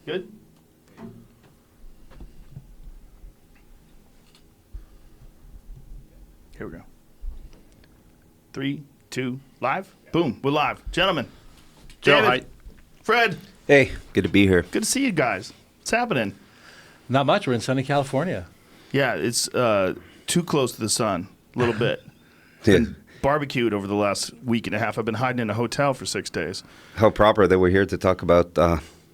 Good? Here we go. 3, 2, live? Boom, we're live. Gentlemen. Joe, David, hi. Fred. Hey, good to be here. Good to see you guys. What's happening? Not much. We're in sunny California. Yeah, it's too close to the sun, a little bit. Yeah. Been barbecued over the last week and a half. I've been hiding in a hotel for 6 days. How proper that we're here to talk about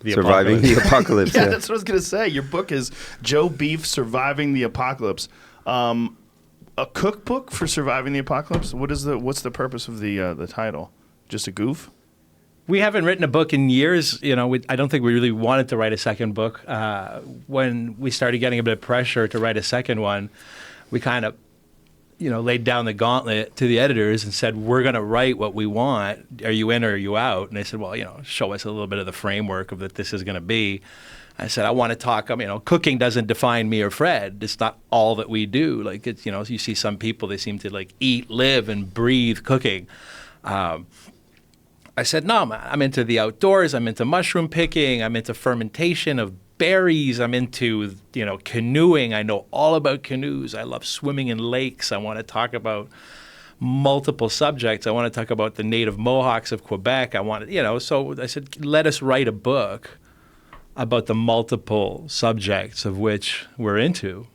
surviving the apocalypse. Yeah, that's what I was going to say. Your book is Joe Beef, Surviving the Apocalypse. A cookbook for surviving the apocalypse? What's the purpose of the title? Just a goof? We haven't written a book in years. I don't think we really wanted to write a second book. When we started getting a bit of pressure to write a second one, we kind of, laid down the gauntlet to the editors and said, we're going to write what we want. Are you in or are you out? And they said, well, show us a little bit of the framework of what this is going to be. I said, I want to talk, cooking doesn't define me or Fred. It's not all that we do. Like, it's, you see some people, they seem to eat, live, and breathe cooking. I said, no, man, I'm into the outdoors. I'm into mushroom picking. I'm into fermentation of berries. I'm into, canoeing. I know all about canoes. I love swimming in lakes. I want to talk about multiple subjects. I want to talk about the native Mohawks of Quebec. So I said, let us write a book about the multiple subjects of which we're into,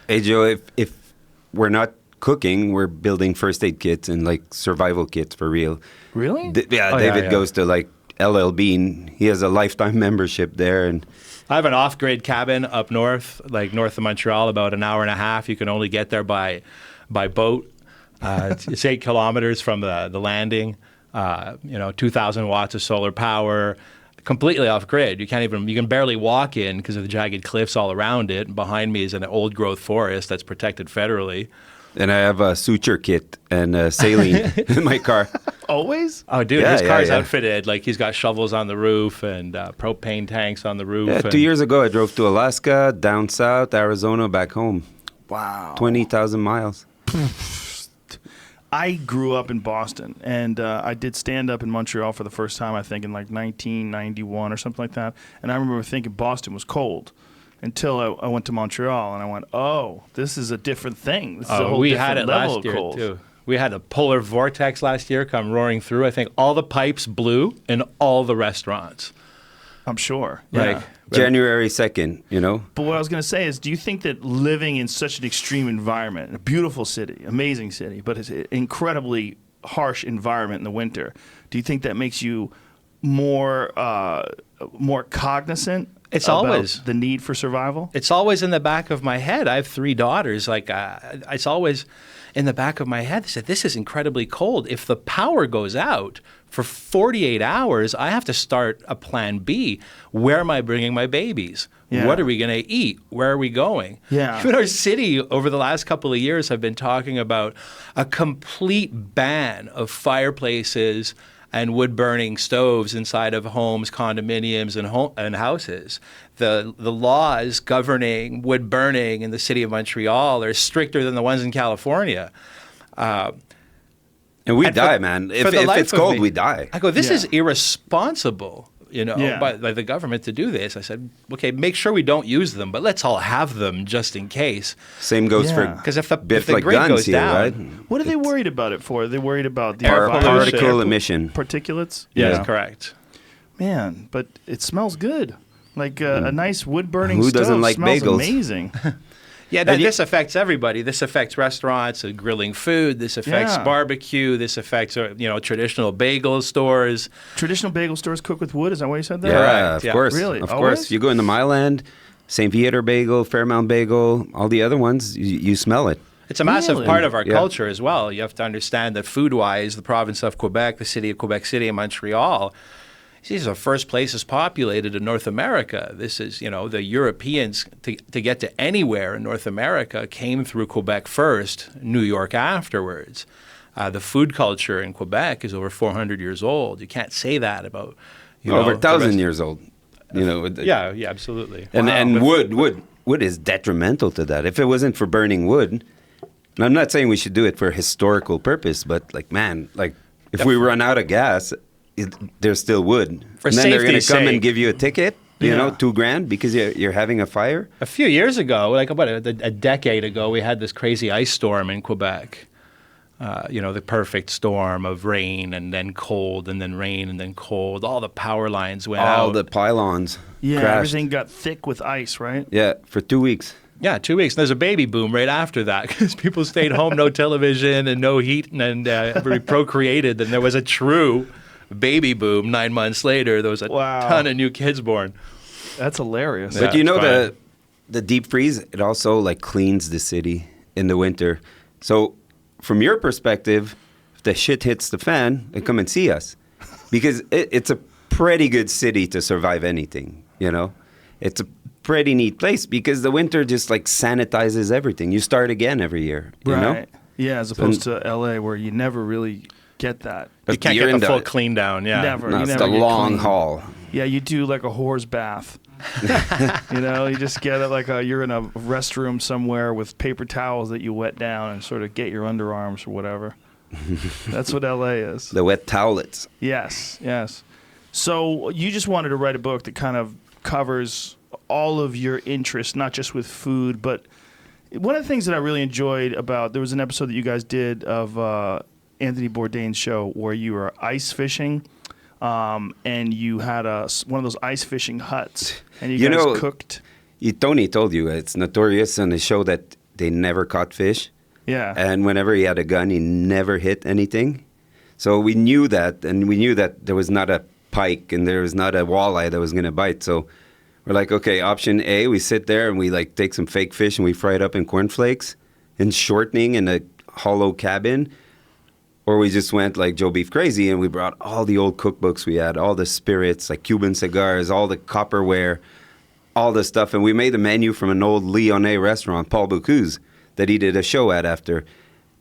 Hey, Joe, if we're not cooking, we're building first aid kits and survival kits for real. Really? David goes to LL Bean. He has a lifetime membership there. And I have an off-grid cabin up north, north of Montreal, about an hour and a half. You can only get there by boat. It's 8 kilometers from the landing, 2,000 watts of solar power. Completely off grid. You can barely walk in because of the jagged cliffs all around it. And behind me is an old growth forest that's protected federally. And I have a suture kit and saline in my car. Always? Oh, dude, his car's outfitted. He's got shovels on the roof and propane tanks on the roof. Yeah, 2 years ago, I drove to Alaska, down south, Arizona, back home. Wow. 20,000 miles. I grew up in Boston, and I did stand-up in Montreal for the first time, I think, in 1991 or something like that. And I remember thinking Boston was cold until I went to Montreal, and I went, oh, this is a different thing. This is a whole different level of cold. Too. We had a polar vortex last year come roaring through. I think all the pipes blew in all the restaurants. I'm sure. Yeah. January 2nd, But what I was going to say is, do you think that living in such an extreme environment, a beautiful city, amazing city, but it's an incredibly harsh environment in the winter, do you think that makes you more cognizant about the need for survival? It's always in the back of my head. I have 3 daughters. It's always in the back of my head. They said, this is incredibly cold. If the power goes out for 48 hours, I have to start a plan B. Where am I bringing my babies? Yeah. What are we going to eat? Where are we going? Yeah. Even our city over the last couple of years have been talking about a complete ban of fireplaces and wood-burning stoves inside of homes, condominiums, and houses. The laws governing wood burning in the city of Montreal are stricter than the ones in California. And we die, man. If it's cold, we die. I go, this is irresponsible, by the government to do this. I said, okay, make sure we don't use them, but let's all have them just in case. Same goes for because if the grid goes down, right? What are they worried about it for? Are they worried about the particle emission, particulates? Yeah, that's correct. Man, but it smells good. A nice wood burning stove doesn't like smells bagels? Amazing. Yeah, this affects everybody. This affects restaurants, grilling food. This affects barbecue. This affects traditional bagel stores. Traditional bagel stores cook with wood. Is that why you said that? Yeah, of course. Really? Of course. You go into Milan, St. Viator bagel, Fairmount bagel, all the other ones. You smell it. It's a massive part of our culture as well. You have to understand that food-wise, the province of Quebec, the city of Quebec City, and Montreal. These are the first places populated in North America. This is, the Europeans, to get to anywhere in North America, came through Quebec first, New York afterwards. The food culture in Quebec is over 400 years old. You can't say that about, over 1,000 years old. Yeah, absolutely. And wood is detrimental to that. If it wasn't for burning wood, and I'm not saying we should do it for a historical purpose, but if we run out of gas, there's still wood. For and then they're going to come sake. and give you a ticket. You know, Yeah. $2,000 because you're having a fire. A few years ago, like about a decade ago, we had this crazy ice storm in Quebec. The perfect storm of rain and then cold and then rain and then cold. All the power lines went out. All the pylons Yeah, crashed. everything got thick with ice, right? Yeah, for 2 weeks. Yeah, 2 weeks. There's a baby boom right after that because people stayed home, no television and no heat, and everybody procreated. And there was a true baby boom 9 months later. There was a ton of new kids born. That's hilarious. Yeah, But you know it's the deep freeze, it also like cleans the city in the winter. So from your perspective, if the shit hits the fan, they come and see us. Because it's a pretty good city to survive anything, you know? It's a pretty neat place because the winter just like sanitizes everything. You start again every year, you know? Right. Yeah, as opposed to LA where you never really get that. You can't you're get in the full clean down. Yeah. Never. No, You it's never the get long clean. haul. Yeah, you do like a whore's bath. You just get it like you're in a restroom somewhere with paper towels that you wet down and sort of get your underarms or whatever. That's what LA is. The wet towelettes. Yes. So you just wanted to write a book that kind of covers all of your interests, not just with food, but one of the things that I really enjoyed there was an episode that you guys did of Anthony Bourdain's show where you were ice fishing. And you had one of those ice fishing huts, and you guys cooked. Tony told you it's notorious on the show that they never caught fish. Yeah. And whenever he had a gun, he never hit anything. So we knew that, and we knew that there was not a pike and there was not a walleye that was going to bite. So we're like, okay, option A, we sit there and we like take some fake fish and we fry it up in cornflakes and shortening in a hollow cabin. Or we just went like Joe Beef crazy and we brought all the old cookbooks we had, all the spirits, like Cuban cigars, all the copperware, all the stuff. And we made a menu from an old Lyonnais restaurant, Paul Bocuse, that he did a show at after.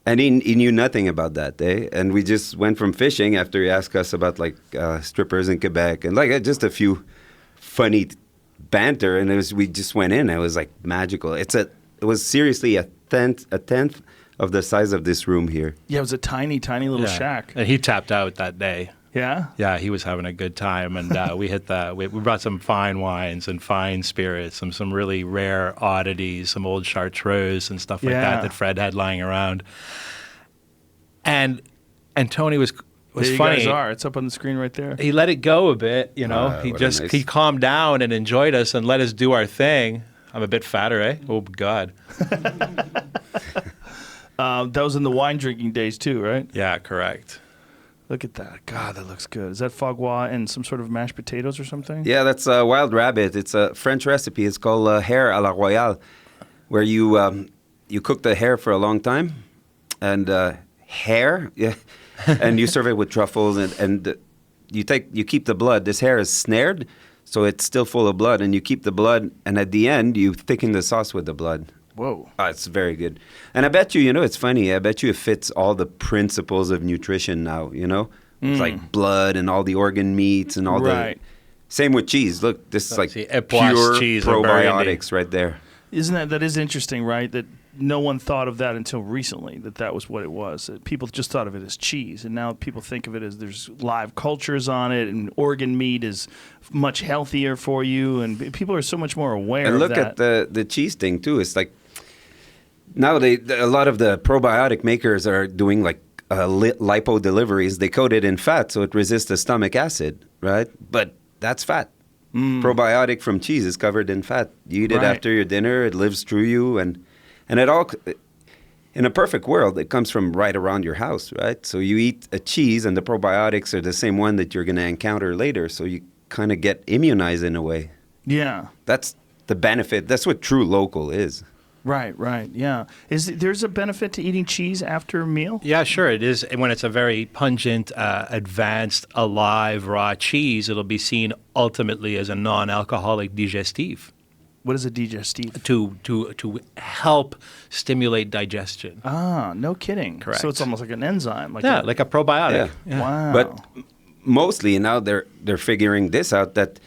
And he knew nothing about that, eh? And we just went from fishing after he asked us about like strippers in Quebec and like just a few funny banter. And we just went in. It was like magical. It was seriously a tenth of the size of this room here. Yeah, it was a tiny, tiny little shack. And he tapped out that day. Yeah? Yeah, he was having a good time, and we brought some fine wines and fine spirits, some really rare oddities, some old Chartreuse and stuff like that Fred had lying around. And Tony was there you funny. guys are. It's up on the screen right there. He let it go a bit, He nice. he calmed down and enjoyed us and let us do our thing. I'm a bit fatter, eh? Oh God. That was in the wine drinking days too, right? Yeah, correct. Look at that. God, that looks good. Is that foie gras and some sort of mashed potatoes or something? Yeah, that's a wild rabbit. It's a French recipe. It's called hare à la royale, where you cook the hare for a long time, and hare, yeah, and you serve it with truffles, and you keep the blood. This hare is snared, so it's still full of blood, and you keep the blood, and at the end you thicken the sauce with the blood. Whoa. Oh, it's very good. And I bet you, it's funny, I bet you it fits all the principles of nutrition now, It's like blood and all the organ meats and all the... Same with cheese. Look, this is like pure cheese probiotics right there. That is interesting, right? That no one thought of that until recently, that was what it was. That people just thought of it as cheese, and now people think of it as there's live cultures on it, and organ meat is much healthier for you, and people are so much more aware of that. And look at the cheese thing, too. It's like... Now, a lot of the probiotic makers are doing like lipo deliveries. They coat it in fat so it resists the stomach acid, right? But that's fat. Probiotic from cheese is covered in fat. You eat it after your dinner. It lives through you. And it all, in a perfect world, it comes from right around your house, right? So you eat a cheese and the probiotics are the same one that you're going to encounter later. So you kind of get immunized in a way. Yeah. That's the benefit. That's what true local is. Right, yeah. There's a benefit to eating cheese after a meal? Yeah, sure. It is. When it's a very pungent, advanced, alive, raw cheese, it'll be seen ultimately as a non-alcoholic digestif. What is a digestif? To help stimulate digestion. Ah, no kidding. Correct. So it's almost like an enzyme. Like a probiotic. Yeah. Wow. But mostly now they're figuring this out, that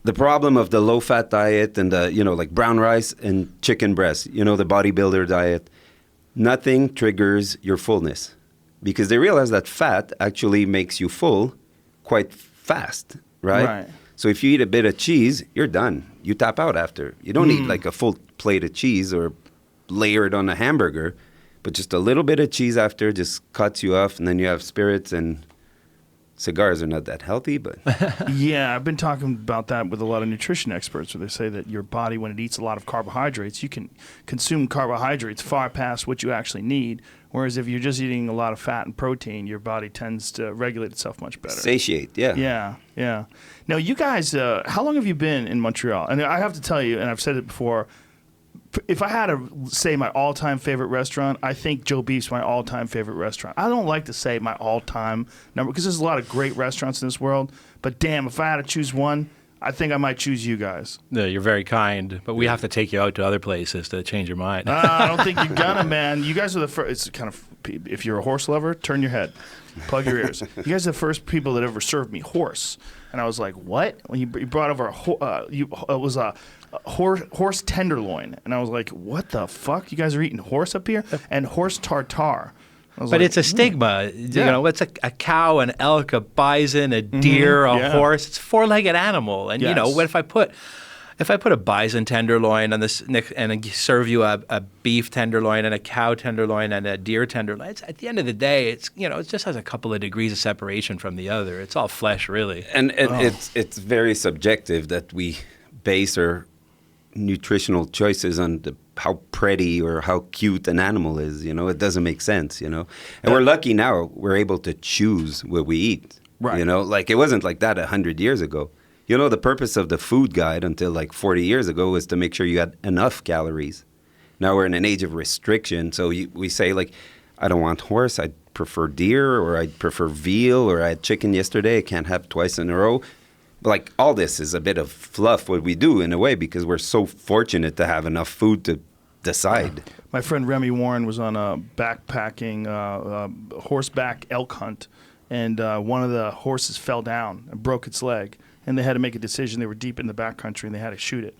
the problem of the low-fat diet and the, like brown rice and chicken breast, the bodybuilder diet, nothing triggers your fullness. Because they realize that fat actually makes you full quite fast, right? So if you eat a bit of cheese, you're done. You tap out after. You don't need like a full plate of cheese or layer it on a hamburger, but just a little bit of cheese after just cuts you off, and then you have spirits, and cigars are not that healthy, but... Yeah, I've been talking about that with a lot of nutrition experts, where they say that your body, when it eats a lot of carbohydrates, you can consume carbohydrates far past what you actually need, whereas if you're just eating a lot of fat and protein, your body tends to regulate itself much better. Satiate, yeah. Yeah, yeah. Now, you guys, how long have you been in Montreal? And I have to tell you, and I've said it before, if I had to say my all-time favorite restaurant, I think Joe Beef's my all-time favorite restaurant. I don't like to say my all-time number because there's a lot of great restaurants in this world. But damn, if I had to choose one, I think I might choose you guys. No, you're very kind, but we have to take you out to other places to change your mind. I don't think you're gonna, man. You guys are the first. It's kind of, if you're a horse lover, turn your head, plug your ears. You guys are the first people that ever served me horse, and I was like, what? When you brought over it was a horse tenderloin, and I was like, what the fuck? You guys are eating horse up here? And horse tartare. But like, it's a stigma. You know, it's a cow, an elk, a bison, a deer, a horse. It's a four-legged animal. And, you know, if I put a bison tenderloin on this and serve you a beef tenderloin and a cow tenderloin and a deer tenderloin, at the end of the day, it just has a couple of degrees of separation from the other. It's all flesh, really. And it's very subjective that we base our nutritional choices on how pretty or how cute an animal is. It doesn't make sense. And we're lucky now we're able to choose what we eat. Right. Like it wasn't like that 100 years ago. The purpose of the food guide until like 40 years ago was to make sure you had enough calories. Now we're in an age of restriction, so we say like, I don't want horse, I prefer deer, or I prefer veal, or I had chicken yesterday, I can't have twice in a row. Like all this is a bit of fluff what we do in a way because we're so fortunate to have enough food to decide. My friend Remy Warren was on a backpacking horseback elk hunt, and one of the horses fell down and broke its leg, and they had to make a decision. They were deep in the backcountry, and they had to shoot it,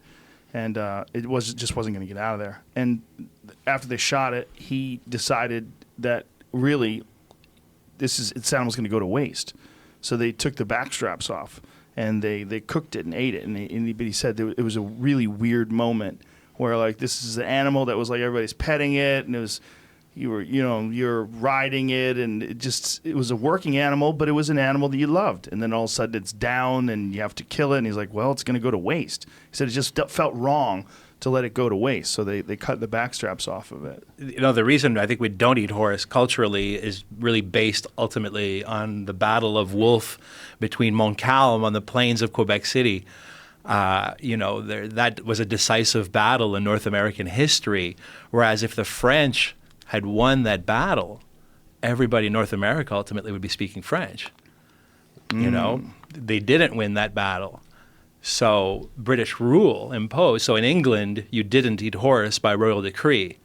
and it just wasn't going to get out of there. And after they shot it, he decided that really its animal was going to go to waste, so they took the back straps off. And they cooked it and ate it. But he said it was a really weird moment where like this is an animal that was like everybody's petting it, and it was you're riding it, and it was a working animal, but it was an animal that you loved. And then all of a sudden it's down and you have to kill it. And he's like, well, it's going to go to waste. He said it just felt wrong to let it go to waste, so they cut the back straps off of it. The reason I think we don't eat horse culturally is really based ultimately on the Battle of Wolfe between Montcalm on the plains of Quebec City. That was a decisive battle in North American history, whereas if the French had won that battle, everybody in North America ultimately would be speaking French. They didn't win that battle. So British rule imposed. So in England, you didn't eat horse by royal decree.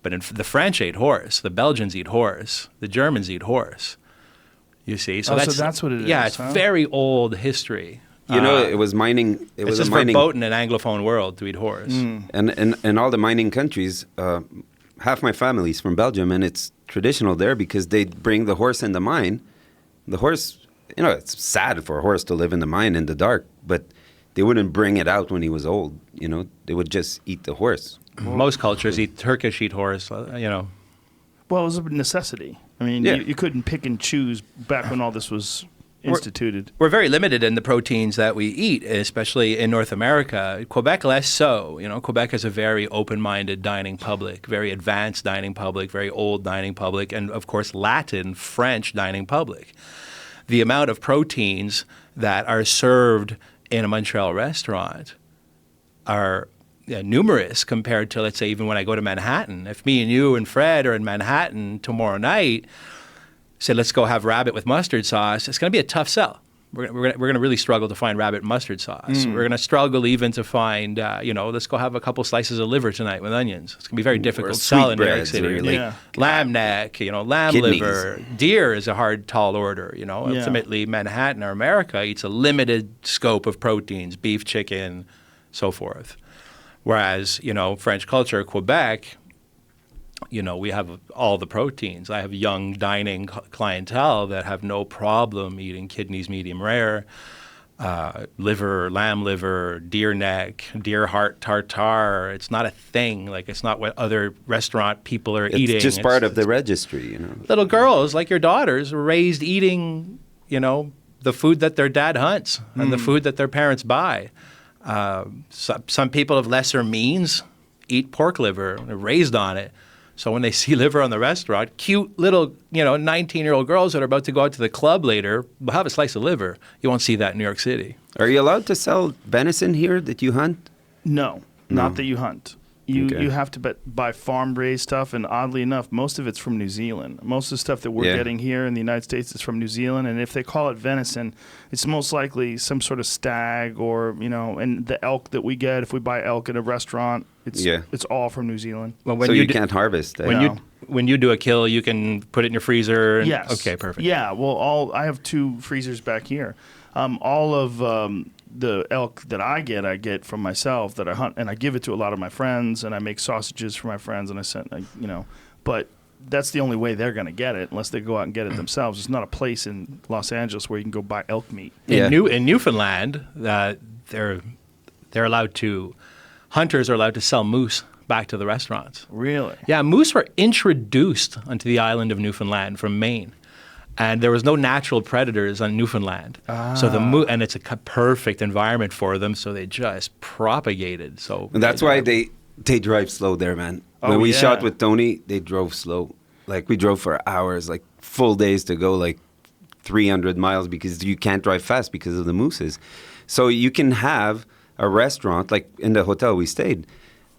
But the French ate horse. The Belgians eat horse. The Germans eat horse. You see? So that's what it is. Yeah, it's very old history. It was mining. It was just a mining verboten in an Anglophone world to eat horse. And in all the mining countries, half my family's from Belgium, and it's traditional there because they bring the horse in the mine. The horse, it's sad for a horse to live in the mine in the dark, but they wouldn't bring it out when he was old. They would just eat the horse. Most cultures eat horse. Well, it was a necessity. I mean, you couldn't pick and choose back when all this was instituted. We're very limited in the proteins that we eat, especially in North America. Quebec less so. Quebec is a very open-minded dining public, very advanced dining public, very old dining public, and of course Latin, French dining public. The amount of proteins that are served in a Montreal restaurant are numerous compared to, let's say, even when I go to Manhattan. If me and you and Fred are in Manhattan tomorrow night, say, let's go have rabbit with mustard sauce, it's going to be a tough sell. We're going to really struggle to find rabbit mustard sauce. We're going to struggle even to find, let's go have a couple slices of liver tonight with onions. It's going to be very difficult to sell in New York City. Lamb neck, lamb kidneys. liver. Deer is a hard, tall order. Ultimately, Manhattan or America eats a limited scope of proteins, beef, chicken, so forth. Whereas, French culture, Quebec, we have all the proteins. I have young dining clientele that have no problem eating kidneys medium rare, liver, lamb liver, deer neck, deer heart tartare. It's not a thing. Like, it's not what other restaurant people are eating. It's just part of the registry, you know. Little girls, like your daughters, were raised eating, you know, the food that their dad hunts and the food that their parents buy. Some people of lesser means eat pork liver. They're raised on it. So when they see liver on the restaurant, cute little, 19-year-old girls that are about to go out to the club later will have a slice of liver. You won't see that in New York City. Are you allowed to sell venison here that you hunt? No, not that you hunt. You have to buy farm-raised stuff, and oddly enough, most of it's from New Zealand. Most of the stuff that we're getting here in the United States is from New Zealand, and if they call it venison, it's most likely some sort of stag or, and the elk that we get, if we buy elk at a restaurant, it's all from New Zealand. Well, so you can't harvest it. When you do a kill, you can put it in your freezer? Yes. Okay, perfect. Yeah, well, I have 2 freezers back here. All of the elk that I get from myself that I hunt, and I give it to a lot of my friends, and I make sausages for my friends, and I send, but that's the only way they're going to get it, unless they go out and get it themselves. There's not a place in Los Angeles where you can go buy elk meat. In Newfoundland, hunters are allowed to sell moose back to the restaurants. Really? Yeah, moose were introduced onto the island of Newfoundland from Maine. And there was no natural predators on Newfoundland. So and it's a perfect environment for them, so they just propagated. So and that's why they drive slow there, man. When we shot with Tony, they drove slow. Like, we drove for hours, like full days to go like 300 miles because you can't drive fast because of the mooses. So you can have a restaurant, like in the hotel we stayed,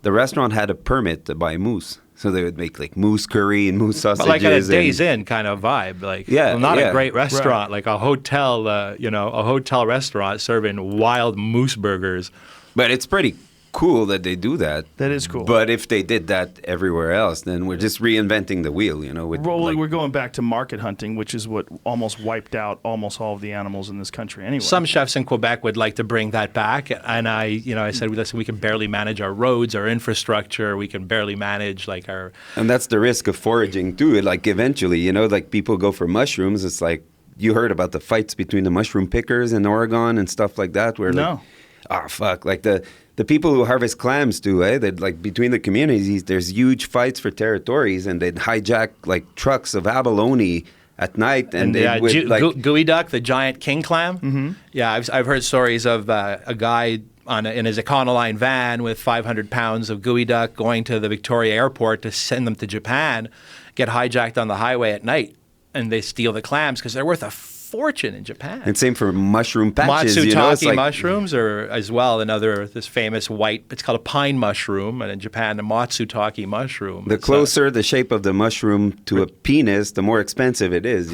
the restaurant had a permit to buy moose. So they would make like moose curry and moose sausages. But like a Days Inn kind of vibe. Like, not a great restaurant, like a hotel, a hotel restaurant serving wild moose burgers. But it's pretty cool that they do that. That is cool. But if they did that everywhere else, then we're just reinventing the wheel, We're going back to market hunting, which is what almost wiped out almost all of the animals in this country anyway. Some chefs in Quebec would like to bring that back. And I said, listen, we can barely manage our roads, our infrastructure. We can barely manage our... And that's the risk of foraging too. Like, eventually, like people go for mushrooms. It's like, you heard about the fights between the mushroom pickers in Oregon and stuff like that. Where like the people who harvest clams too, that like between the communities, there's huge fights for territories, and they'd hijack like trucks of abalone at night, and gooey duck, the giant king clam. Mm-hmm. Yeah, I've heard stories of a guy in his Econoline van with 500 pounds of gooey duck going to the Victoria airport to send them to Japan, get hijacked on the highway at night, and they steal the clams because they're worth a fortune in Japan. And same for mushroom patches. Matsutake mushrooms are as well this famous white, it's called a pine mushroom, and in Japan, a matsutake mushroom. The closer the shape of the mushroom to a penis, the more expensive it is,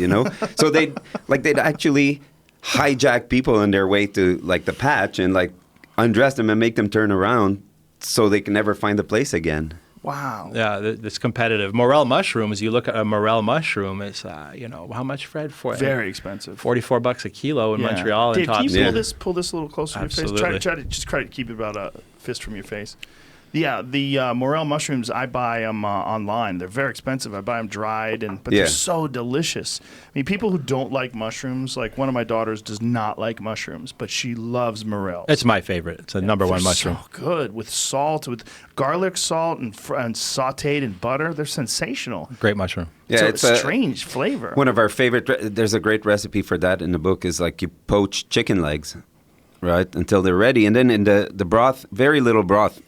So they'd actually hijack people on their way to like the patch and like undress them and make them turn around so they can never find the place again. Wow. Yeah, it's competitive. Morel mushrooms, you look at a morel mushroom, it's, how much, Fred? Very expensive. $44 a kilo in Montreal. Dave, can you pull this a little closer to your face? Try to keep it about a fist from your face. Yeah, the morel mushrooms, I buy them online. They're very expensive. I buy them dried, but they're so delicious. I mean, people who don't like mushrooms, like one of my daughters does not like mushrooms, but she loves morels. It's my favorite. It's a number one mushroom. So good with salt, with garlic, salt, and sautéed in butter. They're sensational. Great mushroom. Yeah, so it's a strange flavor. One of our favorite. There's a great recipe for that in the book. Is like you poach chicken legs, right, until they're ready, and then in the broth, very little broth,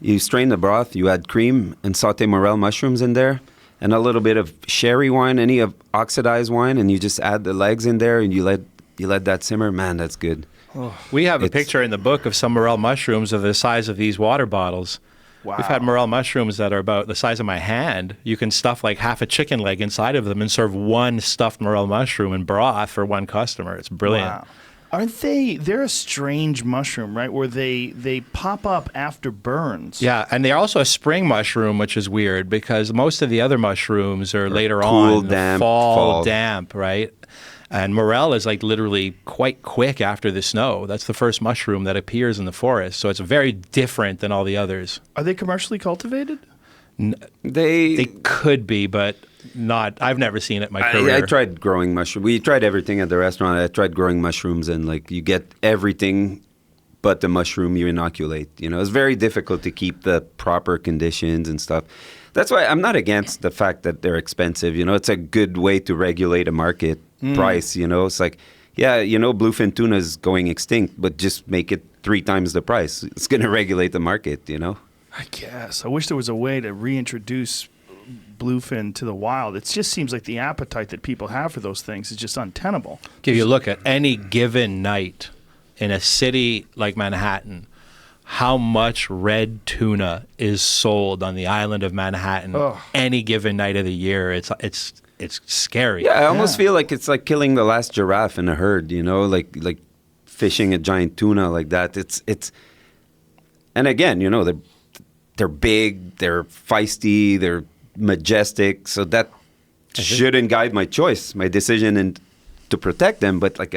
you strain the broth, you add cream and saute morel mushrooms in there, and a little bit of sherry wine, any of oxidized wine, and you just add the legs in there, and you let that simmer. Man, that's good. Oh. We have a picture in the book of some morel mushrooms of the size of these water bottles. Wow. We've had morel mushrooms that are about the size of my hand. You can stuff like half a chicken leg inside of them and serve one stuffed morel mushroom in broth for one customer. It's brilliant. Wow. Aren't they? They're a strange mushroom, right? Where they pop up after burns. Yeah, and they're also a spring mushroom, which is weird because most of the other mushrooms are later on fall damp, right? And morel is like literally quite quick after the snow. That's the first mushroom that appears in the forest, so it's very different than all the others. Are they commercially cultivated? They They could be, but not. I've never seen it in my career. I tried growing mushrooms. We tried everything at the restaurant. I tried growing mushrooms, and like you get everything but the mushroom you inoculate. You know, it's very difficult to keep the proper conditions and stuff. That's why I'm not against the fact that they're expensive. You know, it's a good way to regulate a market price. You know, it's like, yeah, you know, bluefin tuna is going extinct, but just make it 3 times the price. It's going to regulate the market, you know? I guess. I wish there was a way to reintroduce bluefin to the wild. It just seems like the appetite that people have for those things is just untenable. Give you a look at any given night in a city like Manhattan, how much red tuna is sold on the island of Manhattan any given night of the year. It's scary. Yeah, I almost feel like it's like killing the last giraffe in a herd, you know, like fishing a giant tuna like that. It's and again, you know, they're big, they're feisty, they're majestic, so that shouldn't guide my choice, my decision, and to protect them. But like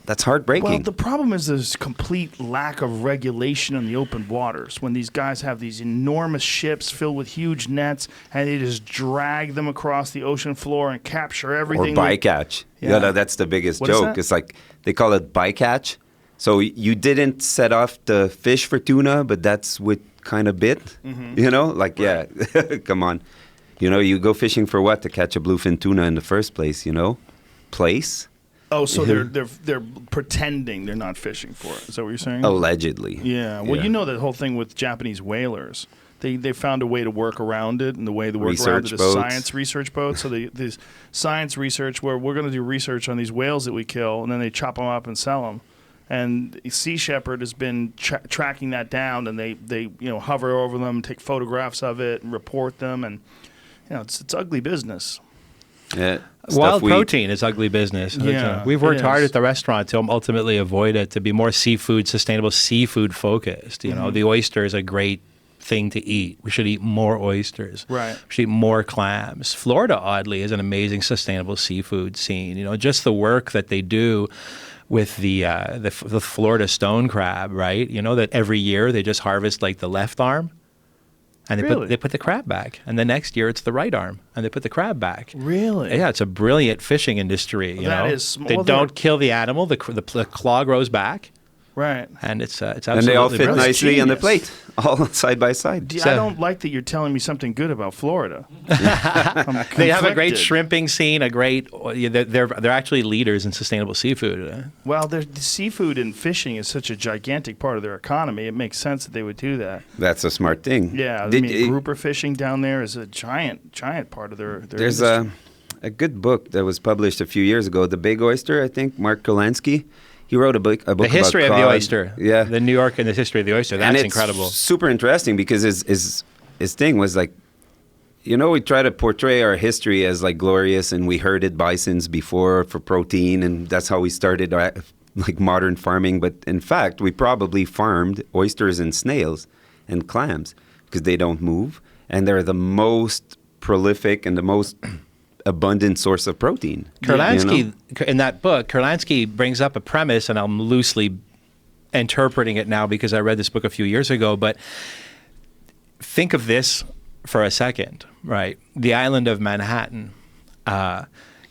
that's heartbreaking. Well, the problem is there's complete lack of regulation in the open waters when these guys have these enormous ships filled with huge nets and they just drag them across the ocean floor and capture everything. Or bycatch. Yeah. That's the biggest What is joke. that? It's like they call it bycatch. So you didn't set off the fish for tuna, but that's what kind of bit. You know, like yeah, come on. You know, you go fishing for what? To catch a bluefin tuna in the first place. You know, place. Oh, so they're pretending they're not fishing for it. Is that what you're saying? Allegedly. Yeah. Well, you know that whole thing with Japanese whalers. They found a way to work around it, and the way to work around it is science research boats. So these science research where we're going to do research on these whales that we kill, and then they chop them up and sell them. And Sea Shepherd has been tracking that down, and they hover over them, take photographs of it, and report them, and it's ugly business. Yeah. Wild protein is ugly business. Yeah, We've worked it hard is. at the restaurant to ultimately avoid it, to be more sustainable seafood focused. You know, the oyster is a great thing to eat. We should eat more oysters. Right. We should eat more clams. Florida, oddly, is an amazing sustainable seafood scene. You know, just the work that they do with the Florida stone crab, right? You know, that every year they just harvest like the left arm. And they put the crab back. And the next year it's the right arm. And they put the crab back. Really? Yeah, it's a brilliant fishing industry. You know? They don't kill the animal. The claw grows back. Right. And it's absolutely And they all fit brilliant. nicely on the Genius. plate, all side by side. I don't like that you're telling me something good about Florida. They have a great conflicted. shrimping scene, they're actually leaders in sustainable seafood. Well, the seafood and fishing is such a gigantic part of their economy. It makes sense that they would do that. That's a smart thing. Yeah, grouper fishing down there is a giant part of their There's industry. a good book that was published a few years ago, The Big Oyster, I think, Mark Kolansky. He wrote a book The history about of the cod. oyster. Yeah. The New York and the history of the oyster. That's and it's incredible. Super interesting because his thing was like, you know, we try to portray our history as like glorious, and we herded bisons before for protein, and that's how we started our, like modern farming. But in fact, we probably farmed oysters and snails and clams because they don't move, and they're the most prolific and the most abundant source of protein. Kurlansky, in that book, Kurlansky brings up a premise, and I'm loosely interpreting it now because I read this book a few years ago, but think of this for a second, right? The island of Manhattan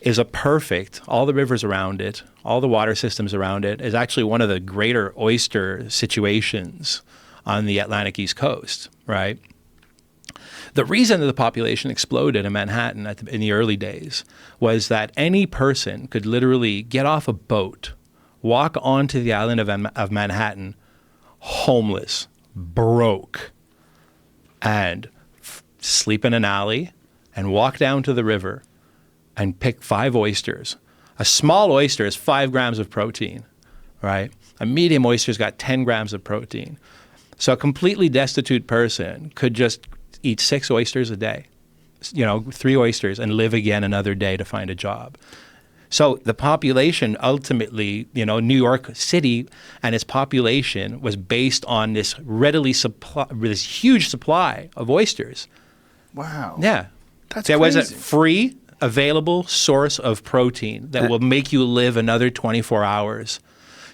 is all the rivers around it, all the water systems around it, is actually one of the greater oyster situations on the Atlantic East Coast, right? The reason that the population exploded in Manhattan in the early days was that any person could literally get off a boat, walk onto the island of Manhattan, homeless, broke, and sleep in an alley and walk down to the river and pick 5 oysters. A small oyster is 5 grams of protein, right? A medium oyster's got 10 grams of protein. So a completely destitute person could just eat 6 oysters a day, 3 oysters, and live again another day to find a job. So the population ultimately, New York City and its population was based on this this huge supply of oysters. Wow. Yeah. That's there was a crazy. free, available source of protein that will make you live another 24 hours.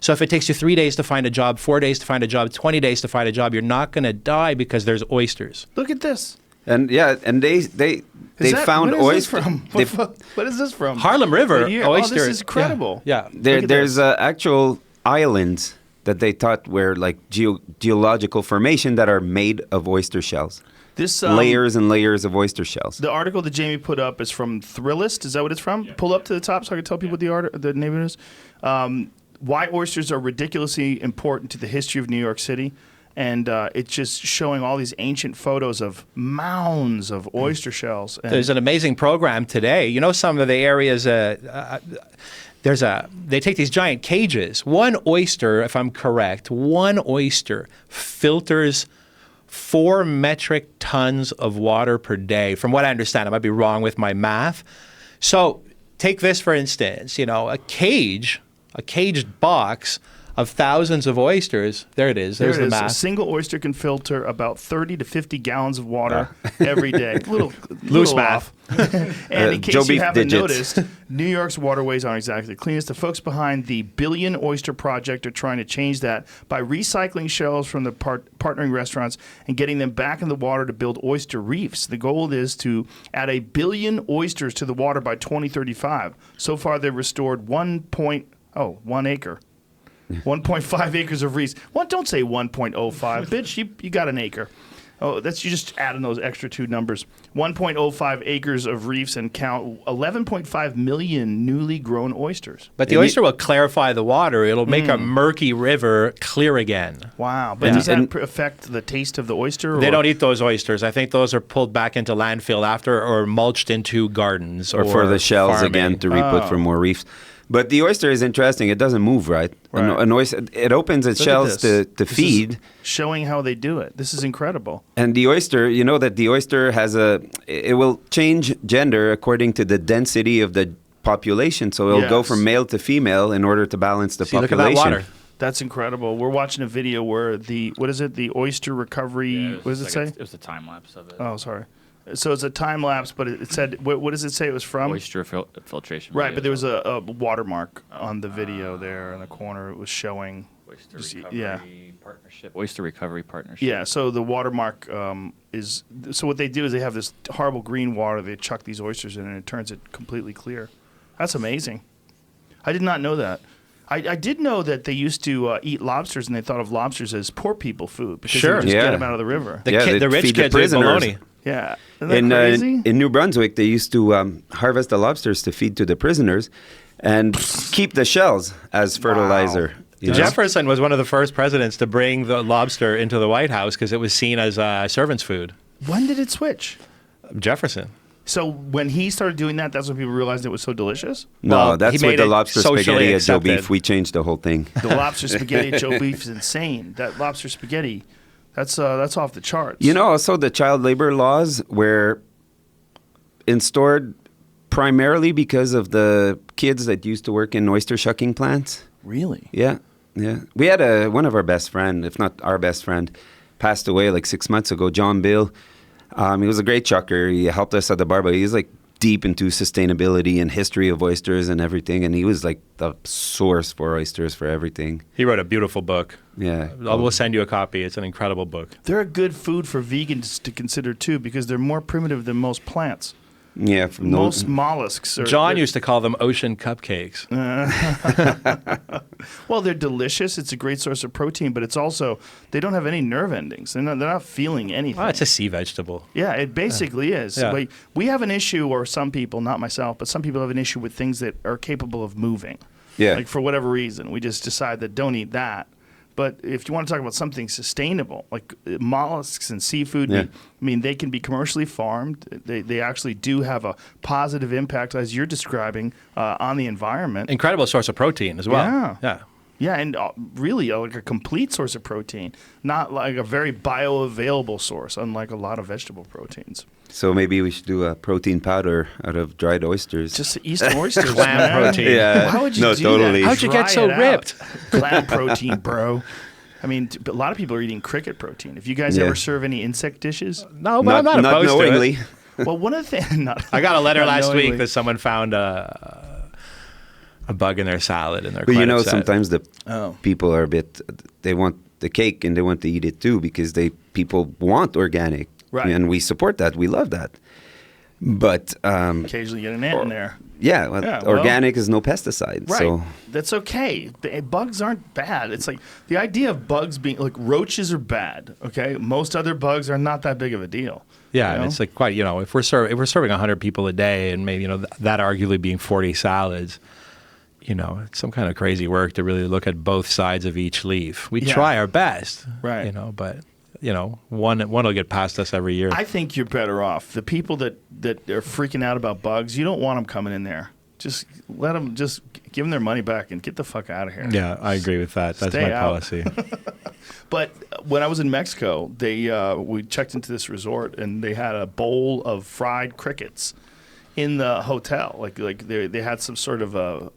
So if it takes you 3 days to find a job, 4 days to find a job, 20 days to find a job, you're not going to die because there's oysters. Look at this. And they found oyster. What is this from? Harlem River oyster. Oh, this is incredible. Yeah. There's actual islands that they thought were like geological formation that are made of oyster shells. This Layers and layers of oyster shells. The article that Jamie put up is from Thrillist. Is that what it's from? Yeah. Pull up to the top so I can tell people what the name of it is. Why oysters are ridiculously important to the history of New York City. And it's just showing all these ancient photos of mounds of oyster shells. And there's an amazing program today. You know, some of the areas, they take these giant cages. One oyster, if I'm correct, one oyster filters 4 metric tons of water per day. From what I understand, I might be wrong with my math. So take this, for instance, a caged box of thousands of oysters. There it is. There's the math. A single oyster can filter about 30 to 50 gallons of water every day. Little loose math. And in case you haven't noticed, New York's waterways aren't exactly the cleanest. The folks behind the Billion Oyster Project are trying to change that by recycling shells from the partnering restaurants and getting them back in the water to build oyster reefs. The goal is to add 1 billion oysters to the water by 2035. So far, they've restored 1 acre. 1.5 acres of reefs. Well, don't say 1.05, bitch. You got an acre. Oh, you just adding those extra 2 numbers. 1.05 acres of reefs and count 11.5 million newly grown oysters. But the oyster will clarify the water. It'll make a murky river clear again. Wow. But does that affect the taste of the oyster? They don't eat those oysters. I think those are pulled back into landfill after or mulched into gardens. Or for the shells farming. Again to re-put for more reefs. But the oyster is interesting. It doesn't move, right? An oyster, it opens its shells to feed. Showing how they do it. This is incredible. And the oyster, you know that the oyster it will change gender according to the density of the population. So it'll go from male to female in order to balance the population. Look at that water. That's incredible. We're watching a video where the oyster recovery, what does it say? It was a time lapse of it. Oh, sorry. So it's a time lapse, but it said, what does it say it was from? Oyster filtration. Right, but there was a watermark on the video there in the corner. It was showing. Oyster recovery partnership. Yeah, so the watermark is. So what they do is they have this horrible green water. They chuck these oysters in, and it turns it completely clear. That's amazing. I did not know that. I did know that they used to eat lobsters, and they thought of lobsters as poor people food because they would just get them out of the river. The rich kids eat bologna. Yeah. Isn't that crazy? In New Brunswick, they used to harvest the lobsters to feed to the prisoners and keep the shells as fertilizer. Wow. Jefferson was one of the first presidents to bring the lobster into the White House because it was seen as servant's food. When did it switch? Jefferson. So when he started doing that, that's when people realized it was so delicious? No, that's with the lobster spaghetti at Joe Beef. We changed the whole thing. The lobster spaghetti at Joe Beef is insane. That lobster spaghetti, that's off the charts. You know, also the child labor laws were instaured primarily because of the kids that used to work in oyster shucking plants. Really? Yeah. We had one of our best friend, if not our best friend, passed away like 6 months ago, John Bill. He was a great chucker. He helped us at the bar, but he's like deep into sustainability and history of oysters and everything. And he was like the source for oysters for everything. He wrote a beautiful book. Yeah. We'll send you a copy. It's an incredible book. They're a good food for vegans to consider too because they're more primitive than most plants. Yeah. Most mollusks. John used to call them ocean cupcakes. Well, they're delicious. It's a great source of protein, but it's also, they don't have any nerve endings. They're not feeling anything. Well, it's a sea vegetable. Yeah, it basically is. Yeah. We have an issue, or some people, not myself, but some people have an issue with things that are capable of moving. Yeah. Like for whatever reason, we just decide that don't eat that. But if you want to talk about something sustainable, like mollusks and seafood, I mean, they can be commercially farmed. They actually do have a positive impact, as you're describing, on the environment. Incredible source of protein as well. Yeah, and really like a complete source of protein, not like a very bioavailable source, unlike a lot of vegetable proteins. So maybe we should do a protein powder out of dried oysters. Just eat some oysters. Clam protein. Yeah. How would you do totally. that? How'd you get so ripped? Clam protein, bro. I mean, a lot of people are eating cricket protein. If you guys ever serve any insect dishes? No, but I'm not opposed knowingly. to it. Well, one of the things... I got a letter last week that someone found a bug in their salad and they're But quite you know, upset. sometimes the people are they want the cake and they want to eat it too because people want organic. Right. And we support that. We love that. But Occasionally get an ant in there. yeah, well- organic is no pesticide. Right. So That's okay. Bugs aren't bad. It's like the idea of bugs being like roaches are bad. Okay. Most other bugs are not that big of a deal. Yeah, You and know? it's like quite, if we're serving 100 people a day, and maybe that arguably being 40 salads, it's some kind of crazy work to really look at both sides of each leaf. We Yeah. try our best, Right. but one will get past us every year. I think you're better off. The people that are freaking out about bugs, you don't want them coming in there. Just let them. Just give them their money back and get the fuck out of here. Yeah, I agree with that. That's Stay my out. policy. But when I was in Mexico, we checked into this resort and they had a bowl of fried crickets in the hotel. Like they had some sort of a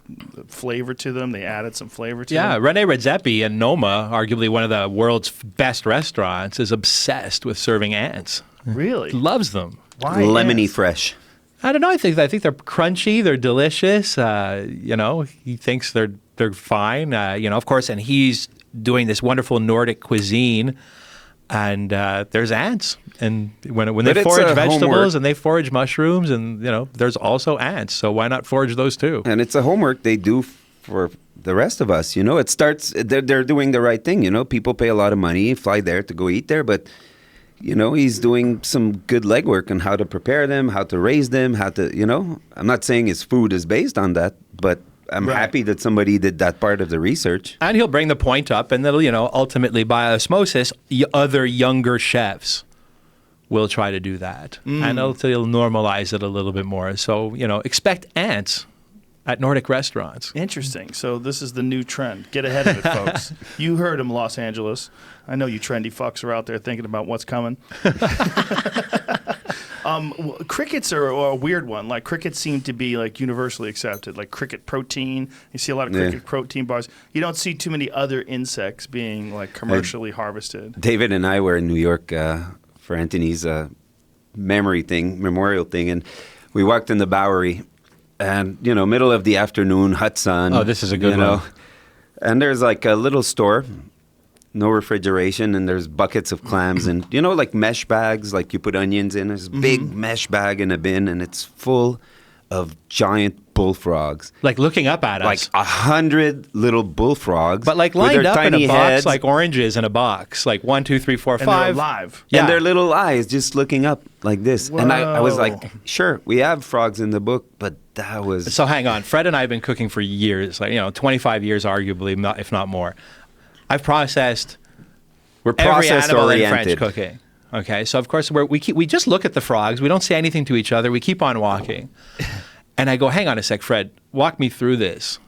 flavor to them. They added some flavor to Yeah, them. Rene Redzepi in Noma, arguably one of the world's best restaurants, is obsessed with serving ants. Really? Loves them. Why lemony ants? fresh. I don't know. I think they're crunchy. They're delicious. He thinks they're fine. Of course, and he's doing this wonderful Nordic cuisine, and there's ants. And when But they it's forage a vegetables homework. and they forage mushrooms, and there's also ants. So why not forage those too? And it's a homework they do for the rest of us. It starts, they're doing the right thing. People pay a lot of money, fly there to go eat there, but he's doing some good legwork on how to prepare them, how to raise them, I'm not saying his food is based on that, but I'm Right. happy that somebody did that part of the research. And he'll bring the point up, and that'll ultimately by osmosis, other younger chefs will try to do that, and it'll normalize it a little bit more. So expect ants at Nordic restaurants. Interesting. So this is the new trend. Get ahead of it, folks. You heard him, Los Angeles. I know you trendy fucks are out there thinking about what's coming. Crickets are a weird one. Like crickets seem to be like universally accepted. Like cricket protein. You see a lot of cricket protein bars. You don't see too many other insects being like commercially harvested. David and I were in New York for Anthony's memorial thing, and we walked in the Bowery, and middle of the afternoon, hot sun. Oh, this is a good one. And there's like a little store, no refrigeration, and there's buckets of clams, and like mesh bags, like you put onions in. There's a big mesh bag in a bin, and it's full of giant bullfrogs. Like looking up at us. Like 100 little bullfrogs. But like with lined their up in tiny a box, heads. like oranges in a box, like 1, 2, 3, 4, And 5. they're alive. Yeah. And their little eyes just looking up like this. And I was Whoa. like, sure, we have frogs in the book, but that was... So hang on, Fred and I have been cooking for years, 25 years arguably, if not more. I've processed We're every animal in French process-oriented. cooking. Okay, so of course we just look at the frogs. We don't say anything to each other. We keep on walking, and I go, "Hang on a sec, Fred. Walk me through this."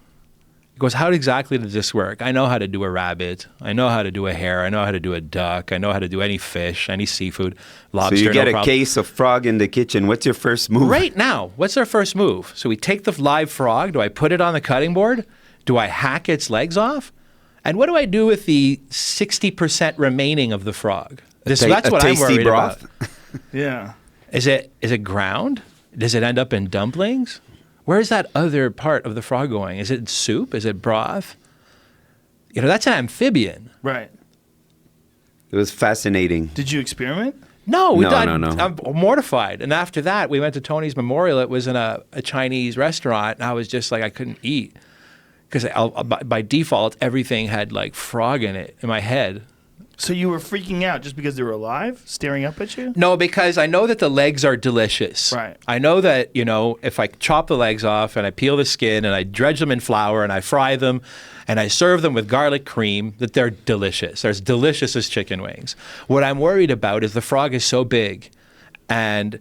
He goes, "How exactly does this work? I know how to do a rabbit. I know how to do a hare. I know how to do a duck. I know how to do any fish, any seafood, lobster." So you get no a problem. case of frog in the kitchen. What's your first move? Right now, what's our first move? So we take the live frog. Do I put it on the cutting board? Do I hack its legs off? And what do I do with the 60% remaining of the frog? That's what I'm worried about. Yeah. Is it ground? Does it end up in dumplings? Where's that other part of the frog going? Is it soup? Is it broth? That's an amphibian. Right. It was fascinating. Did you experiment? No, No. I'm mortified. And after that, we went to Tony's Memorial. It was in a Chinese restaurant, and I was just like, I couldn't eat. Because by default, everything had like frog in it in my head. So you were freaking out just because they were alive, staring up at you? No, because I know that the legs are delicious. Right. I know that, if I chop the legs off and I peel the skin and I dredge them in flour and I fry them and I serve them with garlic cream, that they're delicious. They're as delicious as chicken wings. What I'm worried about is the frog is so big, and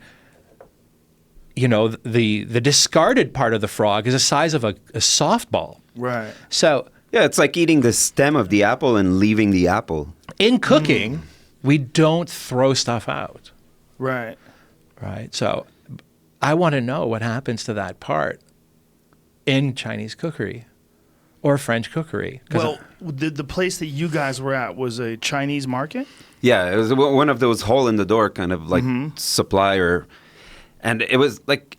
the discarded part of the frog is the size of a softball. Right. So Yeah, it's like eating the stem of the apple and leaving the apple. in cooking, we don't throw stuff out, Right. right? So I want to know what happens to that part in Chinese cookery or French cookery. 'Cause Well, the place that you guys were at was a Chinese market? Yeah, it was one of those hole in the door kind of like supplier. And it was like,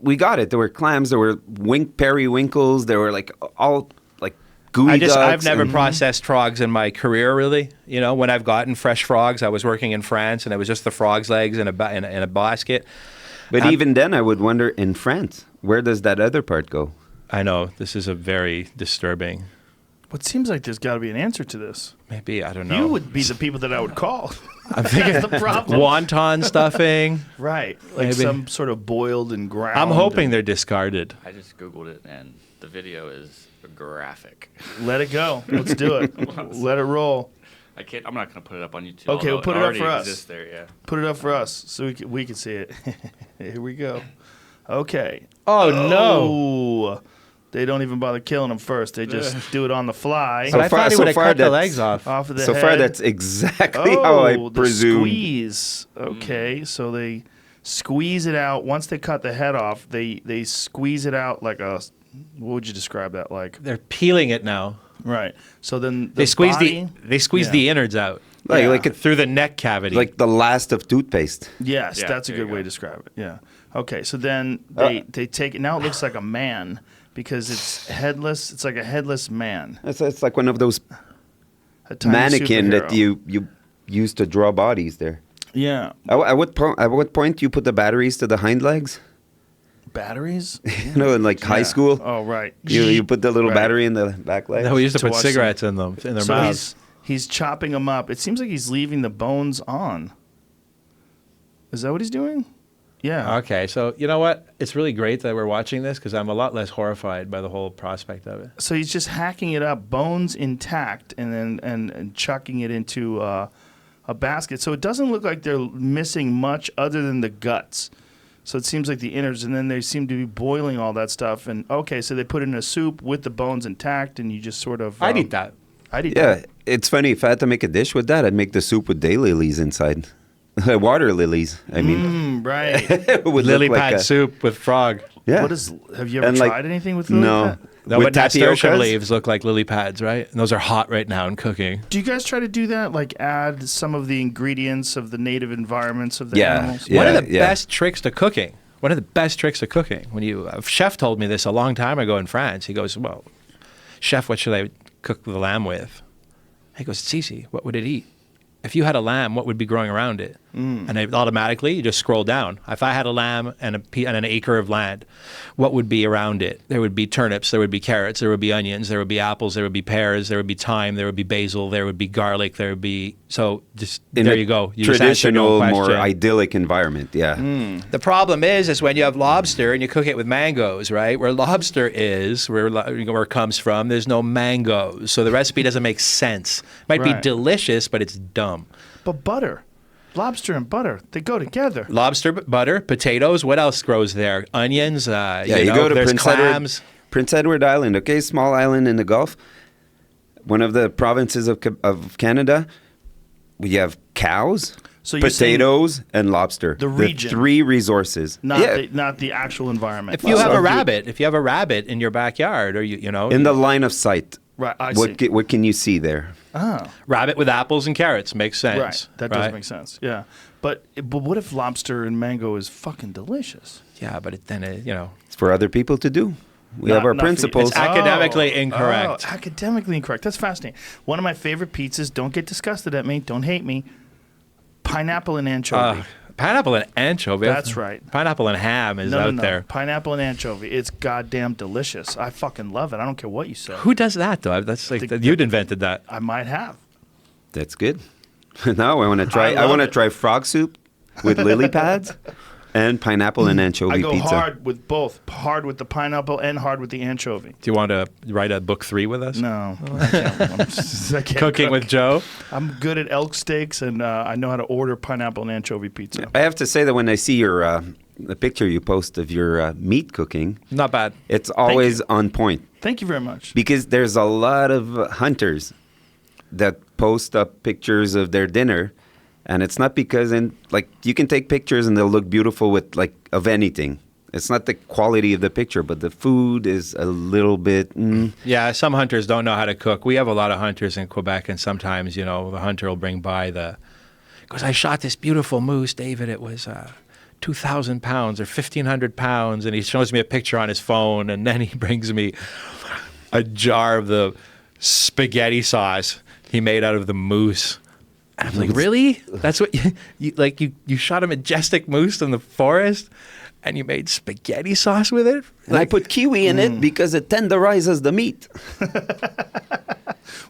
we got it. There were clams, there were periwinkles, there were like all like gooey ducks. I've never and- processed frogs in my career, really. You know, when I've gotten fresh frogs, I was working in France, and it was just the frog's legs in a basket. But even then, I would wonder, in France, where does that other part go? I know this is a very disturbing. What seems like there's got to be an answer to this. Maybe I don't know. You would be the people that I would call. I'm thinking That's the problem. wonton stuffing. Right. Like Maybe. some sort of boiled and ground. I'm hoping and they're discarded. I just Googled it, and the video is graphic. Let it go. Let's do it. Let it roll. I'm not gonna put it up on YouTube. Okay, we'll although put it up already for us. exists there, yeah. Put it up for us so we can see it. Here we go. Okay. Oh no! Oh, they don't even bother killing them first. They just do it on the fly. But I thought he would have cut the that's- legs off. Off of the So head. far, that's exactly how I the presume. squeeze. Okay, so they squeeze it out. Once they cut the head off, they squeeze it out like a. What would you describe that like? They're peeling it now. Right. So then the They squeeze body, the Yeah. innards out Like, Yeah. like, through the neck cavity. like the last of toothpaste. Yes, Yeah, that's a there you good way go. to describe it. Yeah. Okay, so then they take it. Now it looks like a man because it's headless. It's like a headless man. It's like one of those A tiny mannequin that superhero. you use to draw bodies there. Yeah. At what point you put the batteries to the hind legs? Batteries. You know, in like high Yeah. school, Oh right. you put the little Right. battery in the back leg. no, we used to to put watch cigarettes in them in their So mouths. he's chopping them up. It seems like he's leaving the bones on. Is that what he's doing? Yeah. Okay, so you know what? It's really great that we're watching this because I'm a lot less horrified by the whole prospect of it. So he's just hacking it up, bones intact, and then and chucking it into a basket. So it doesn't look like they're missing much other than the guts. So it seems like the innards, and then they seem to be boiling all that stuff. And okay, so they put it in a soup with the bones intact, and you just sort of. I'd eat that. I'd eat Yeah, that. it's funny. If I had to make a dish with that, I'd make the soup with daylilies inside. Water lilies, I mean. Right. It would Lily look like pad a- soup with frog. Yeah. What is? Have you ever And, like, tried anything with lily No. pad? No, With but nasturtium tapiocas? leaves look like lily pads, right? And those are hot right now in cooking. Do you guys try to do that? Like add some of the ingredients of the native environments of the Yeah, animals? yeah. One of the best tricks to cooking. One of the best tricks to cooking. When a chef told me this a long time ago in France. He goes, "Well, chef, what should I cook the lamb with?" He goes, "It's easy. What would it eat? If you had a lamb, what would be growing around it?" And automatically, you just scroll down. If I had a lamb and an acre of land, what would be around it? There would be turnips, there would be carrots, there would be onions, there would be apples, there would be pears, there would be thyme, there would be basil, there would be garlic, there would be... So just In there a you go. You just answered your traditional, own more question. idyllic environment. Yeah. The problem is when you have lobster and you cook it with mangoes, right? Where lobster is, where it comes from, there's no mangoes. So the recipe doesn't make sense. Might be Right. delicious, but it's dumb. But butter. Lobster and butter, they go together. Lobster, butter, potatoes. What else grows there? Onions. Yeah, you go to there's Prince clams. Edward Island, okay, small island in the Gulf. One of the provinces of Canada. We have cows, So you're saying potatoes, and lobster. the region. three resources. not the actual environment. If you have So a rabbit in your backyard, or you know, In the line of sight. Right, I see. What can you see there? Oh, rabbit with apples and carrots makes sense. right. That does make sense. Yeah. But what if lobster and mango is fucking delicious? Yeah, but It's for other people to do. We have Not- our not for you. principles. It's academically incorrect. Oh, academically incorrect. That's fascinating. One of my favorite pizzas, don't get disgusted at me, don't hate me, pineapple and anchovy. Pineapple and anchovy. That's right. Pineapple and ham is out there. Pineapple and anchovy. It's goddamn delicious. I fucking love it. I don't care what you say. Who does that though? That's like The- you'd invented that. I might have. That's good. Now I want to try. I love want to it. try frog soup with lily pads and pineapple and anchovy I go pizza. hard with both. Hard with the pineapple and hard with the anchovy. Do you want to write a book 3 with us? No. I can't, I can't Cooking cook. with Joe. I'm good at elk steaks, and I know how to order pineapple and anchovy pizza. I have to say that when I see your the picture you post of your meat cooking, Not bad. it's always on point Thank you very much. because there's a lot of hunters that post up pictures of their dinner, and it's not because you can take pictures and they'll look beautiful with of anything. It's not the quality of the picture, but the food is a little bit. Yeah, some hunters don't know how to cook. We have a lot of hunters in Quebec, and sometimes, the hunter will bring by because I shot this beautiful moose, David. It was 2,000 pounds or 1,500 pounds, and he shows me a picture on his phone, and then he brings me a jar of the spaghetti sauce he made out of the moose. And I'm like, really? That's what you shot a majestic moose in the forest and you made spaghetti sauce with it? And I put kiwi in it because it tenderizes the meat.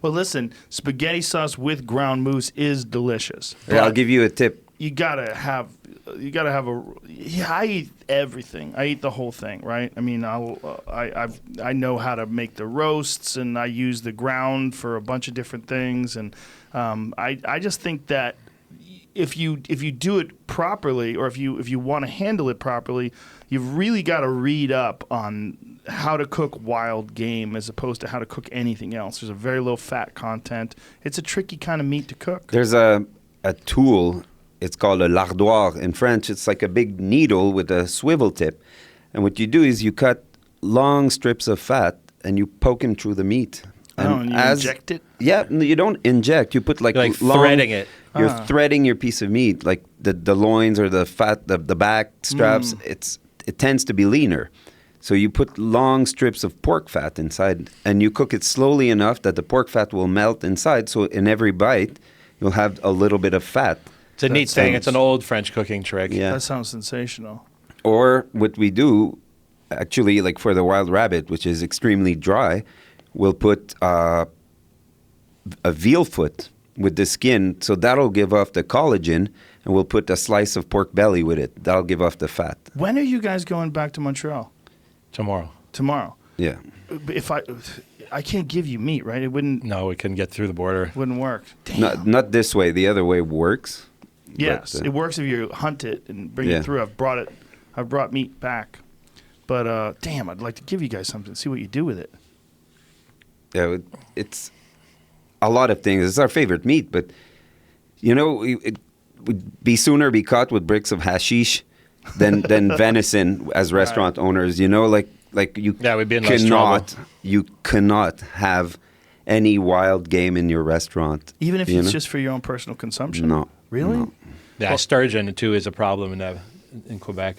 Well, listen, spaghetti sauce with ground moose is delicious. Yeah, I'll give you a tip. You gotta have I eat everything. I eat the whole thing, right? I mean, I know how to make the roasts, and I use the ground for a bunch of different things, and I just think that if you do it properly, or if you want to handle it properly, you've really got to read up on how to cook wild game as opposed to how to cook anything else. There's a very low fat content. It's a tricky kind of meat to cook. There's a tool. It's called a lardoir in French. It's like a big needle with a swivel tip. And what you do is you cut long strips of fat and you poke them through the meat. And you inject it? Yeah, no, you don't inject. You put like long, threading it. You're threading your piece of meat, like the loins or the fat, the back straps. It tends to be leaner. So you put long strips of pork fat inside and you cook it slowly enough that the pork fat will melt inside. So in every bite, you'll have a little bit of fat. It's a neat thing. It's an old French cooking trick. Yeah. That sounds sensational. Or what we do, actually, like for the wild rabbit, which is extremely dry, we'll put a veal foot with the skin. So that'll give off the collagen, and we'll put a slice of pork belly with it. That'll give off the fat. When are you guys going back to Montreal? Tomorrow. Yeah. If I can't give you meat, right? It wouldn't. No, we couldn't get through the border. Wouldn't work. Damn. Not this way. The other way works. Yes, but, it works if you hunt it and bring it through. I've brought meat back, but damn, I'd like to give you guys something. See what you do with it. Yeah, it's a lot of things. It's our favorite meat, but you know, it would be sooner be caught with bricks of hashish than venison as restaurant owners. You know, like you we'd be in less trouble. You cannot have any wild game in your restaurant, even if it's just for your own personal consumption. No, really. No. Yeah, sturgeon too is a problem in Quebec.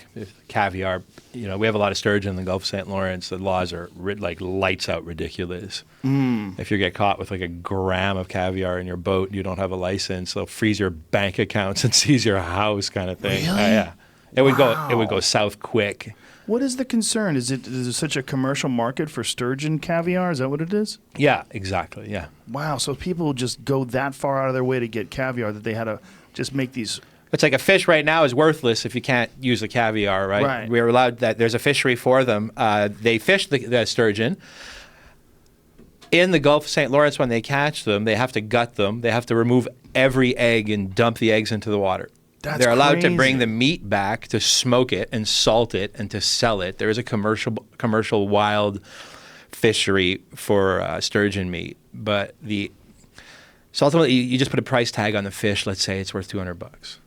Caviar, we have a lot of sturgeon in the Gulf of St. Lawrence. The laws are like lights out ridiculous. If you get caught with like a gram of caviar in your boat, you don't have a license. They'll freeze your bank accounts and seize your house, kind of thing. Really? Yeah, it would go south quick. What is the concern? Is there such a commercial market for sturgeon caviar? Is that what it is? Yeah, exactly. Yeah. Wow. So people just go that far out of their way to get caviar that they had to just make these. It's like a fish right now is worthless if you can't use the caviar, right? Right. We're allowed that. There's a fishery for them. They fish the sturgeon. In the Gulf of St. Lawrence, when they catch them, they have to gut them. They have to remove every egg and dump the eggs into the water. They're allowed to bring the meat back to smoke it and salt it and to sell it. There is a commercial wild fishery for sturgeon meat, but so ultimately you just put a price tag on the fish. Let's say it's worth $200.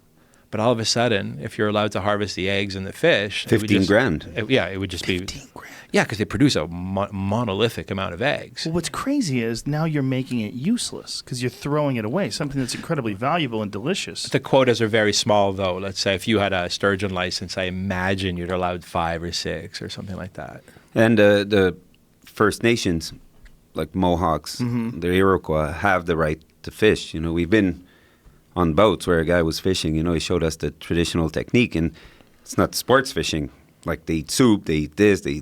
But all of a sudden, if you're allowed to harvest the eggs and the fish, $15,000. $15,000. It would just be $15,000. Yeah, because they produce a monolithic amount of eggs. Well, what's crazy is now you're making it useless because you're throwing it away, something that's incredibly valuable and delicious. The quotas are very small, though. Let's say if you had a sturgeon license, I imagine you'd allowed 5 or 6 or something like that. And the First Nations, like Mohawks, the Iroquois, have the right to fish. We've been on boats where a guy was fishing. He showed us the traditional technique, and it's not sports fishing. Like they eat soup, they eat this, they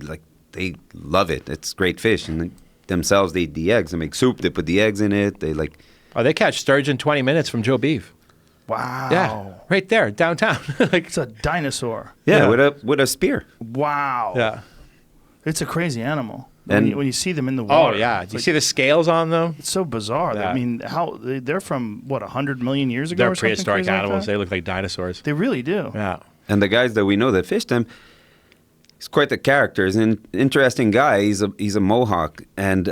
love it. It's great fish, and themselves they eat the eggs. They make soup, they put the eggs in it. They catch sturgeon 20 minutes from Joe Beef. Wow. Yeah, right there downtown. It's a dinosaur. Yeah, with a spear. Wow. Yeah, it's a crazy animal. And when you see them in the water. Oh yeah, do you see the scales on them? It's so bizarre. Yeah. I mean, they're from 100 million years ago? They're or something prehistoric animals. Like They look like dinosaurs. They really do. Yeah. And the guys that we know that fish them, he's quite a character. He's an interesting guy. He's a Mohawk, and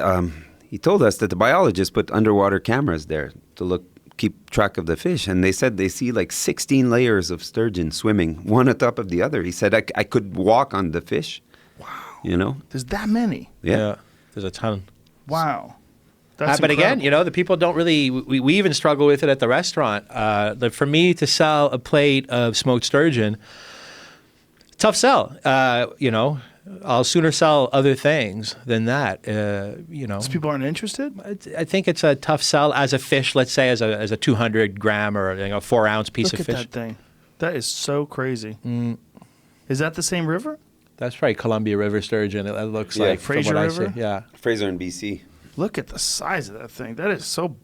he told us that the biologists put underwater cameras there to keep track of the fish, and they said they see like 16 layers of sturgeon swimming, one on top of the other. He said, I could walk on the fish. Wow. There's that many. Yeah. There's a ton. Wow. That's but again, incredible. the people don't really, we even struggle with it at the restaurant. For me to sell a plate of smoked sturgeon, tough sell. I'll sooner sell other things than that. You know, So people aren't interested? I think it's a tough sell as a fish. Let's say as a 200 gram or 4 ounce piece Look of at fish. that thing. That is so crazy. Is that the same river? That's right, Columbia River sturgeon. It looks Yeah. like from Fraser what I River? see. Yeah. Fraser in BC. Look at the size of that thing. That is so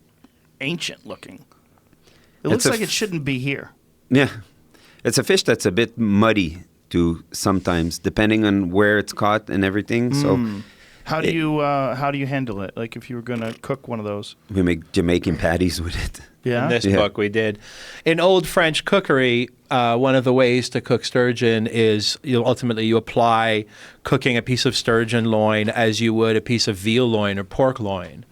ancient looking. It It's looks a like it f- shouldn't be here. Yeah. It's a fish that's a bit muddy too sometimes, depending on where it's caught and everything. So How do you handle it? Like if you were gonna cook one of those? we make Jamaican patties with it. Yeah. In this Yeah. book, we did. In Old French cookery, one of the ways to cook sturgeon is ultimately you apply cooking a piece of sturgeon loin as you would a piece of veal loin or pork loin.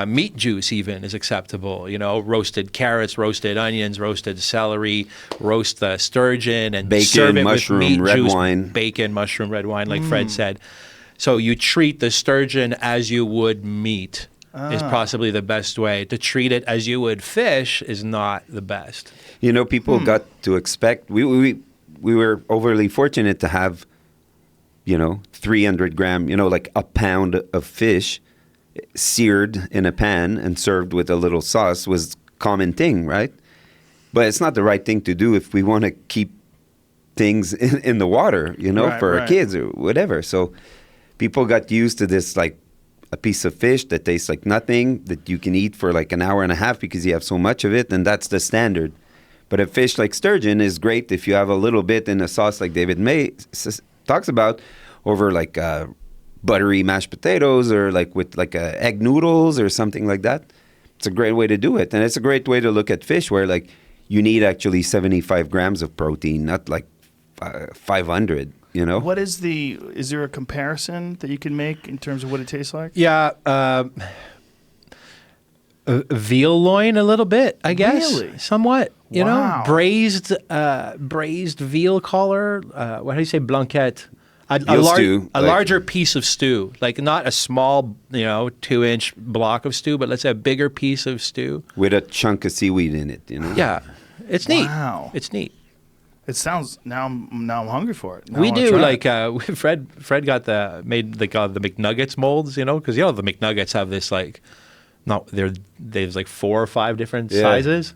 Meat juice even is acceptable. Roasted carrots, roasted onions, roasted celery, roast the sturgeon and Bacon, serve it mushroom, with meat red juice, wine. bacon, mushroom, red wine, like Fred said. So you treat the sturgeon as you would meat is possibly the best way. To treat it as you would fish is not the best. People got to expect. We were overly fortunate to have, 300 gram, like a pound of fish seared in a pan and served with a little sauce was common thing, right? But it's not the right thing to do if we want to keep things in the water, Right, for our right. kids or whatever. So people got used to this, like a piece of fish that tastes like nothing that you can eat for like an hour and a half because you have so much of it, and that's the standard. But a fish like sturgeon is great if you have a little bit in a sauce like David May talks about over like buttery mashed potatoes or like with like egg noodles or something like that. It's a great way to do it. And it's a great way to look at fish where like you need actually 75 grams of protein, not like 500, Is there a comparison that you can make in terms of what it tastes like? Yeah, veal loin a little bit, I guess. Really? Somewhat. Wow. Braised veal collar. What do you say, blanquette? Veal stew, a like- larger piece of stew, like not a small, 2-inch block of stew, but let's say a bigger piece of stew. with a chunk of seaweed in it, Yeah, it's neat. Wow. It's neat. It sounds now I'm hungry for it. Now I We wanna do try it. like Fred made the Mcnuggets molds, because the Mcnuggets have this like there's like 4 or 5 different Yeah. sizes.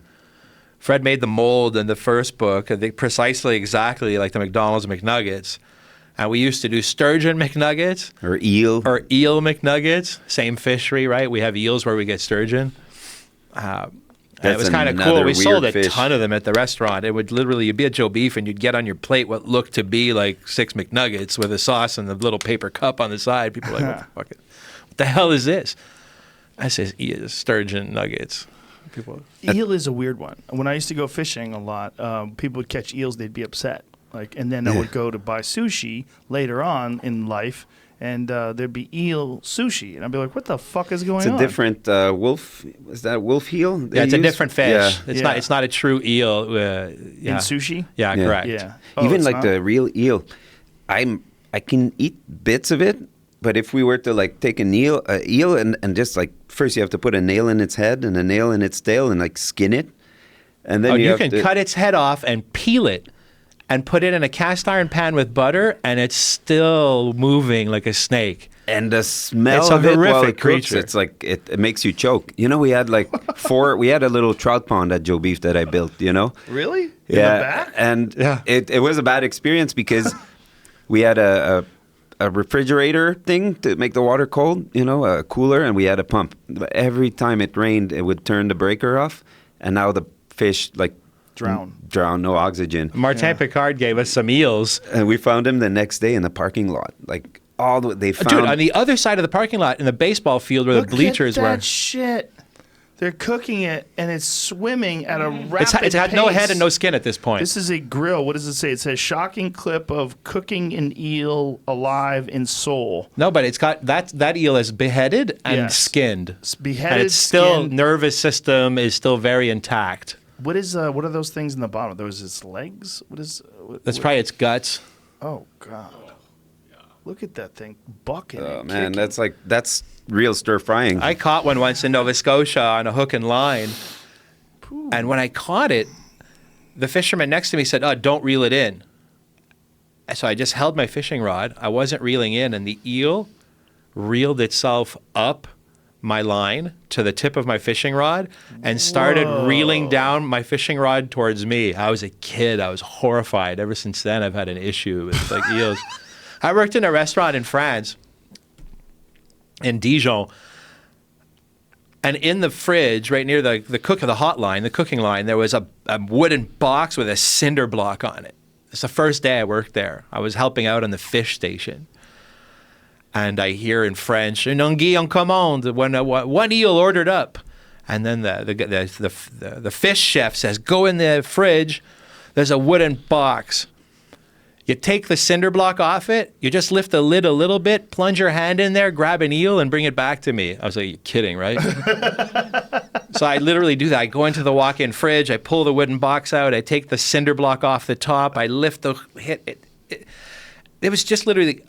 Fred made the mold in the first book, I think precisely exactly like the McDonald's McNuggets. And we used to do sturgeon McNuggets or eel. or eel McNuggets, same fishery, right? We have eels where we get sturgeon. And it That's was kind of another cool. We sold a weird fish. ton of them at the restaurant. It would literally, you'd be at Joe Beef and you'd get on your plate what looked to be like 6 McNuggets with a sauce and the little paper cup on the side. People are like, what the hell is this? I says, sturgeon nuggets. People, Eel is a weird one. When I used to go fishing a lot, people would catch eels. They'd be upset. And then I would go to buy sushi later on in life, and there'd be eel sushi, and I'd be like, "What the fuck is going It's on?" a different wolf. Is that wolf heel? yeah, it's a different fish. Yeah. It's Yeah. It's not a true eel. in sushi. Yeah, Yeah. correct. Yeah. Oh, Even it's like not? the real eel, I can eat bits of it, but if we were to like take an eel and just like first you have to put a nail in its head and a nail in its tail and like skin it, and then You have can to, cut its head off and peel it and put it in a cast iron pan with butter, and it's still moving like a snake. and the smell It's a of it while horrific it cooks, creature. it's like it makes you choke. We had like we had a little trout pond at Joe Beef that I built. Really? In Yeah, the back? and Yeah. it was a bad experience because we had a refrigerator thing to make the water cold, a cooler, and we had a pump. But every time it rained, it would turn the breaker off, and now the fish like drown, no oxygen. Martin Picard gave us some eels. And we found them the next day in the parking lot, like they found. Dude, on the other side of the parking lot in the baseball field where Look the bleachers at that were. shit. They're cooking it, and it's swimming at a rapid It's had no pace. head and no skin at this point. This is a grill. What does it say? It says shocking clip of cooking an eel alive in Seoul. No, but it's got that eel is beheaded and Yes. skinned. It's beheaded, And it's still skinned. nervous system is still very intact. What are those things in the bottom? Those its legs? That's probably its guts. Oh God! Look at that thing bucking. Oh and man, kicking. that's real stir frying. I caught one once in Nova Scotia on a hook and line. And when I caught it, the fisherman next to me said, "Oh, don't reel it in." So I just held my fishing rod. I wasn't reeling in, and the eel reeled itself up my line to the tip of my fishing rod and started reeling down my fishing rod towards me. I was a kid. I was horrified. Ever since then, I've had an issue with like eels. I worked in a restaurant in France, in Dijon, and in the fridge, right near the cooking line, there was a wooden box with a cinder block on it. It's the first day I worked there. I was helping out on the fish station. And I hear in French, "Un anguille en commande," when one eel ordered up. And then the fish chef says, "Go in the fridge. There's a wooden box. You take the cinder block off it, you just lift the lid a little bit, plunge your hand in there, grab an eel, and bring it back to me." I was like, "You're kidding, right?" So I literally do that. I go into the walk-in fridge, I pull the wooden box out, I take the cinder block off the top, I lift the hit. It was just literally,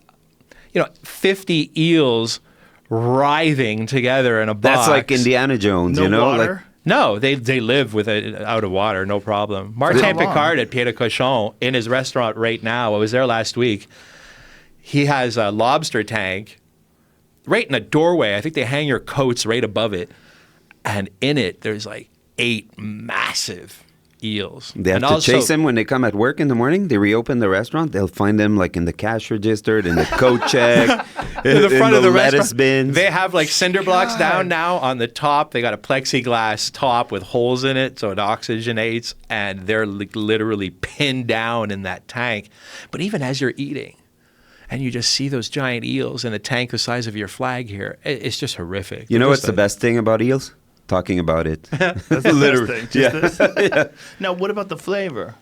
50 eels writhing together in a box. That's like Indiana Jones, No Like, water? No, they live with it out of water, no problem. Martin Picard at Pied de Cochon, in his restaurant right now, I was there last week, he has a lobster tank right in a doorway. I think they hang your coats right above it. And in it, there's like 8 massive eels. they have and to chase them when they come at work in the morning. They reopen the restaurant. They'll find them like in the cash register, in the coat check, in the front of the lettuce restaurant. bins. They have like cinder blocks down now on the top. They got a plexiglass top with holes in it so it oxygenates, and they're literally pinned down in that tank. But even as you're eating, and you just see those giant eels in a tank the size of your flag here, it's just horrific. You know what's the best thing about eels? Talking about it. That's the Literally. best thing. Just this? Now, what about the flavor?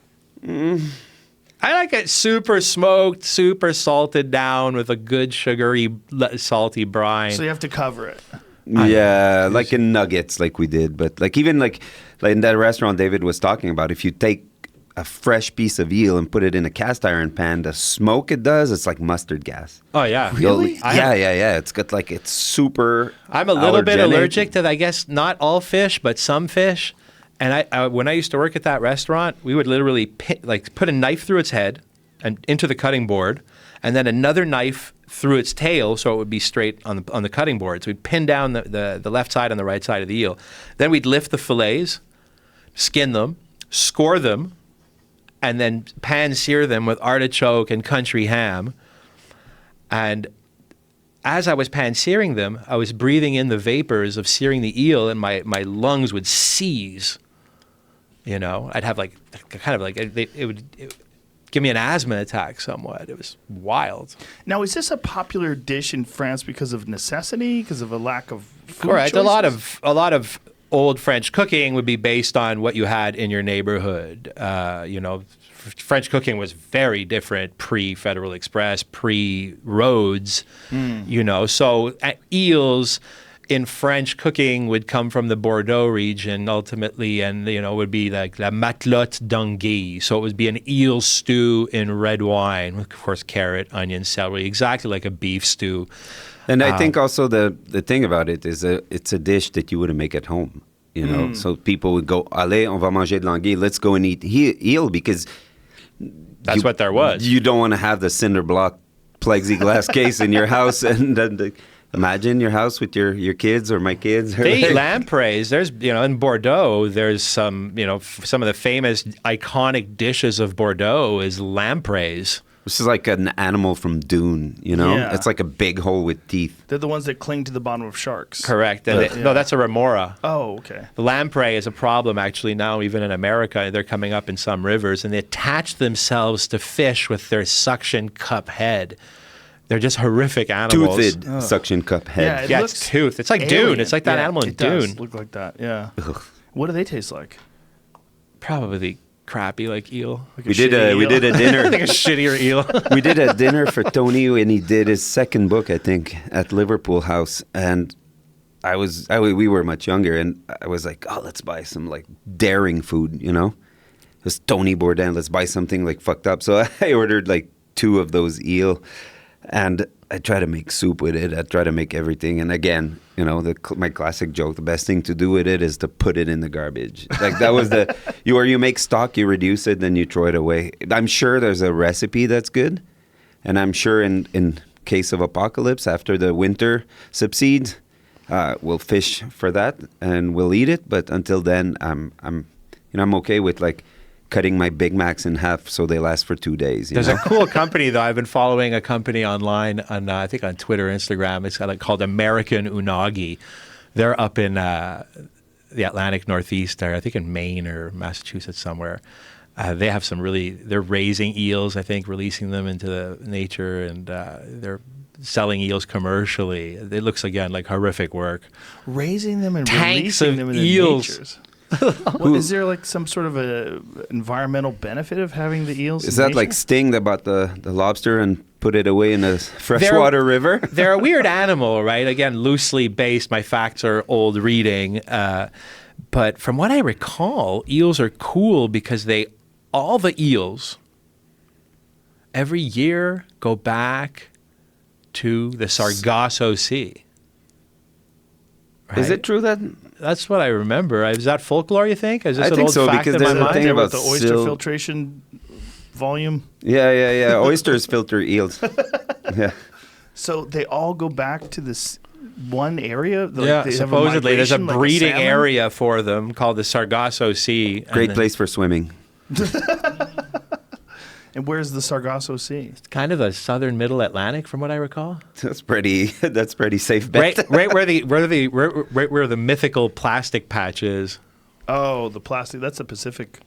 I like it super smoked, super salted down with a good sugary, salty brine. So you have to cover it. Yeah, like in nuggets, like we did. But like even like in that restaurant David was talking about, if you take a fresh piece of eel and put it in a cast iron pan, the smoke it does, it's like mustard gas. Oh, yeah. Really? Yeah. It's got like, it's super I'm a little bit allergenic. allergic to, I guess, not all fish, but some fish. And I when I used to work at that restaurant, we would literally put a knife through its head and into the cutting board, and then another knife through its tail so it would be straight on the cutting board. So we'd pin down the left side and the right side of the eel. Then we'd lift the fillets, skin them, score them, and then pan-sear them with artichoke and country ham. And as I was pan-searing them, I was breathing in the vapors of searing the eel, and my lungs would seize. I'd have it would give me an asthma attack somewhat. It was wild. Now, is this a popular dish in France because of necessity, because of a lack of food Correct. choices? A lot of old French cooking would be based on what you had in your neighborhood. French cooking was very different pre-Federal Express, pre-roads, So eels in French cooking would come from the Bordeaux region ultimately, and, would be like la matelote d'anguille. So it would be an eel stew in red wine, with, of course, carrot, onion, celery, exactly like a beef stew. And I think also the thing about it is it's a dish that you wouldn't make at home, So people would go, allez, on va manger de l'anguille, let's go and eat eel, because that's what there was. You don't want to have the cinder block plexiglass case in your house, and then imagine your house with your kids or my kids. They eat lampreys. There's, in Bordeaux, there's some, some of the famous iconic dishes of Bordeaux is lampreys. This is like an animal from Dune, Yeah. It's like a big hole with teeth. They're the ones that cling to the bottom of sharks. Correct. And no, that's a remora. Oh, okay. The lamprey is a problem actually now, even in America. They're coming up in some rivers, and they attach themselves to fish with their suction cup head. They're just horrific animals. Toothed suction cup head. Yeah, It's tooth. It's like alien. Dune. It's like that animal in it does Dune. look like that, yeah. What do they taste like? Probably crappy like eel. Like We did a dinner. Like a shittier eel. We did a dinner for Tony when he did his second book, I think, at Liverpool House, and we were much younger, and I was like, oh, let's buy some like daring food, It was Tony Bourdain, let's buy something like fucked up. So I ordered like 2 of those eel, and I try to make soup with it. I try to make everything. And again, my classic joke, the best thing to do with it is to put it in the garbage. Like that was you make stock, you reduce it, then you throw it away. I'm sure there's a recipe that's good. And I'm sure in case of apocalypse, after the winter subsides, we'll fish for that and we'll eat it. But until then, I'm okay with like cutting my Big Macs in half so they last for 2 days. There's a cool company, though. I've been following a company online, I think on Twitter, Instagram. It's called American Unagi. They're up in the Atlantic Northeast there, I think in Maine or Massachusetts somewhere. They have they're raising eels, I think, releasing them into the nature, and they're selling eels commercially. It looks, again, like horrific work. Raising them and Tanks releasing of them in eels. the natures. Is there like some sort of a environmental benefit of having the eels? Is that like Sting about the lobster and put it away in a freshwater river? They're a weird animal, right? Again, loosely based. My facts are old reading. But from what I recall, eels are cool because all the eels every year go back to the Sargasso Sea. Right? Is it true that... That's what I remember. Is that folklore, you think? Is this I an think old so, fact because in my there's a mind? thing There about with the oyster silt. filtration volume. Yeah. Oysters filter eels. Yeah. So they all go back to this one area? Like Yeah, they have supposedly there's a migration like breeding salmon? area for them called the Sargasso Sea. Great place for swimming. And where's the Sargasso Sea? It's kind of the southern middle Atlantic, from what I recall. That's pretty safe bet. Right where the mythical plastic patch is. Oh, the plastic. That's the Pacific.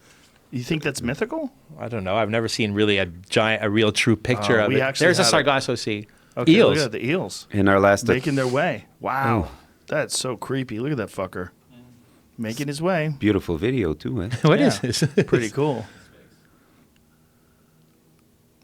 You think that's mythical? I don't know. I've never seen really a real true picture of we it. actually There's a had Sargasso Sea. Okay, Eels. look at the eels. In our last... Making their way. Wow. Oh. That's so creepy. Look at that fucker. Making his way. Beautiful video, too, eh? What Yeah. is this? Pretty cool.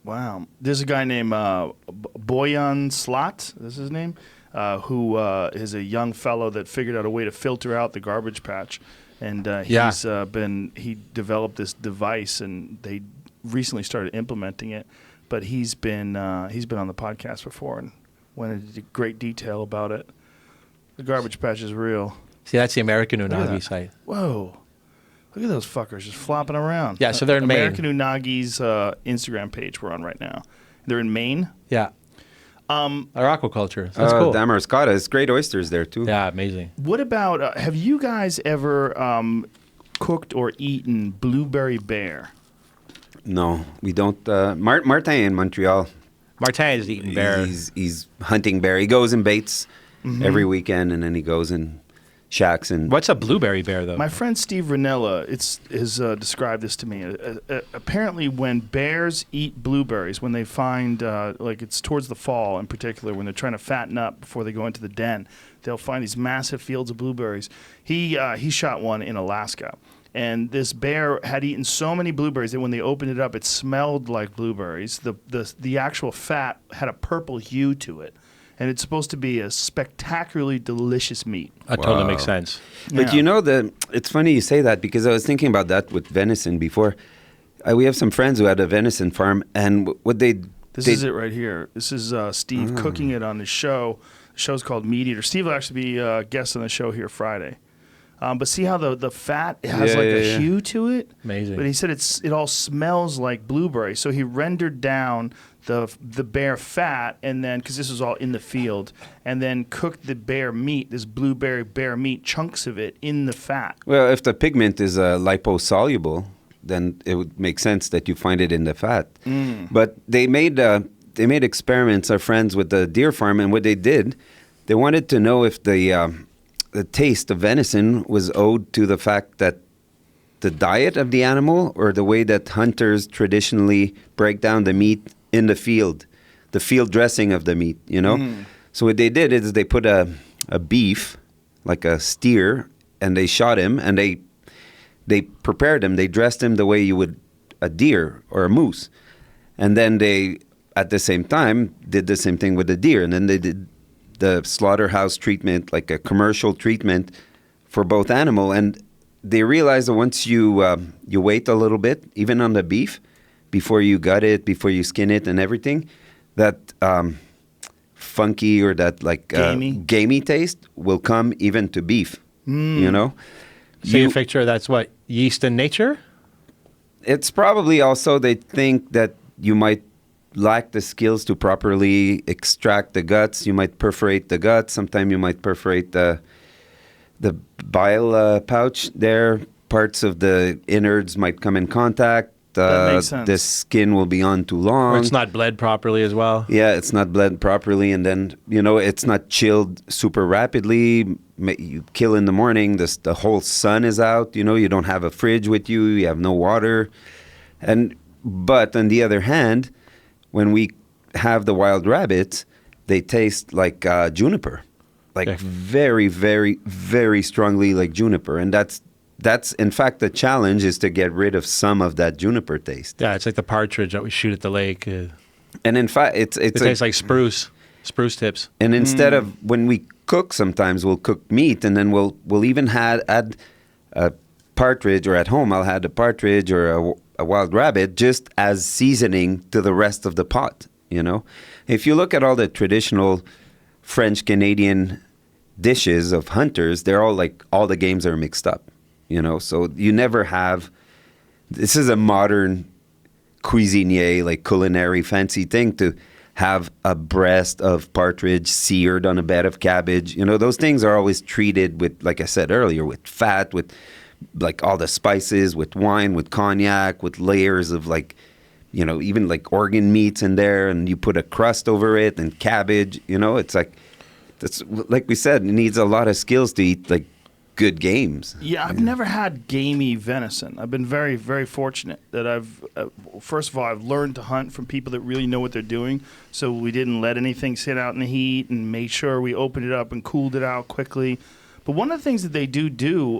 Wow. There's a guy named Boyan Slat, this is his name, who is a young fellow that figured out a way to filter out the garbage patch. And he developed this device, and they recently started implementing it. But he's been on the podcast before and went into great detail about it. The garbage patch is real. See, that's the American Look at Unagi that. site. Whoa. Look at those fuckers just flopping around. Yeah, so they're in Maine. American Unagi's Instagram page we're on right now. They're in Maine. Yeah. Our aquaculture. That's cool. Damariscotta. It's great oysters there, too. Yeah, amazing. What about, have you guys ever cooked or eaten blueberry bear? No, we don't. Martin in Montreal, Martin is eating bear. he's hunting bear. He goes and baits every weekend, and then he goes and shacks. And What's a blueberry bear, though? My friend Steve Ranella has described this to me. Apparently, when bears eat blueberries, when they find, like it's towards the fall in particular, when they're trying to fatten up before they go into the den, they'll find these massive fields of blueberries. He shot one in Alaska. And this bear had eaten so many blueberries that when they opened it up, it smelled like blueberries. The actual fat had a purple hue to it. And it's supposed to be a spectacularly delicious meat. That totally makes sense. But Yeah. it's funny you say that, because I was thinking about that with venison before. We have some friends who had a venison farm, and This is it right here. This is Steve cooking it on his show. The show's called Meat Eater. Steve will actually be a guest on the show here Friday. But see how the fat has a hue to it? Amazing. But he said it all smells like blueberry. So he rendered down the bear fat, and then, because this was all in the field, and then cooked the bear meat, this blueberry bear meat, chunks of it in the fat. Well, if the pigment is liposoluble, then it would make sense that you find it in the fat. But they made experiments, our friends, with the deer farm, and what they did, they wanted to know if the taste of venison was owed to the fact that the diet of the animal, or the way that hunters traditionally break down the meat in the field dressing of the meat, you know? So what they did is they put a beef, like a steer, and they shot him, and they prepared him, they dressed him the way you would a deer or a moose. And then they, at the same time, did the same thing with the deer, and then they did the slaughterhouse treatment, like a commercial treatment for both animal. And they realized that once you wait a little bit, even on the beef, before you gut it, before you skin it and everything, that funky or that like gamey taste will come even to beef. You know, So you picture that's what, yeast in nature? it's probably also they think that you might lack the skills to properly extract the guts. You might perforate the guts. Sometimes you might perforate the bile pouch there. Parts of the innards might come in contact. That makes sense. The skin will be on too long. Or it's not bled properly as well? Yeah, it's not bled properly, and then it's not chilled super rapidly. You kill in the morning. The whole sun is out. You don't have a fridge with you. You have no water, but on the other hand, when we have the wild rabbits, they taste like juniper, like very, very, very strongly like juniper, and that's in fact the challenge is to get rid of some of that juniper taste. Yeah, it's like the partridge that we shoot at the lake. And in fact, it tastes like spruce tips. And instead of when we cook, sometimes we'll cook meat, and then we'll even add a partridge, or at home I'll add a partridge or a wild rabbit just as seasoning to the rest of the pot. If you look at all the traditional French Canadian dishes of hunters, they're all like all the games are mixed up. So you never have. This is a modern cuisinier, like culinary fancy thing to have a breast of partridge seared on a bed of cabbage. Those things are always treated with, like I said earlier, with fat, with like all the spices, with wine, with cognac, with layers of like, even like organ meats in there, and you put a crust over it and cabbage. It's like, that's like we said, it needs a lot of skills to eat like good games. Yeah, I've never had gamey venison. I've been very, very fortunate that first of all, I've learned to hunt from people that really know what they're doing. So we didn't let anything sit out in the heat and made sure we opened it up and cooled it out quickly. But one of the things that they do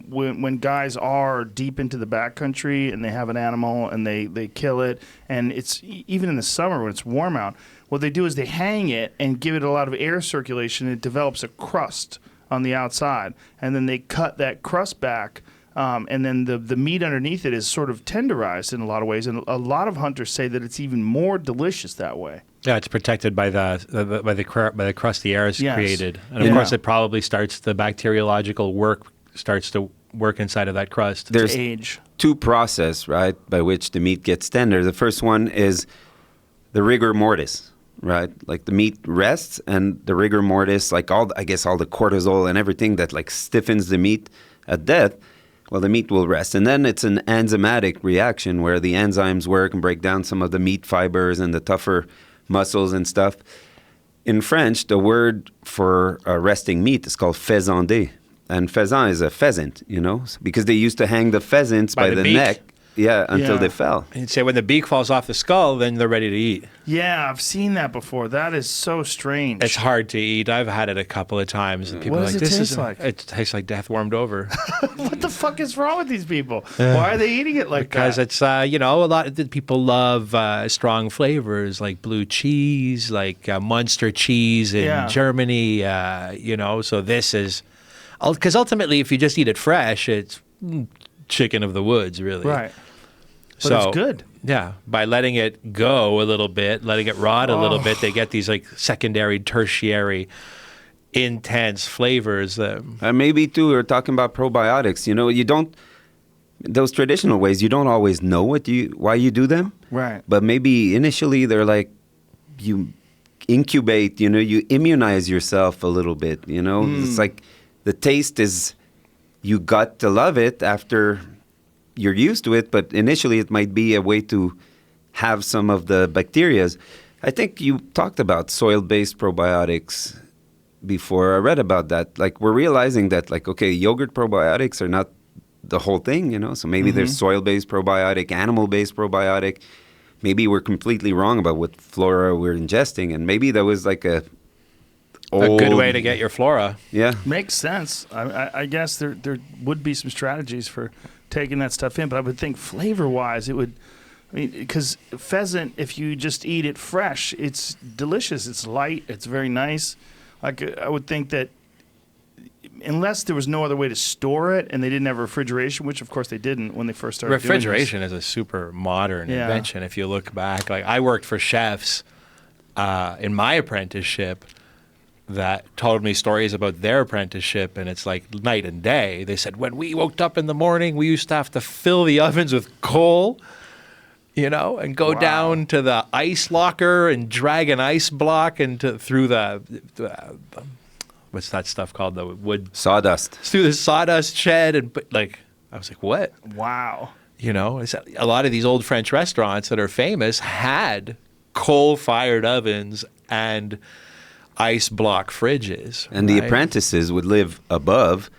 when guys are deep into the backcountry and they have an animal and they kill it, and it's even in the summer when it's warm out, what they do is they hang it and give it a lot of air circulation, and it develops a crust on the outside, and then they cut that crust back, and then the meat underneath it is sort of tenderized in a lot of ways, and a lot of hunters say that it's even more delicious that way. Yeah, it's protected by the crust the air is created, and of Yeah. course it probably starts the bacteriological work starts to work inside of that crust. There's age. two processes, right, by which the meat gets tender. The first one is the rigor mortis, right? Like the meat rests, and the rigor mortis, like all the cortisol and everything that like stiffens the meat at death, well, the meat will rest. And then it's an enzymatic reaction where the enzymes work and break down some of the meat fibers and the tougher muscles and stuff. In French, the word for resting meat is called faisander. And faisan is a pheasant, because they used to hang the pheasants by the beak. neck. Yeah, until they fell. And you'd say when the beak falls off the skull, then they're ready to eat. Yeah, I've seen that before. That is so strange. It's hard to eat. I've had it a couple of times, and people What are does like, it "This taste is like?" It tastes like death warmed over." What the fuck is wrong with these people? Why are they eating it like Because that? it's a lot of the people love strong flavors like blue cheese, like Munster cheese in Germany. So this is because ultimately, if you just eat it fresh, it's chicken of the woods, really. Right. But it's good. Yeah, by letting it go a little bit, letting it rot a little bit, they get these like secondary, tertiary, intense flavors. Maybe too, we're talking about probiotics. You don't those traditional ways. You don't always know why you do them. Right. But maybe initially they're like you incubate. You immunize yourself a little bit. It's like the taste is you got to love it after you're used to it, but initially it might be a way to have some of the bacterias. I think you talked about soil-based probiotics before. I read about that. Like we're realizing that yogurt probiotics are not the whole thing, so maybe there's soil-based probiotic, animal-based probiotic. Maybe we're completely wrong about what flora we're ingesting, and maybe that was like a good way to get your flora. Yeah. Makes sense. I guess there would be some strategies for taking that stuff in, but I would think flavor-wise it would, because pheasant, if you just eat it fresh, it's delicious. It's light. It's very nice. Like I would think that unless there was no other way to store it and they didn't have refrigeration, which of course they didn't when they first started Refrigeration is a super modern invention. If you look back, like I worked for chefs in my apprenticeship that told me stories about their apprenticeship, and it's like night and day. They said, when we woke up in the morning, we used to have to fill the ovens with coal, and go down to the ice locker and drag an ice block through the what's that stuff called? The wood Sawdust. through the sawdust shed, and I was like, what? Wow. A lot of these old French restaurants that are famous had coal-fired ovens and ice block fridges. And the apprentices would live above,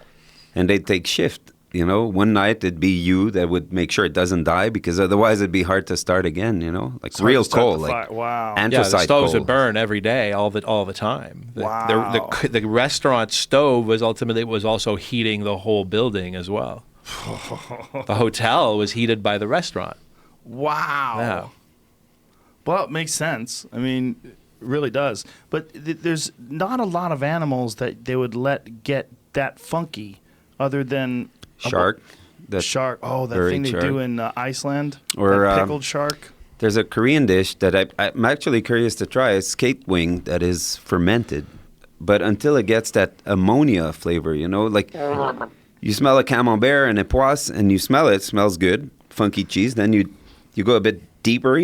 and they'd take shift. One night it'd be you that would make sure it doesn't die, because otherwise it'd be hard to start again. Like It's hard real to start coal, the like fire. Wow. Yeah, the anthracite stoves coal. would burn every day, all the time. Wow. The restaurant stove was also heating the whole building as well. The hotel was heated by the restaurant. Wow. Yeah. Well, it makes sense. I mean, it really does. But there's not a lot of animals that they would let get that funky, other than Shark. That shark. Oh, that buried thing they shark. do in Iceland. Or, that pickled shark. There's a Korean dish that I'm actually curious to try. It's skate wing that is fermented. But until it gets that ammonia flavor, like you smell a camembert and a poisse and you smell it, it smells good, funky cheese. Then you go a bit deeper,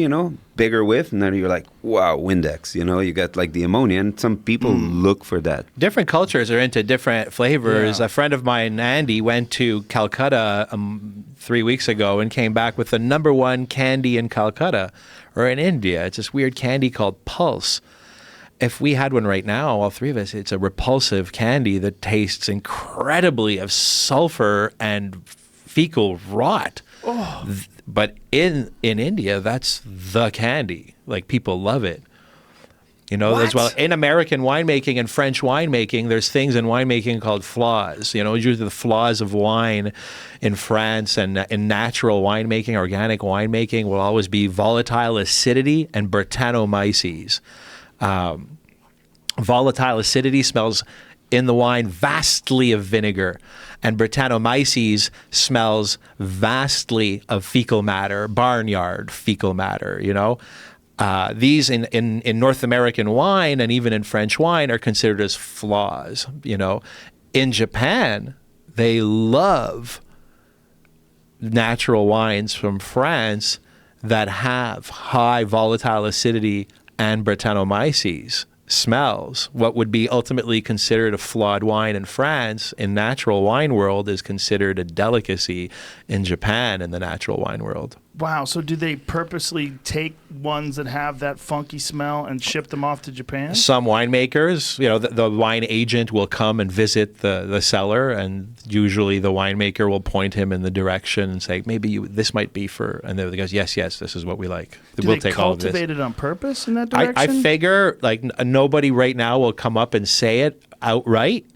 bigger whiff, and then you're like, wow, Windex, you got like the ammonia, and some people look for that. Different cultures are into different flavors. Yeah. A friend of mine, Andy, went to Calcutta 3 weeks ago and came back with the #1 candy in Calcutta, or in India. It's this weird candy called Pulse. If we had one right now, all three of us, it's a repulsive candy that tastes incredibly of sulfur and fecal rot. Oh. But in India, that's the candy. Like, people love it. As well. In American winemaking and French winemaking, there's things in winemaking called flaws. Usually the flaws of wine in France and in natural winemaking, organic winemaking, will always be volatile acidity and Brettanomyces. Volatile acidity smells in the wine vastly of vinegar, and Brettanomyces smells vastly of fecal matter, barnyard fecal matter. These in North American wine and even in French wine are considered as flaws. In Japan, they love natural wines from France that have high volatile acidity and Brettanomyces smells. What would be ultimately considered a flawed wine in France, in natural wine world, is considered a delicacy in Japan in the natural wine world. Wow. So do they purposely take ones that have that funky smell and ship them off to Japan? Some winemakers, the wine agent will come and visit the cellar, and usually the winemaker will point him in the direction and say, maybe this might be for, and he goes, yes, this is what we like. Do we'll they take all of this. cultivate it on purpose in that direction? I figure nobody right now will come up and say it outright.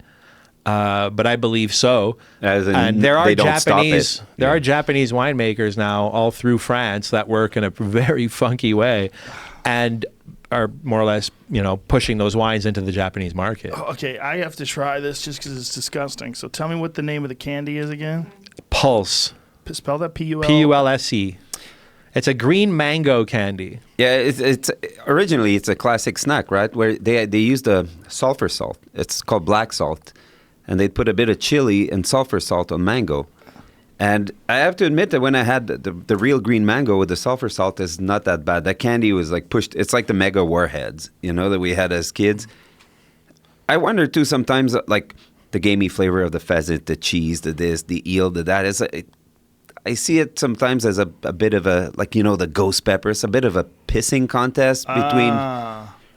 But I believe so. And there are Japanese winemakers now all through France that work in a very funky way, and are more or less, pushing those wines into the Japanese market. Okay, I have to try this just because it's disgusting. So tell me what the name of the candy is again. Pulse. Spell that P-U-L. P-U-L-S-E. It's a green mango candy. Yeah, it's originally it's a classic snack, right? Where they use the sulfur salt. It's called black salt. And they'd put a bit of chili and sulfur salt on mango. And I have to admit that when I had the real green mango with the sulfur salt, is not that bad. That candy was like pushed. It's like the mega warheads, that we had as kids. I wonder too sometimes, like the gamey flavor of the pheasant, the cheese, the this, the eel, the that. I see it sometimes as a bit of a, like, the ghost pepper. It's a bit of a pissing contest between...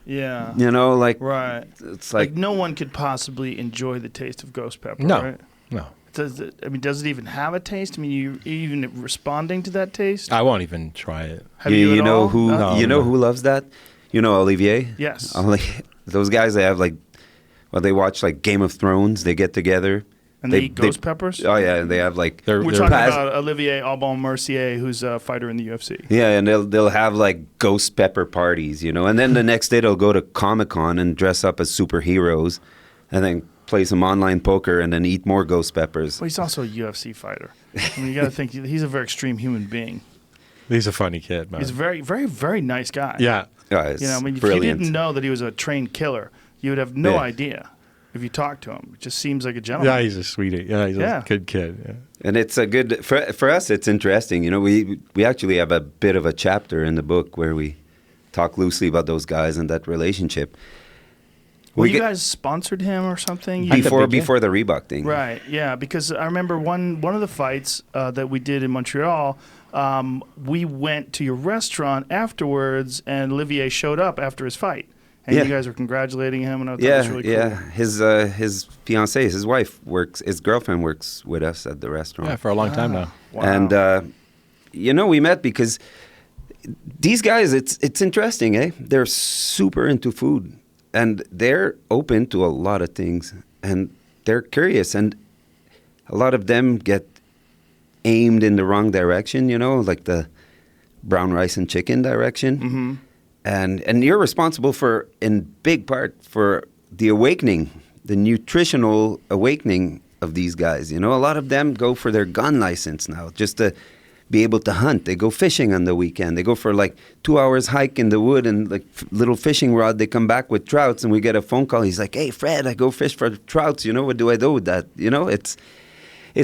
Yeah. Like... Right. It's like no one could possibly enjoy the taste of ghost pepper, No. right? No. Does it even have a taste? I mean, you even responding to that taste? I won't even try it. Have you at all? who No? who loves that? Olivier? Yes. Those guys, they have they watch like Game of Thrones. They get together. And they eat ghost peppers? Oh yeah, and they have like They're We're talking about Olivier Aubin-Mercier, who's a fighter in the UFC. Yeah, and they'll have like ghost pepper parties, and then the next day they'll go to Comic-Con and dress up as superheroes, and then play some online poker and then eat more ghost peppers. Well, he's also a UFC fighter. I mean, you got to think he's a very extreme human being. He's a funny kid, man. He's a very, very, very nice guy. Yeah. It's You know, I mean, if brilliant. you didn't know that he was a trained killer, you would have no Yeah. idea if you talked to him. It just seems like a gentleman. Yeah, he's a sweetie. Yeah, he's Yeah. a good kid. Yeah. And it's a good for us. It's interesting. You know, we actually have a bit of a chapter in the book where we talk loosely about those guys and that relationship. Well, you get- guys sponsored him or something? before the Reebok thing. Right, yeah, because I remember one of the fights that we did in Montreal, we went to your restaurant afterwards, and Olivier showed up after his fight. And Yeah. you guys were congratulating him, and I thought that was Yeah, really cool. yeah. His fiancée, his wife his girlfriend works with us at the restaurant. Yeah, for a long time now. Wow. And you know, we met because these guys. It's interesting, eh? They're super into food, and they're open to a lot of things, and they're curious, and a lot of them get aimed in the wrong direction. You know, like the brown rice and chicken direction. Mm-hmm. And you're responsible for, in big part, for the awakening, the nutritional awakening of these guys. You know, a lot of them go for their gun license now just to be able to hunt. They go fishing on the weekend. They go for like 2 hours hike in the wood and like little fishing rod. They come back with trouts, and we get a phone call. He's like, "Hey, Fred, I go fish for trouts. You know, what do I do with that?" You know, it's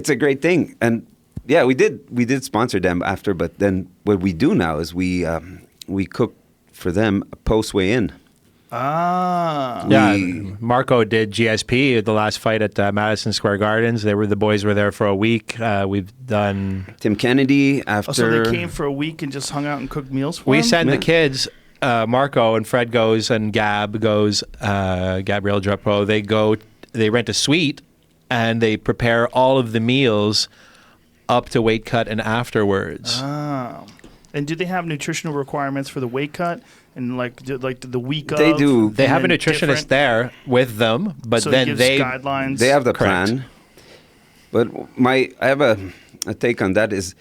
a great thing. And yeah, we did sponsor them after, but then what we do now is we cook for them post weigh in. Ah. Yeah, Marco did GSP at the last fight at Madison Square Gardens. The boys were there for a week. We've done. Tim Kennedy after. Oh, so they came for a week and just hung out and cooked meals for We him? send Yeah. the kids. Marco and Fred goes, and Gab goes. Gabrielle Drapeau. They go. They rent a suite, and they prepare all of the meals up to weight cut and afterwards. Ah. And do they have nutritional requirements for the weight cut and like the week They of? do. They have a and then nutritionist different- there with them, but so then he gives they guidelines. They have the Correct. plan. But I have a take on that is,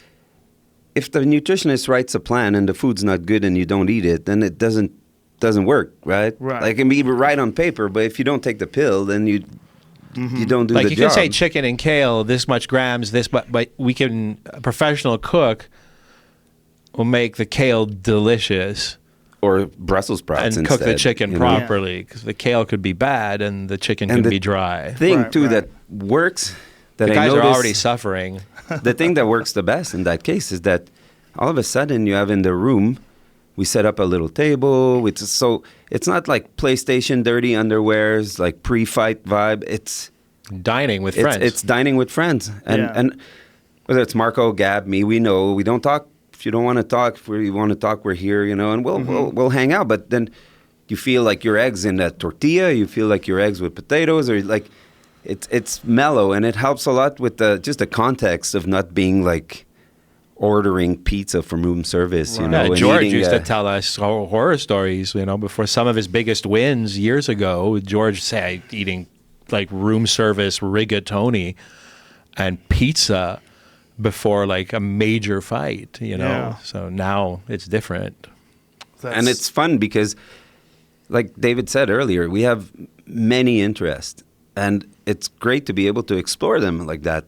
if the nutritionist writes a plan and the food's not good and you don't eat it, then it doesn't work, right? Right. Like, it can be right on paper, but if you don't take the pill, then you don't do like the you job. can say chicken and kale, this much grams, but we can, a professional cook will make the kale delicious or Brussels sprouts and cook the instead, chicken you know? properly, because the kale could be bad and the chicken And could the be dry. Thing Right, too right. that works. That The I guys are notice- already suffering. The thing that works the best in that case is that all of a sudden you have in the room, we set up a little table. So it's not like PlayStation dirty underwears, like pre-fight vibe. It's Dining with friends. It's dining with friends. Yeah. And whether it's Marco, Gab, me, we know we don't talk. If you don't want to talk, if you want to talk, we're here, you know, and we'll hang out. But then you feel like your eggs in a tortilla. You feel like your eggs with potatoes, or like it's mellow, and it helps a lot with just the context of not being like ordering pizza from room service. You Right. know, Yeah, and George eating, used to tell us horror stories, before some of his biggest wins years ago. George said eating like room service rigatoni and pizza before like a major fight, Yeah. So now it's different. and it's fun because, like David said earlier, we have many interests, and it's great to be able to explore them like that,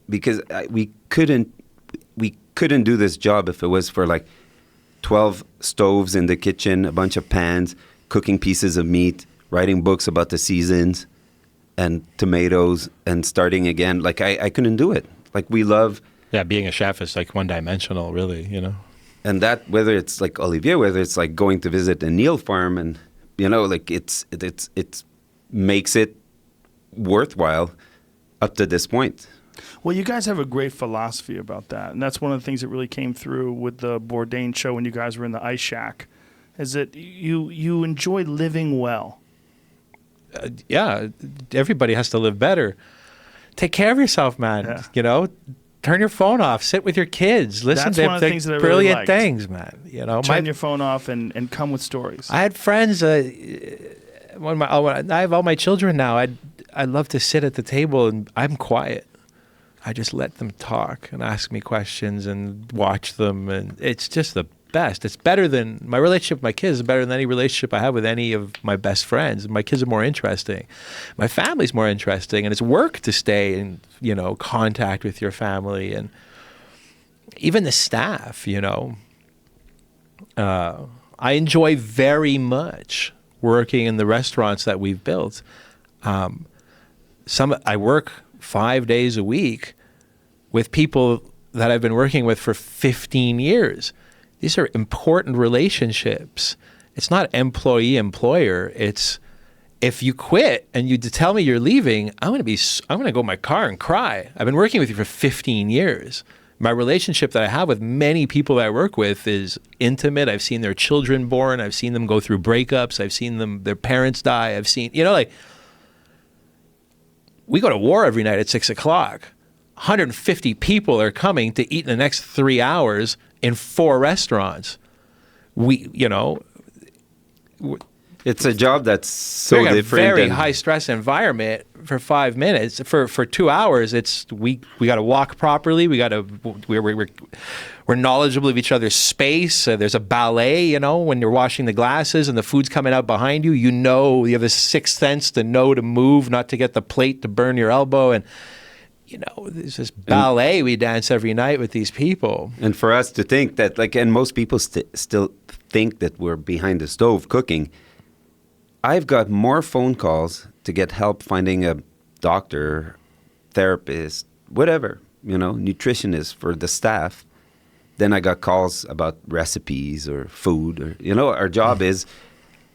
because we couldn't do this job if it was for like 12 stoves in the kitchen, a bunch of pans, cooking pieces of meat, writing books about the seasons and tomatoes, and starting again. Like I couldn't do it. Like we love. Yeah, being a chef is like one-dimensional, really, And that, whether it's like Olivier, whether it's like going to visit a Neil farm, and like it makes it worthwhile up to this point. Well, you guys have a great philosophy about that, and that's one of the things that really came through with the Bourdain show when you guys were in the ice shack, is that you enjoy living well. Yeah, everybody has to live better. Take care of yourself, man. Yeah. Turn your phone off. Sit with your kids. Listen That's to one of the the things that I really brilliant liked. things, man. Turn your phone off and come with stories. I had friends. When I have all my children now, I love to sit at the table and I'm quiet. I just let them talk and ask me questions and watch them, and it's just the best. It's better than my relationship with my kids is better than any relationship I have with any of my best friends. My kids are more interesting. My family's more interesting, and it's work to stay in contact with your family. And even the staff, I enjoy very much working in the restaurants that we've built. I work 5 days a week with people that I've been working with for 15 years. These are important relationships. It's not employee-employer. It's if you quit and you tell me you're leaving, I'm going to go in my car and cry. I've been working with you for 15 years. My relationship that I have with many people that I work with is intimate. I've seen their children born. I've seen them go through breakups. I've seen their parents die. I've seen, we go to war every night at 6 o'clock. 150 people are coming to eat in the next 3 hours in 4 restaurants. It's a job that's so different. different. A very high stress environment for 5 minutes. For 2 hours, it's we got to walk properly. We're knowledgeable of each other's space. There's a ballet, when you're washing the glasses and the food's coming out behind you. You have a sixth sense to know to move, not to get the plate to burn your elbow. And there's this ballet we dance every night with these people. And for us to think that, and most people still think that we're behind the stove cooking. I've got more phone calls to get help finding a doctor, therapist, whatever, nutritionist for the staff. Then I got calls about recipes or food. Or, our job is,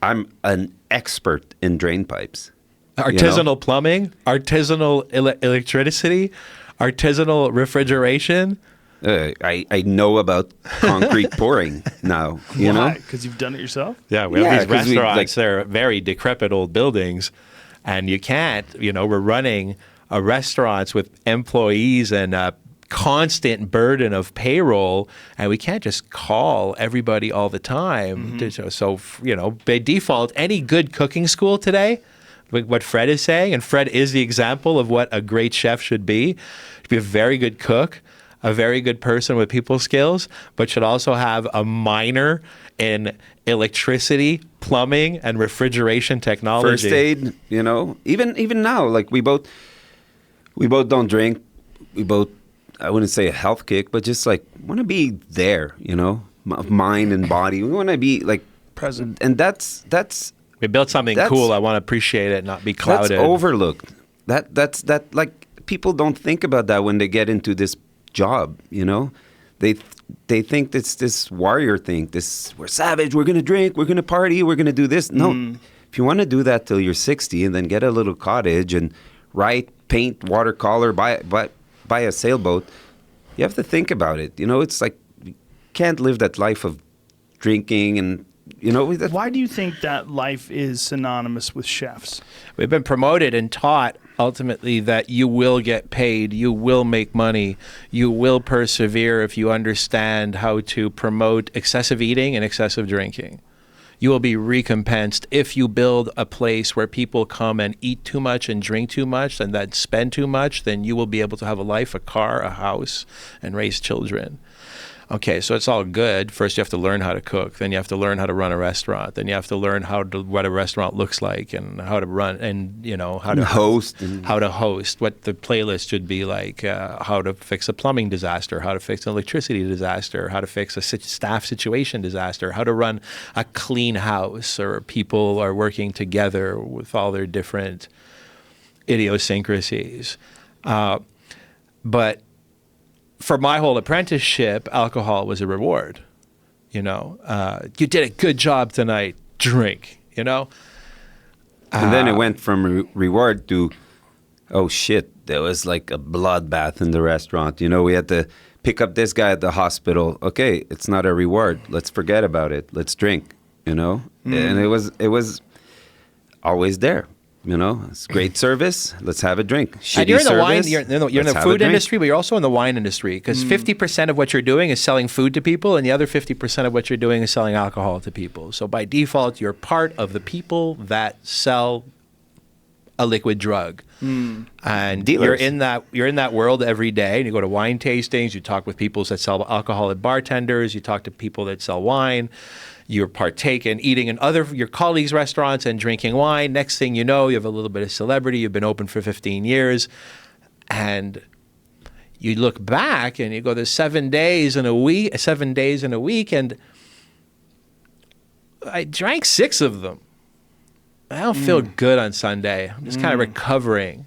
I'm an expert in drain pipes. Artisanal plumbing, artisanal electricity, artisanal refrigeration. I know about concrete pouring now. Why? Because you've done it yourself? Yeah, we have these restaurants. They're very decrepit old buildings, and you can't. We're running restaurants with employees and a constant burden of payroll, and we can't just call everybody all the time. Mm-hmm. So by default, any good cooking school today, what Fred is saying, and Fred is the example of what a great chef should be a very good cook, a very good person with people skills, but should also have a minor in electricity, plumbing, and refrigeration technology. First aid, even now, we both don't drink. We both, I wouldn't say a health kick, but just want to be there, mind and body. We want to be present. And that's we built something cool. I want to appreciate it, not be clouded. That's overlooked. That's people don't think about that when they get into this job. They think it's this warrior thing. We're savage. We're gonna drink. We're gonna party. We're gonna do this. No, if you want to do that till you're 60 and then get a little cottage and write, paint, watercolor, buy a sailboat, you have to think about it. It's you can't live that life of drinking and. Why do you think that life is synonymous with chefs? We've been promoted and taught ultimately that you will get paid, you will make money, you will persevere if you understand how to promote excessive eating and excessive drinking. You will be recompensed if you build a place where people come and eat too much and drink too much and then spend too much, then you will be able to have a life, a car, a house, and raise children. Okay, so it's all good. First, you have to learn how to cook. Then you have to learn how to run a restaurant. Then you have to learn what a restaurant looks like and how to run and how to host. How to host. What the playlist should be like. How to fix a plumbing disaster. How to fix an electricity disaster. How to fix a staff situation disaster. How to run a clean house, or people are working together with all their different idiosyncrasies. But for my whole apprenticeship, alcohol was a reward. You did a good job tonight. Drink. And then it went from reward to, oh shit, there was a bloodbath in the restaurant. We had to pick up this guy at the hospital. Okay, it's not a reward. Let's forget about it. Let's drink. And it was always there. It's great service. Let's have a drink. Shitty and you're in the service. wine. You're in the food industry, but you're also in the wine industry because 50% of what you're doing is selling food to people, and the other 50% of what you're doing is selling alcohol to people. So by default, you're part of the people that sell a liquid drug, and dealers. You're in that world every day. And you go to wine tastings. You talk with people that sell alcohol at bartenders. You talk to people that sell wine. You partake in eating in your colleagues' restaurants and drinking wine. Next thing you know, you have a little bit of celebrity. You've been open for 15 years. And you look back and you go, there's 7 days in a week, and I drank 6 of them. I don't feel good on Sunday. I'm just kind of recovering.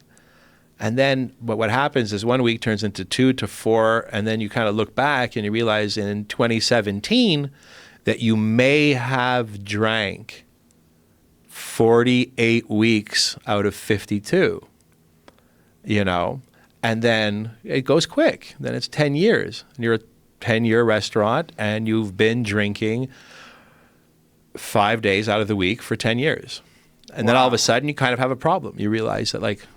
And then what happens is 1 week turns into 2 to 4, and then you kind of look back and you realize in 2017 that you may have drank 48 weeks out of 52, you know? And then it goes quick. Then it's 10 years. And you're a 10-year restaurant, and you've been drinking 5 days out of the week for 10 years. And then all of a sudden, you kind of have a problem. You realize that, like,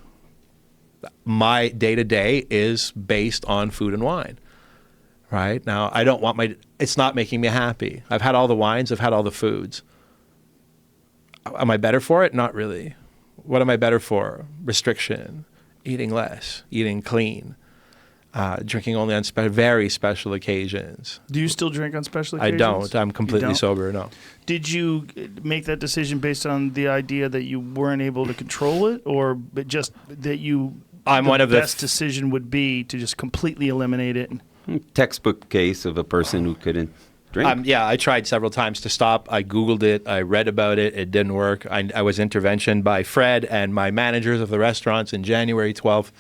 my day-to-day is based on food and wine, right? Now, I don't want it's not making me happy. I've had all the wines. I've had all the foods. Am I better for it? Not really. What am I better for? Restriction, eating less, eating clean, drinking only on very special occasions. Do you still drink on special occasions? I don't. I'm completely sober, no. Did you make that decision based on the idea that you weren't able to control it, or just that the best decision would be to just completely eliminate it? Textbook case of a person who couldn't drink. Yeah, I tried several times to stop. I Googled it. I read about it. It didn't work. I was interventioned by Fred and my managers of the restaurants in January 12th,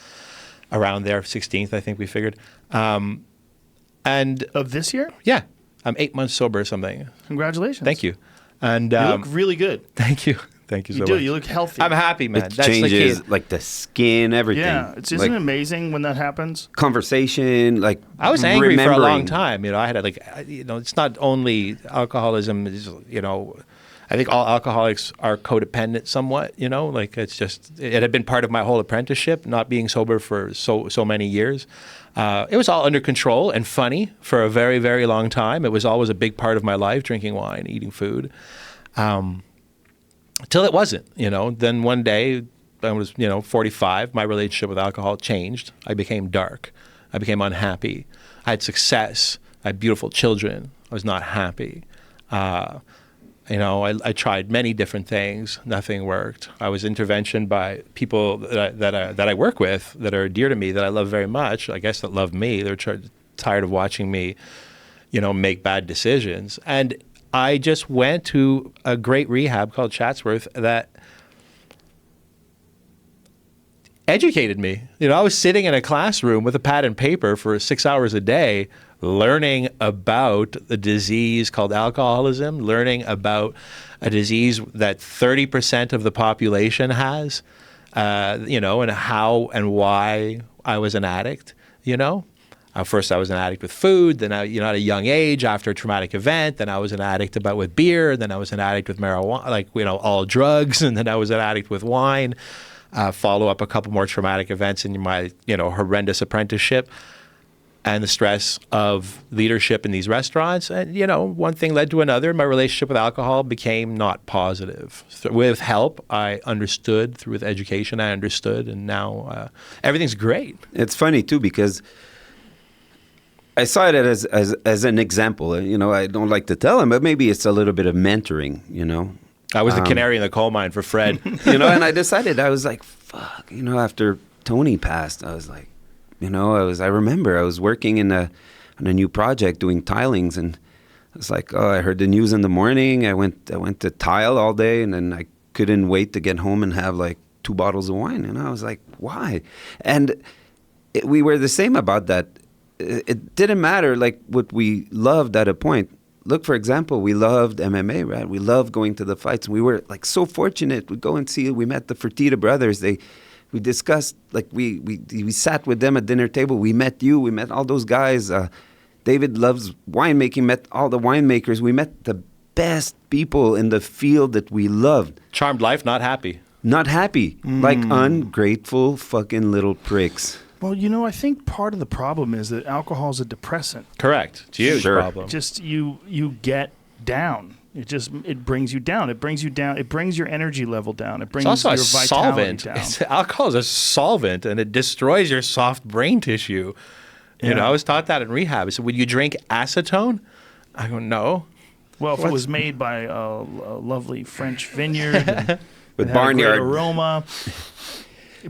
around there, 16th, I think we figured. And of this year? Yeah. I'm 8 months sober or something. Congratulations. Thank you. And you look really good. Thank you. Thank you so much. You do. You look healthy. I'm happy, man. It changes, like, the skin, everything. Yeah. Isn't it amazing when that happens? Conversation, like, I was angry for a long time. You know, I had it's not only alcoholism, I think all alcoholics are codependent somewhat, like it's just, it had been part of my whole apprenticeship, not being sober for so many years. It was all under control and funny for a very, very long time. It was always a big part of my life, drinking wine, eating food. Till it wasn't, Then one day, I was, 45, my relationship with alcohol changed. I became dark. I became unhappy. I had success. I had beautiful children. I was not happy. I tried many different things. Nothing worked. I was interventioned by people that I work with that are dear to me, that I love very much, I guess, that love me. They're tired of watching me, make bad decisions. And I just went to a great rehab called Chatsworth that educated me. I was sitting in a classroom with a pad and paper for 6 hours a day, learning about the disease called alcoholism, learning about a disease that 30% of the population has, and how and why I was an addict, First, I was an addict with food. Then, at a young age, after a traumatic event, then I was an addict with beer. Then I was an addict with marijuana, all drugs. And then I was an addict with wine. Follow up a couple more traumatic events in my, horrendous apprenticeship, and the stress of leadership in these restaurants. And, one thing led to another. My relationship with alcohol became not positive. With help, I understood. With education, I understood. And now everything's great. It's funny, too, because I saw it as an example. I don't like to tell him, but maybe it's a little bit of mentoring, I was the canary in the coal mine for Fred. And I decided, I was like, fuck, after Tony passed, I was like, I remember I was working on a new project doing tilings, and I was like, I heard the news in the morning. I went to tile all day, and then I couldn't wait to get home and have like 2 bottles of wine. And I was like, why? And we were the same about that. It didn't matter like what we loved at a point. Look, for example, we loved MMA, right? We loved going to the fights. We were like so fortunate. We'd go and see. We met the Fertitta brothers. We discussed, like we sat with them at dinner table. We met you. We met all those guys. David loves winemaking. Met all the winemakers. We met the best people in the field that we loved. Charmed life, not happy. Not happy, like ungrateful fucking little pricks. Well, I think part of the problem is that alcohol is a depressant. Correct. It's a huge problem. Just you get down. It brings you down. It brings you down. It brings your energy level down. It brings it's also your a vitality solvent. down. Alcohol is a solvent, and it destroys your soft brain tissue. I was taught that in rehab. I said, would you drink acetone? I go, no. Well, if it was made by a lovely French vineyard with barnyard barnyard aroma.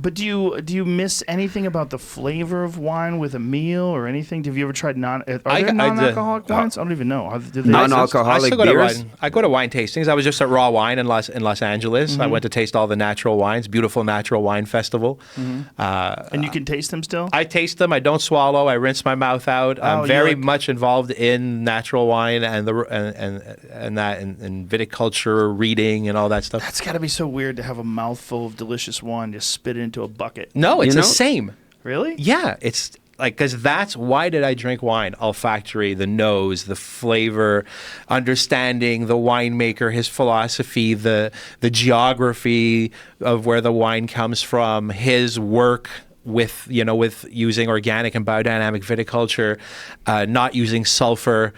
But do you miss anything about the flavor of wine with a meal or anything? Have you ever tried there non-alcoholic wines? I don't even know. Do they Non-alcoholic beers? I go to wine tastings. I was just at Raw Wine in Los Angeles. I went to taste all the natural wines. Beautiful Natural Wine Festival. and you can taste them still? I taste them. I don't swallow. I rinse my mouth out. I'm very much involved in natural wine and viticulture reading and all that stuff. That's got to be so weird to have a mouthful of delicious wine, just spit it into a bucket. No, it's the same. Really? Yeah, it's like, because that's why did I drink wine? Olfactory, the nose, the flavor, understanding the winemaker, his philosophy, the geography of where the wine comes from, his work with using organic and biodynamic viticulture, not using sulfur.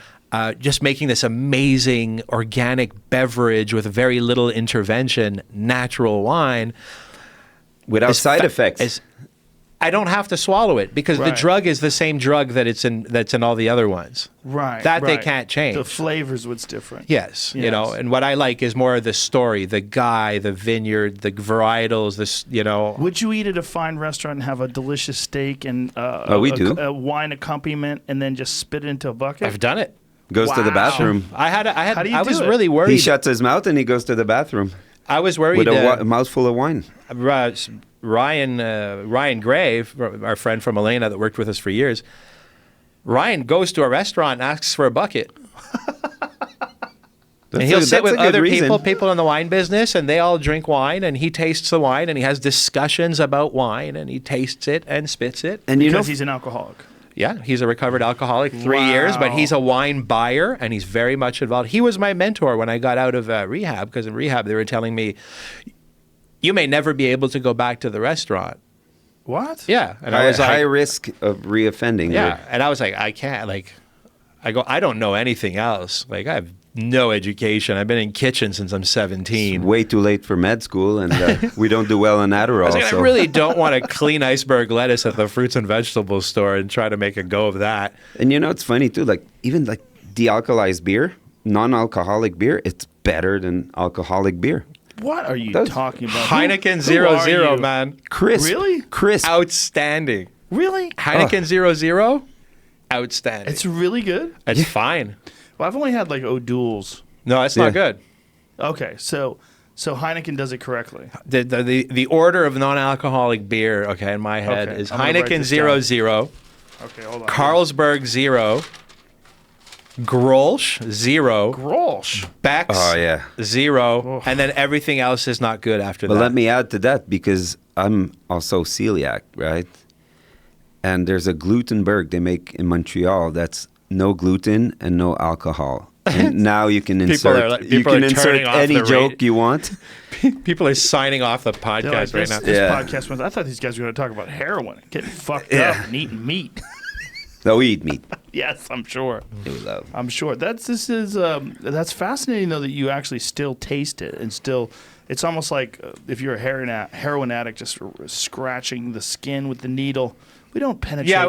Just making this amazing organic beverage with very little intervention, natural wine. Without side effects. I don't have to swallow it because the drug is the same drug that's in all the other ones. Right. They can't change. The flavor's what's different. Yes. And what I like is more of the story, the guy, the vineyard, the varietals, Would you eat at a fine restaurant and have a delicious steak and we do. A wine accompaniment and then just spit it into a bucket? I've done it. Goes to the bathroom. I was really worried. He shuts his mouth and he goes to the bathroom. I was worried with a mouthful of wine. Ryan Grave, our friend from Elena that worked with us for years, Ryan goes to a restaurant and asks for a bucket. And he'll sit with other people in the wine business, and they all drink wine, and he tastes the wine, and he has discussions about wine, and he tastes it and spits it. And because he's an alcoholic. Yeah, he's a recovered alcoholic, 3 years, but he's a wine buyer, and he's very much involved. He was my mentor when I got out of rehab, because in rehab they were telling me, you may never be able to go back to the restaurant. What? Yeah. And I was high risk of reoffending. Yeah, and I was like, I can't, I don't know anything else. I have no education. I've been in kitchens since I'm 17. It's way too late for med school, and we don't do well on Adderall. I really don't want to clean iceberg lettuce at the fruits and vegetables store and try to make a go of that. And it's funny too, even de-alkalized beer, non-alcoholic beer, it's better than alcoholic beer. What are you talking about? Heineken 0.0, man. Crisp. Really? Crisp. Outstanding. Really? Heineken 0.0? Outstanding. It's really good? It's fine. Well, I've only had O'Doul's. No, it's not good. Okay, so Heineken does it correctly. The order of non-alcoholic beer, in my head is Heineken 0.0. Okay, hold on. Carlsberg 0. Grolsch 0. Grolsch. Beck's 0. And then everything else is not good after that. But let me add to that, because I'm also celiac, right? And there's a Glutenberg they make in Montreal that's no gluten and no alcohol. And now you can insert any joke you want. People are signing off the podcast right now. This podcast, I thought these guys were going to talk about heroin, getting fucked up and eating meat. No, we eat meat. Yes, I'm sure. We love. I'm sure. That's fascinating though that you actually still taste it and still. It's almost like if you're a heroin addict, just scratching the skin with the needle. We don't penetrate. Yeah,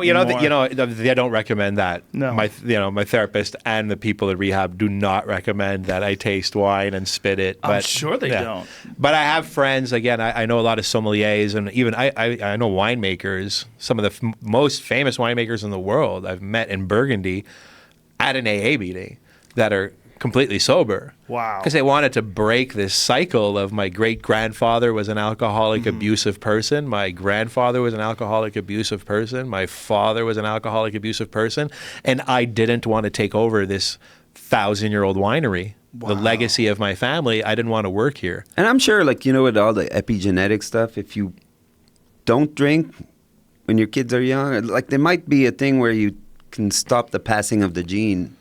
they don't recommend that. No. My therapist and the people at rehab do not recommend that I taste wine and spit it. I'm sure they don't. But I have friends. Again, I know a lot of sommeliers, and even I know winemakers. Some of the most famous winemakers in the world I've met in Burgundy at an AA meeting that are completely sober. Wow. Because they wanted to break this cycle of my great-grandfather was an alcoholic, abusive person. My grandfather was an alcoholic, abusive person. My father was an alcoholic, abusive person. And I didn't want to take over this 1,000-year-old winery. Wow. The legacy of my family, I didn't want to work here. And I'm sure, with all the epigenetic stuff, if you don't drink when your kids are young, there might be a thing where you can stop the passing of the gene,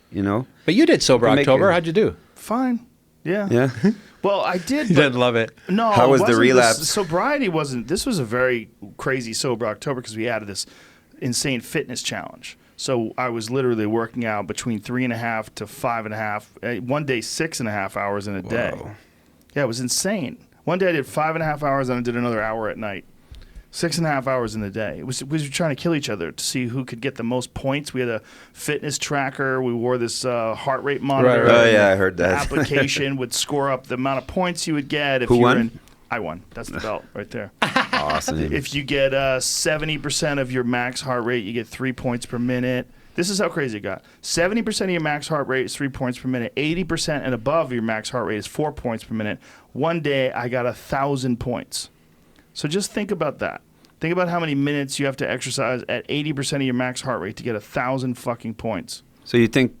But you did Sober October. How'd you do? Fine. Yeah. Yeah. Well, I did. You didn't love it. No. How was the relapse? Sobriety wasn't. This was a very crazy Sober October because we added this insane fitness challenge. So I was literally working out between 3.5 to 5.5. One day, 6.5 hours in a day. Whoa. Yeah, it was insane. One day I did 5.5 hours, and I did another hour at night. 6.5 hours in the day. We were trying to kill each other to see who could get the most points. We had a fitness tracker. We wore this heart rate monitor. Right. Oh, yeah, I heard that. The application would score up the amount of points you would get. If Who you won? were in, I won. That's the belt right there. awesome. If you get 70% of your max heart rate, you get 3 points per minute. This is how crazy it got. 70% of your max heart rate is 3 points per minute. 80% and above your max heart rate is 4 points per minute. One day, I got 1,000 points. So just think about that. Think about how many minutes you have to exercise at 80% of your max heart rate to get 1,000 fucking points. So you think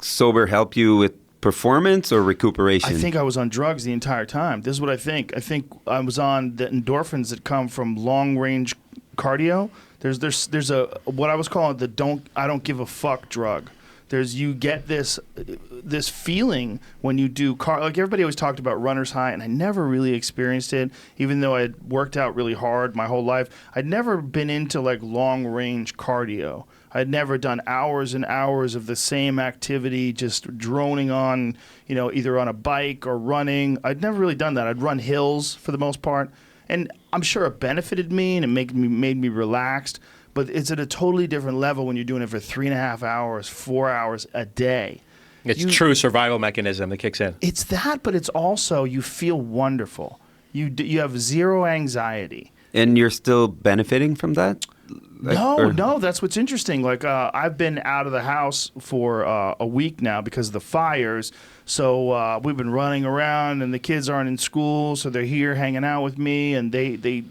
sober helped you with performance or recuperation? I think I was on drugs the entire time. This is what I think. I think I was on the endorphins that come from long range cardio. There's a what I was calling the I don't give a fuck drug. You get this feeling when you do like everybody always talked about runner's high, and I never really experienced it, even though I'd worked out really hard my whole life. I'd never been into like long range cardio. I'd never done hours and hours of the same activity, just droning on, either on a bike or running. I'd never really done that. I'd run hills for the most part, and I'm sure it benefited me and it made me relaxed. But it's at a totally different level when you're doing it for 3.5 hours, 4 hours a day. It's true survival mechanism that kicks in. It's that, but it's also you feel wonderful. You have zero anxiety. And you're still benefiting from that? No, that's what's interesting. Like I've been out of the house for a week now because of the fires. So we've been running around, and the kids aren't in school, so they're here hanging out with me, and they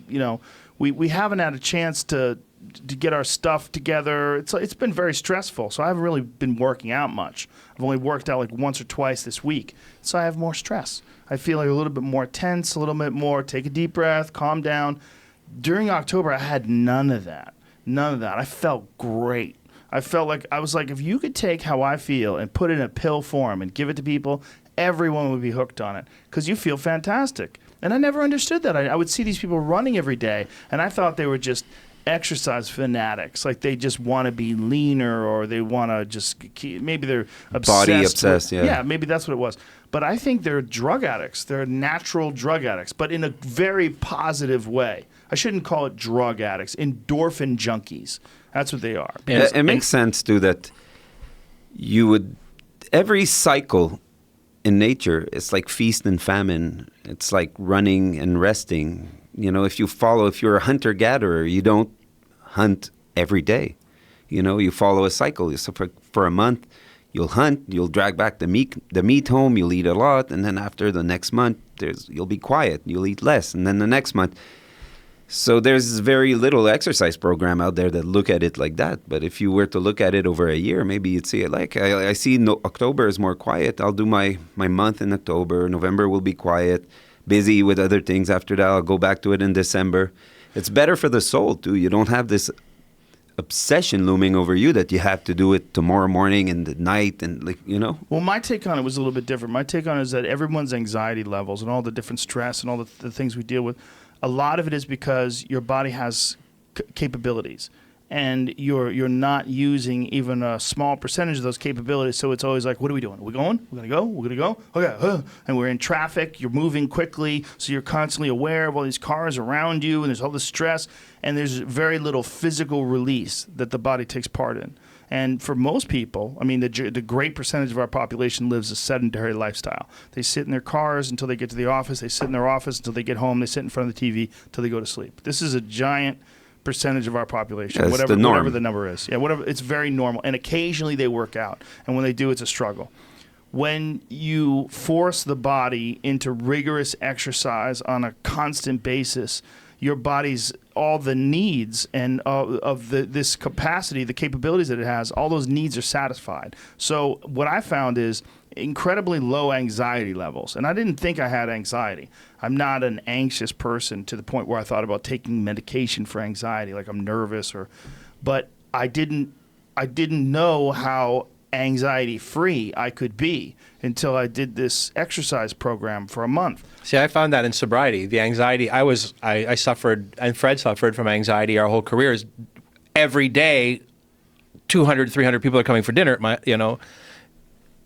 we haven't had a chance to get our stuff together. It's been very stressful, so I haven't really been working out much. I've only worked out like once or twice this week, so I have more stress. I feel like a little bit more tense, a little bit more take a deep breath, calm down. During October, I had none of that. I felt great. I felt like if you could take how I feel and put it in a pill form and give it to people, everyone would be hooked on it because you feel fantastic. And I never understood that. I would see these people running every day, and I thought they were just exercise fanatics. Like they just want to be leaner, or they want to just maybe they're body obsessed. Yeah, maybe that's what it was. But I think they're drug addicts. They're natural drug addicts, but in a very positive way. I shouldn't call it drug addicts. Endorphin junkies. That's what they are. It makes sense too that you would every cycle in nature. It's like feast and famine. It's like running and resting. If you're a hunter-gatherer, you don't hunt every day. You follow a cycle. So for a month, you'll hunt, you'll drag back the meat home, you'll eat a lot, and then after the next month, you'll be quiet, you'll eat less, and then the next month. So there's very little exercise program out there that look at it like that. But if you were to look at it over a year, maybe you'd see it like, I see October is more quiet. I'll do my month in October. November will be quiet. Busy with other things after that. I'll go back to it in December. It's better for the soul too. You don't have this obsession looming over you that you have to do it tomorrow morning and at night and Well, my take on it was a little bit different. My take on it is that everyone's anxiety levels and all the different stress and all the things we deal with, a lot of it is because your body has capabilities. And you're not using even a small percentage of those capabilities. So it's always like, what are we doing? Are we going? We're going to go? Okay. And we're in traffic. You're moving quickly. So you're constantly aware of all these cars around you. And there's all this stress. And there's very little physical release that the body takes part in. And for most people, I mean, the great percentage of our population lives a sedentary lifestyle. They sit in their cars until they get to the office. They sit in their office until they get home. They sit in front of the TV until they go to sleep. This is a giant percentage of our population, whatever the number is. Yeah, whatever. It's very normal. And occasionally they work out. And when they do, it's a struggle. When you force the body into rigorous exercise on a constant basis, your body's all the needs and of this capacity, the capabilities that it has, all those needs are satisfied. So what I found is incredibly low anxiety levels. And I didn't think I had anxiety. I'm not an anxious person to the point where I thought about taking medication for anxiety, like I'm nervous but I didn't know how anxiety-free I could be until I did this exercise program for a month. See, I found that in sobriety. The anxiety, I suffered, and Fred suffered from anxiety our whole careers. Every day, 200, 300 people are coming for dinner.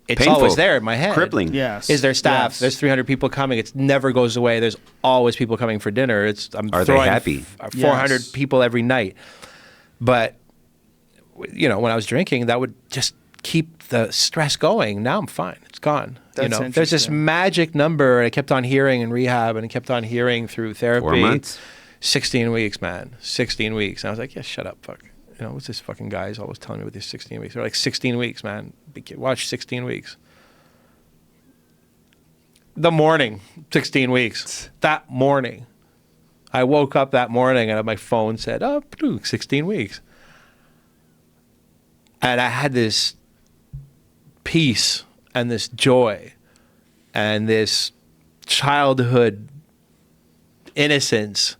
It's painful. Always there in my head. Crippling. Yes. Is there staff? Yes. There's 300 people coming. It never goes away. There's always people coming for dinner. Are they happy? 400 Yes. people every night. But, when I was drinking, that would just keep the stress going. Now I'm fine. It's gone. That's There's this interesting. magic number I kept on hearing in rehab and I kept on hearing through therapy. 4 months. 16 weeks, man. 16 weeks. And I was like, yeah, shut up, fuck. You know, what's this fucking guy's always telling me with these 16 weeks? They're like, 16 weeks, man. Watch 16 weeks. The morning, 16 weeks. That morning. I woke up that morning and my phone said, 16 weeks. And I had this peace and this joy and this childhood innocence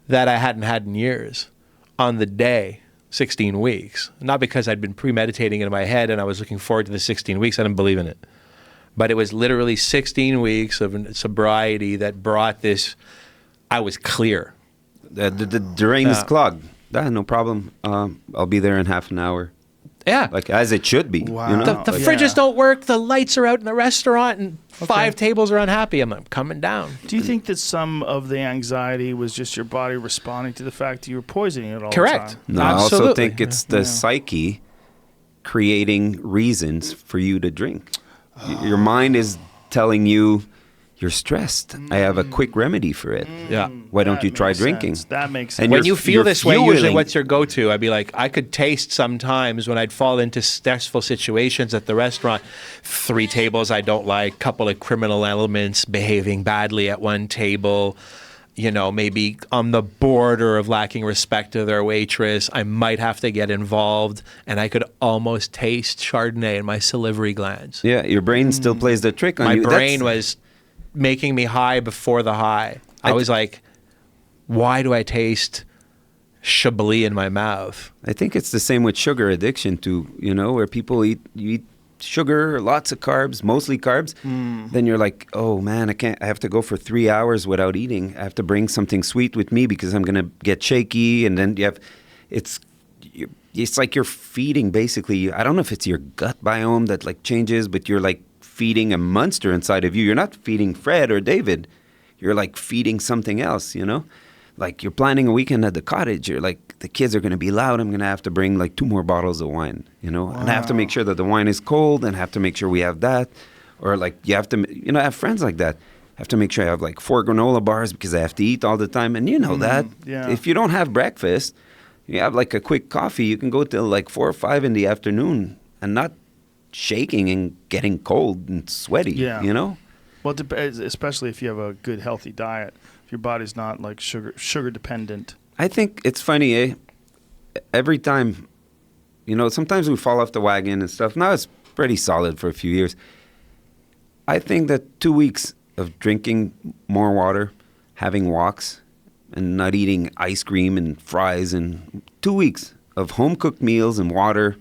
that I hadn't had in years on the day, 16 weeks. Not because I'd been premeditating it in my head and I was looking forward to the 16 weeks. I didn't believe in it. But it was literally 16 weeks of sobriety that brought this. I was clear. The drain is clogged. No problem. I'll be there in half an hour. Yeah. Like as it should be. Wow. You know? The fridges don't work. The lights are out in the restaurant and 5 tables are unhappy. I'm coming down. Do you think that some of the anxiety was just your body responding to the fact that you were poisoning it all Correct. the time? No, I also Absolutely. think it's the psyche creating reasons for you to drink. Your mind is telling you you're stressed. I have a quick remedy for it. Yeah. Why don't That you try makes drinking? sense. That makes sense. And When you're- you feel you're this way, usually fueling- what's your go-to? I'd be like, I could taste sometimes when I'd fall into stressful situations at the restaurant. 3 tables I don't like, couple of criminal elements behaving badly at one table, you know, maybe on the border of lacking respect to their waitress. I might have to get involved, and I could almost taste Chardonnay in my salivary glands. Yeah, your brain still plays the trick on My you. brain was making me high before the high. I was like, why do I taste Chablis in my mouth? I think it's the same with sugar addiction too, you know, where people you eat sugar, lots of carbs, mostly carbs. Then you're like, oh man, I have to go for 3 hours without eating. I have to bring something sweet with me because I'm going to get shaky. And then it's like you're feeding basically, I don't know if it's your gut biome that like changes, but you're like feeding a monster inside of you. You're not feeding Fred or David. You're like feeding something else, you know? Like you're planning a weekend at the cottage. You're like, the kids are going to be loud. I'm going to have to bring like 2 more bottles of wine, you know? And I have to make sure that the wine is cold and have to make sure we have that. Or like you have to, you know, I have friends like that. I have to make sure I have like 4 granola bars because I have to eat all the time. And you know that. Yeah. If you don't have breakfast, you have like a quick coffee, you can go till like 4 or 5 in the afternoon and not shaking and getting cold and sweaty, you know? Well, especially if you have a good, healthy diet. If your body's not like sugar dependent. I think it's funny, eh? Every time, you know, sometimes we fall off the wagon and stuff. Now it's pretty solid for a few years. I think that 2 weeks of drinking more water, having walks, and not eating ice cream and fries, and 2 weeks of home-cooked meals and water,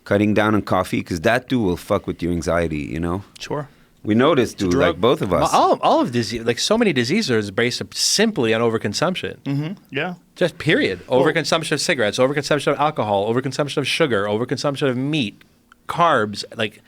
cutting down on coffee, because that too will fuck with your anxiety, you know? Sure. We noticed too, drug. like both of us. All of disease, like so many diseases are based simply on overconsumption. Mm-hmm. Yeah. Just period. Overconsumption of cigarettes, overconsumption of alcohol, overconsumption of sugar, overconsumption of meat, carbs. Like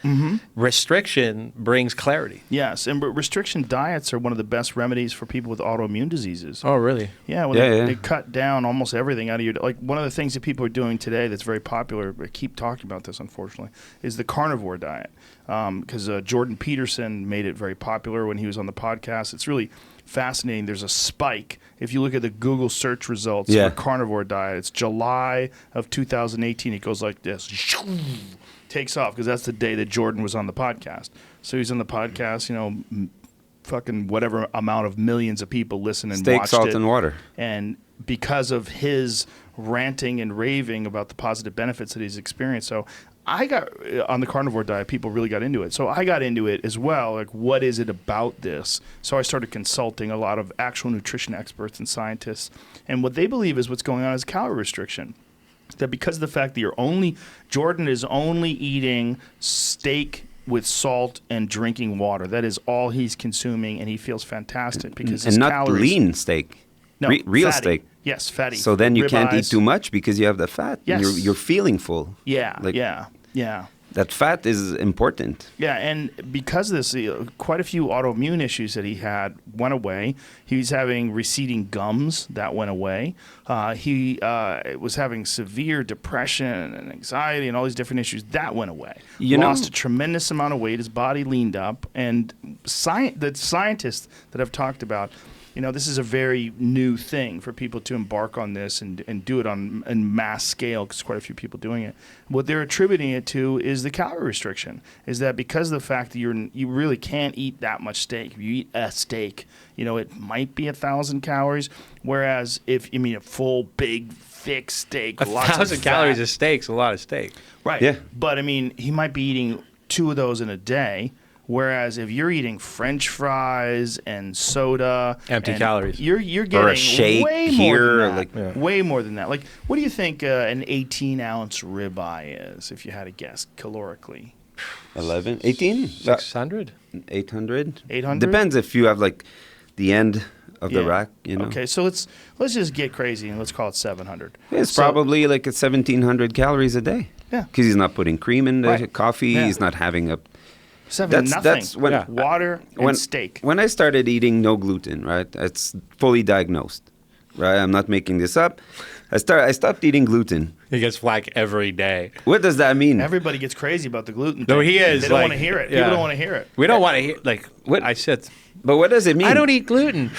restriction brings clarity. Yes, and restriction diets are one of the best remedies for people with autoimmune diseases. Oh, really? Yeah, when they cut down almost everything out of your, like one of the things that people are doing today that's very popular, I keep talking about this unfortunately, is the carnivore diet. Because Jordan Peterson made it very popular when he was on the podcast. It's really fascinating. There's a spike. If you look at the Google search results for carnivore diet, it's July of 2018. It goes like this. Takes off because that's the day that Jordan was on the podcast. So he's on the podcast, you know, fucking whatever amount of millions of people listen and Steak, watched salt, it. and water. And because of his ranting and raving about the positive benefits that he's experienced. So I got on the carnivore diet, people really got into it. So I got into it as well. Like, what is it about this? So I started consulting a lot of actual nutrition experts and scientists. And what they believe is what's going on is calorie restriction. That because of the fact that Jordan is only eating steak with salt and drinking water. That is all he's consuming, and he feels fantastic because his and not calories, lean steak. no, real fatty. steak. Yes, fatty. So then you can't eat Ribeyes. too much because you have the fat. Yes. You're feeling full. Yeah, Like- yeah. That fat is important. Yeah, and because of this, quite a few autoimmune issues that he had went away. He was having receding gums. That went away. He was having severe depression and anxiety and all these different issues. That went away. Lost a tremendous amount of weight. His body leaned up. And the scientists that I've talked about this is a very new thing for people to embark on this and do it on mass scale, because quite a few people doing it. What they're attributing it to is the calorie restriction. Is that because of the fact that you really can't eat that much steak. If you eat a steak, it might be 1,000 calories. Whereas if you mean a full, big, thick steak, lots of 1,000 calories a steak's a lot of steak. Right. Yeah. But he might be eating 2 of those in a day. Whereas if you're eating French fries and soda, Empty calories. you're getting Or a shake way here, more than that. Way more than that. Like, what do you think an 18-ounce ribeye is, if you had to guess, calorically? 11, 18, 600? 800. 800? Depends if you have like the end of the rack. Okay, so let's just get crazy and let's call it 700. It's probably like 1,700 calories a day. Yeah. Because he's not putting cream in the Right. coffee. Yeah. He's not having a. Nothing. That's when Water and steak. When I started eating no gluten, right? It's fully diagnosed, right? I'm not making this up. I stopped eating gluten. He gets flack every day. What does that mean? Everybody gets crazy about the gluten No, thing. he is. They don't like- want to hear it. yeah. People don't want to hear it. We don't want to hear, What? I said, But what does it mean? I don't eat gluten.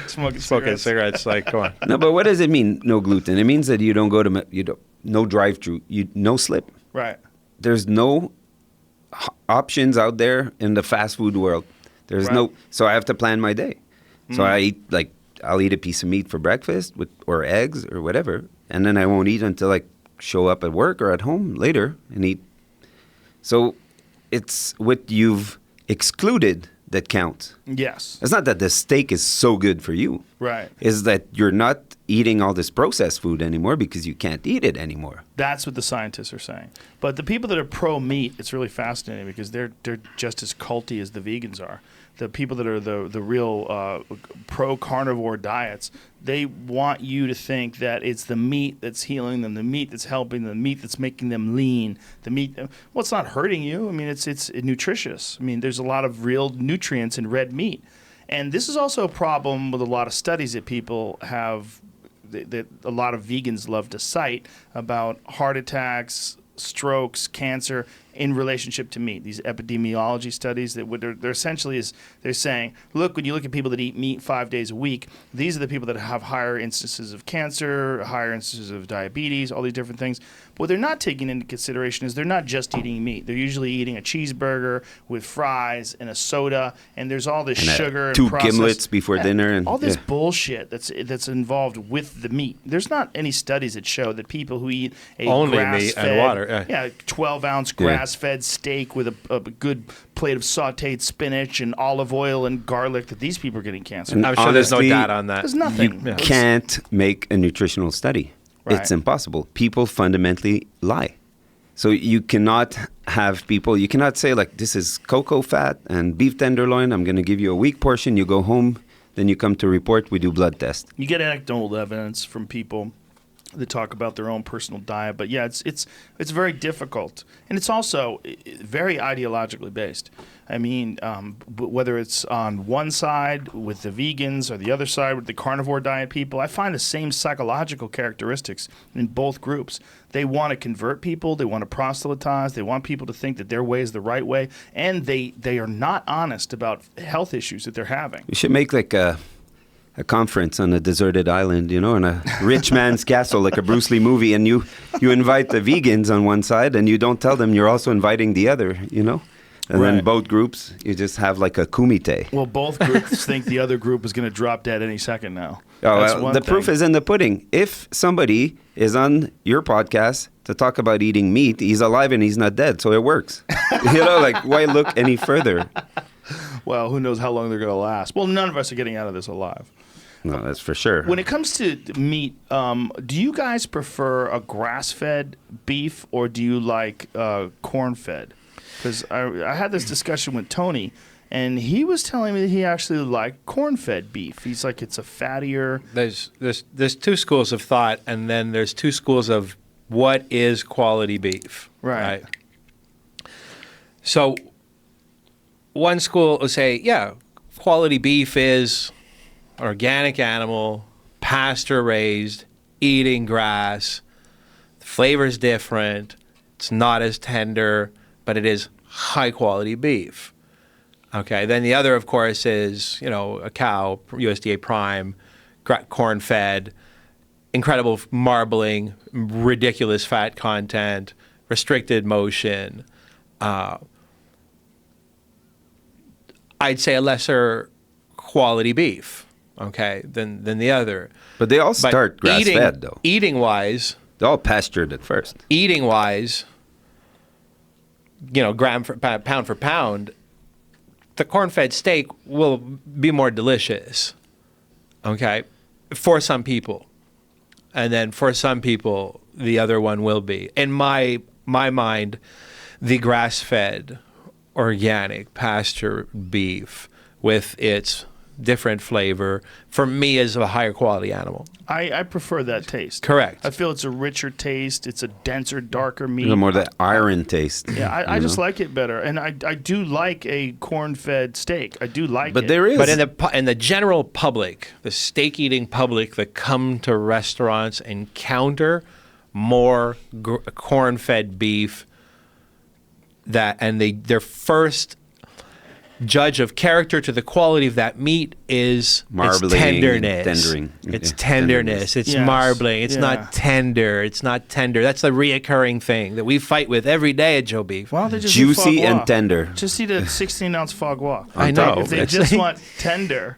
Smoking Smoking cigarettes, like, come on. No, but what does it mean? No gluten. It means that you don't go to no drive-through. No slip. Right. There's no options out there in the fast food world. There's Right. no. So I have to plan my day. So I eat I'll eat a piece of meat for breakfast or eggs or whatever, and then I won't eat until I show up at work or at home later and eat. So it's what you've excluded that counts. Yes. It's not that the steak is so good for you. Right. Is that you're not eating all this processed food anymore because you can't eat it anymore. That's what the scientists are saying. But the people that are pro-meat, it's really fascinating because they're just as culty as the vegans are. The people that are the real pro-carnivore diets, they want you to think that it's the meat that's healing them, the meat that's helping them, the meat that's making them lean, the meat. Well, it's not hurting you. I mean, it's nutritious. I mean, there's a lot of real nutrients in red meat. And this is also a problem with a lot of studies that people have, that a lot of vegans love to cite about heart attacks, strokes, cancer in relationship to meat. These epidemiology studies that they're essentially they're saying, look, when you look at people that eat meat 5 days a week, these are the people that have higher instances of cancer, higher instances of diabetes, all these different things. But what they're not taking into consideration is they're not just eating meat. They're usually eating a cheeseburger with fries and a soda, and there's all this sugar and 2 processed, gimlets before dinner and all this bullshit that's involved with the meat. There's not any studies that show that people who eat a Only grass-fed, meat and water, 12-ounce grass-fed steak with a good plate of sautéed spinach and olive oil and garlic, that these people are getting cancer. And I'm sure there's no honestly, data on that. There's nothing. You can't make a nutritional study. Right. It's impossible. People fundamentally lie. So you cannot have people, you cannot say like, this is cocoa fat and beef tenderloin. I'm going to give you a week portion. You go home, then you come to report, we do blood test. You get anecdotal evidence from people that talk about their own personal diet, but yeah, it's very difficult, and it's also very ideologically based. I mean, whether it's on one side with the vegans or the other side with the carnivore diet people, I find the same psychological characteristics in both groups. They want to convert people, they want to proselytize, they want people to think that their way is the right way, and they are not honest about health issues that they're having. We should make like a conference on a deserted island, in a rich man's castle, like a Bruce Lee movie, and you invite the vegans on one side, and you don't tell them you're also inviting the other, And Right. then both groups, you just have like a kumite. Well, both groups think the other group is going to drop dead any second now. Oh, That's well, one the thing. proof is in the pudding. If somebody is on your podcast to talk about eating meat, he's alive and he's not dead, so it works. Why look any further? Well, who knows how long they're going to last. Well, none of us are getting out of this alive. No, that's for sure. When it comes to meat, do you guys prefer a grass-fed beef or do you like corn-fed? Because I had this discussion with Tony, and he was telling me that he actually liked corn-fed beef. He's like, it's a fattier. There's 2 schools of thought, and then there's 2 schools of what is quality beef. Right. So one school will say, yeah, quality beef is organic animal, pasture-raised, eating grass, the flavor's different, it's not as tender, but it is high-quality beef. Okay, then the other, of course, is, a cow, USDA prime, corn-fed, incredible marbling, ridiculous fat content, restricted motion. I'd say a lesser quality beef, okay, than the other. But they all start grass-fed, though. Eating-wise... They're all pastured at first. Eating-wise, pound for pound, the corn-fed steak will be more delicious, okay, for some people. And then for some people, the other one will be. In my mind, the grass-fed, organic, pasture beef with its different flavor, for me, is a higher quality animal. I prefer that taste. Correct. I feel it's a richer taste. It's a denser, darker meat. More that iron taste. Yeah, I just like it better, and I do like a corn-fed steak. I do like it. But there is. But in the general public, the steak-eating public that come to restaurants encounter more corn-fed beef, their first judge of character to the quality of that meat is marbling, its tenderness. tendering. It's Yeah, tenderness. It's Yes. marbling. It's Yeah. not tender. It's not tender. That's the reoccurring thing that we fight with every day at Joe Beef. Why don't they just Juicy eat foie and gras? tender. Just eat a 16-ounce foie gras. I know. If they It's just like- want tender.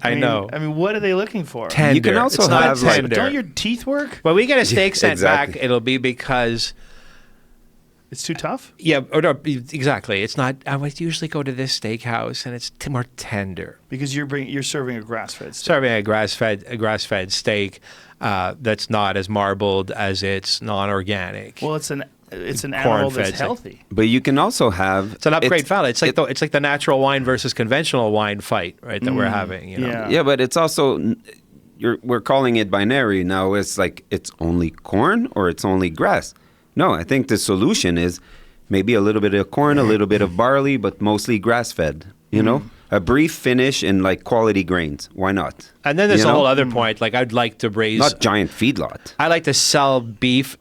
I know. I mean, what are they looking for? Tender. You can also It's not have, like- tender. Don't your teeth work? When we get a steak sent Exactly. back, it'll be because... It's too tough? Yeah, or no, exactly. It's not. I would usually go to this steakhouse, and it's more tender. Because you're serving a grass-fed steak. Serving a grass-fed steak that's not as marbled as its non-organic. Well, it's an animal Corn-fed that's steak. healthy. But you can also have... It's an upgrade fella. It's like the natural wine versus conventional wine fight, right? That we're having. Yeah. Yeah, but it's also... We're calling it binary now. It's like it's only corn or it's only grass. No, I think the solution is maybe a little bit of corn, a little bit of barley, but mostly grass-fed, you know? A brief finish in, like, quality grains. Why not? And then there's You a know? whole other point. Like, I'd like to raise... Not giant feedlot. I like to sell beef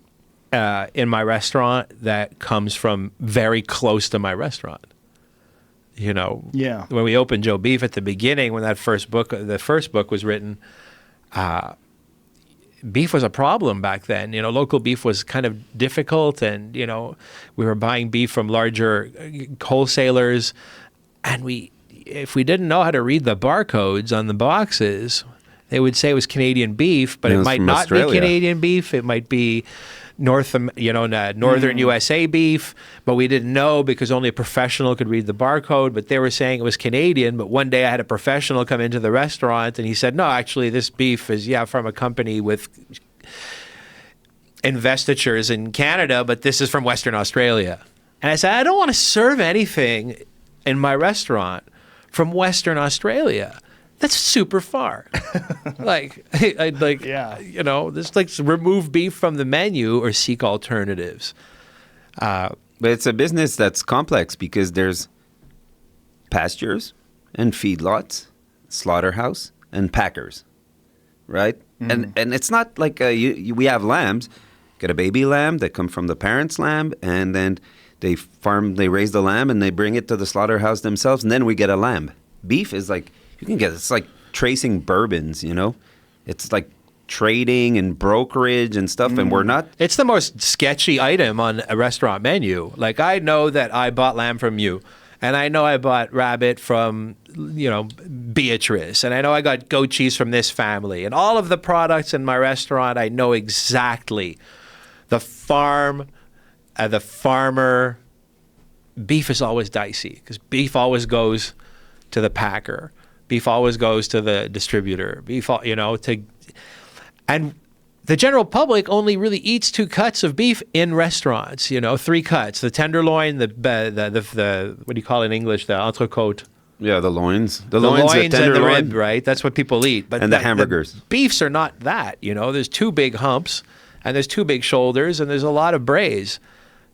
in my restaurant that comes from very close to my restaurant. Yeah. When we opened Joe Beef at the beginning, when the first book was written, beef was a problem back then. Local beef was kind of difficult, and we were buying beef from larger wholesalers, and if we didn't know how to read the barcodes on the boxes, they would say it was Canadian beef, but It it was might from not Australia. be Canadian beef. It might be northern USA beef, but we didn't know because only a professional could read the barcode. But they were saying it was Canadian. But one day I had a professional come into the restaurant and he said, "No, actually, this beef is from a company with investitures in Canada, but this is from Western Australia." And I said, "I don't want to serve anything in my restaurant from Western Australia. That's super far." Yeah. Just remove beef from the menu or seek alternatives. But it's a business that's complex because there's pastures and feedlots, slaughterhouse, and packers, right? And it's not like we have lambs. Get a baby lamb that come from the parents' lamb, and then they raise the lamb, and they bring it to the slaughterhouse themselves, and then we get a lamb. Beef is like, it's like tracing bourbons, It's like trading and brokerage and stuff, and we're not... It's the most sketchy item on a restaurant menu. Like, I know that I bought lamb from you, and I know I bought rabbit from, Beatrice, and I know I got goat cheese from this family. And all of the products in my restaurant, I know exactly. The farm, the farmer. Beef is always dicey because beef always goes to the packer. Beef always goes to the distributor. And the general public only really eats 2 cuts of beef in restaurants. 3 cuts: the tenderloin, the what do you call it in English? The entrecôte. Yeah, the loins. The Loins the and the tenderloin. rib, right? That's what people eat. But And the hamburgers. Beefs are not that. There's 2 big humps, and there's 2 big shoulders, and there's a lot of braise.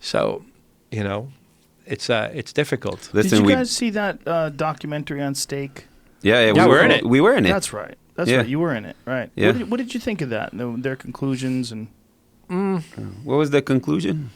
So, it's difficult. Listen, Did you guys see that documentary on steak? Yeah, Yeah, we're in it. We were in it. That's right. That's Yeah. right. You were in it, right? Yeah. What did you think of that? Their conclusions and What was the conclusion?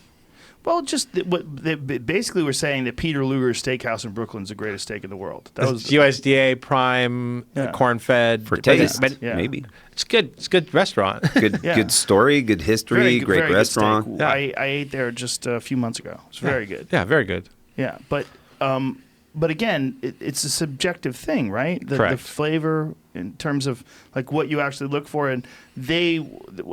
Well, just what they basically were saying that Peter Luger's Steakhouse in Brooklyn is the greatest steak in the world. That was USDA prime, corn-fed. For taste, but maybe. It's good. It's a good restaurant. Good story, good history, great very restaurant. Good steak. I ate there just a few months ago. It's very good. Yeah, very good. Yeah, but again, it's a subjective thing, right? The Correct. flavor in terms of like what you actually look for, and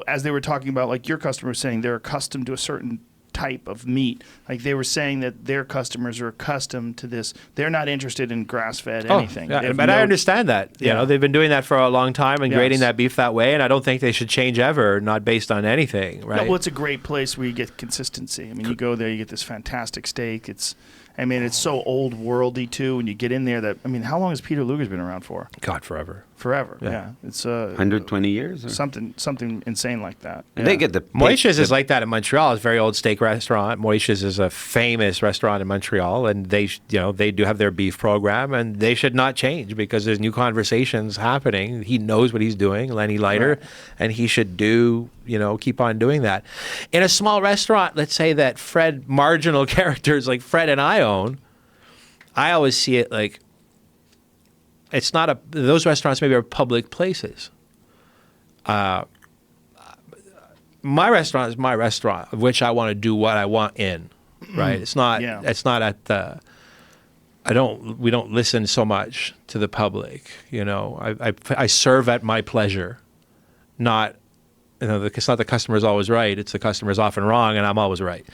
as they were talking about, like your customer was saying, they're accustomed to a certain type of meat. Like they were saying that their customers are accustomed to this. They're not interested in grass-fed anything. Yeah, but I understand that. You know, they've been doing that for a long time and grading that beef that way, and I don't think they should change ever, not based on anything, right? No, well, it's a great place where you get consistency. I mean, you go there, you get this fantastic steak. It's so old worldy too. When you get in there, how long has Peter Luger's been around for? God, forever. Forever. Yeah. It's 120 years? Or? Something insane like that. Yeah. They get the Moish's is like that in Montreal. It's a very old steak restaurant. Moish's is a famous restaurant in Montreal, and they do have their beef program, and they should not change because there's new conversations happening. He knows what he's doing, Lenny Leiter, Right. and he should keep on doing that. In a small restaurant, let's say that marginal characters like Fred and I own, I always see it like it's not those restaurants maybe are public places. My restaurant is my restaurant, of which I want to do what I want in, right? It's not. Yeah. It's not at the. We don't listen so much to the public. I serve at my pleasure, not. It's not the customer's always right. It's the customer's often wrong, and I'm always right.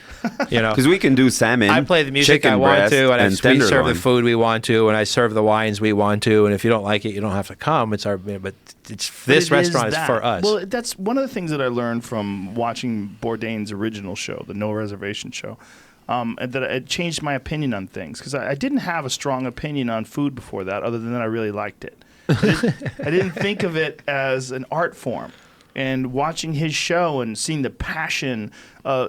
Because we can do salmon. I play the music chicken I want breast, to, and we serve the tenderloin. food we want to, and I serve the wines we want to. And if you don't like it, you don't have to come. But this restaurant is for us. Well, that's one of the things that I learned from watching Bourdain's original show, the No Reservation show. And that it changed my opinion on things because I didn't have a strong opinion on food before that, other than that I really liked it. I didn't think of it as an art form. And watching his show and seeing the passion,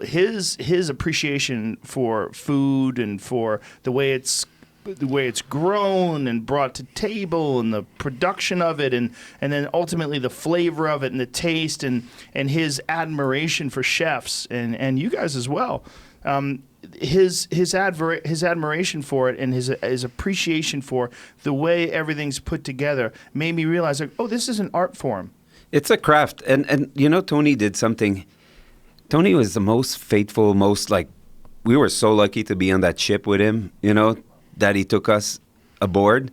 his appreciation for food and for the way it's grown and brought to table and the production of it and then ultimately the flavor of it and the taste and his admiration for chefs and you guys as well. His admiration for it and his appreciation for the way everything's put together made me realize, like, oh, this is an art form. It's a craft. And Tony did something. Tony was the most faithful, we were so lucky to be on that ship with him, that he took us aboard.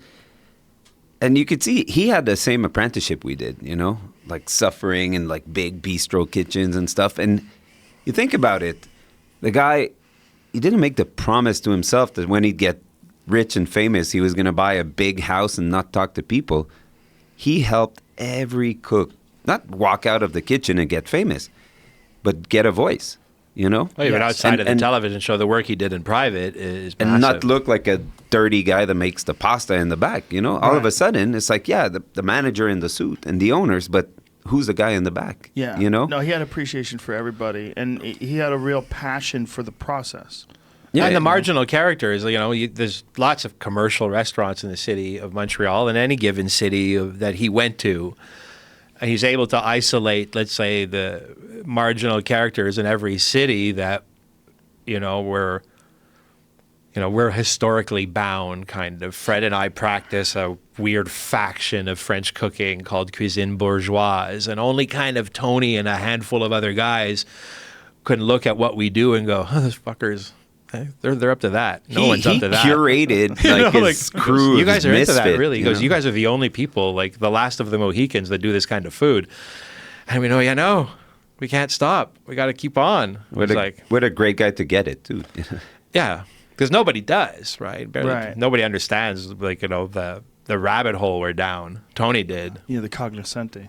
And you could see he had the same apprenticeship we did, like suffering in like big bistro kitchens and stuff. And you think about it, the guy, he didn't make the promise to himself that when he'd get rich and famous, he was going to buy a big house and not talk to people. He helped every cook not walk out of the kitchen and get famous, but get a voice, Well, even outside of the television show, the work he did in private is massive. And not look like a dirty guy that makes the pasta in the back, All of a sudden, it's like, the manager in the suit and the owners, but who's the guy in the back? Yeah. No, he had appreciation for everybody, and he had a real passion for the process. Yeah, and the marginal characters, there's lots of commercial restaurants in the city of Montreal, in any given city that he went to. And he's able to isolate, let's say, the marginal characters in every city that, we're historically bound, kind of. Fred and I practice a weird faction of French cooking called cuisine bourgeoise, and only kind of Tony and a handful of other guys can look at what we do and go, oh, those fuckers, they're up to that. No one's up to that. He curated his crew. You guys are into that, really. He You goes, you guys are the only people, like the last of the Mohicans, that do this kind of food. And we know, we can't stop. We got to keep on. What a great guy to get it, too. Yeah, because nobody does, right? Right. Nobody understands, the rabbit hole we're down. Tony did. Yeah, the cognoscente.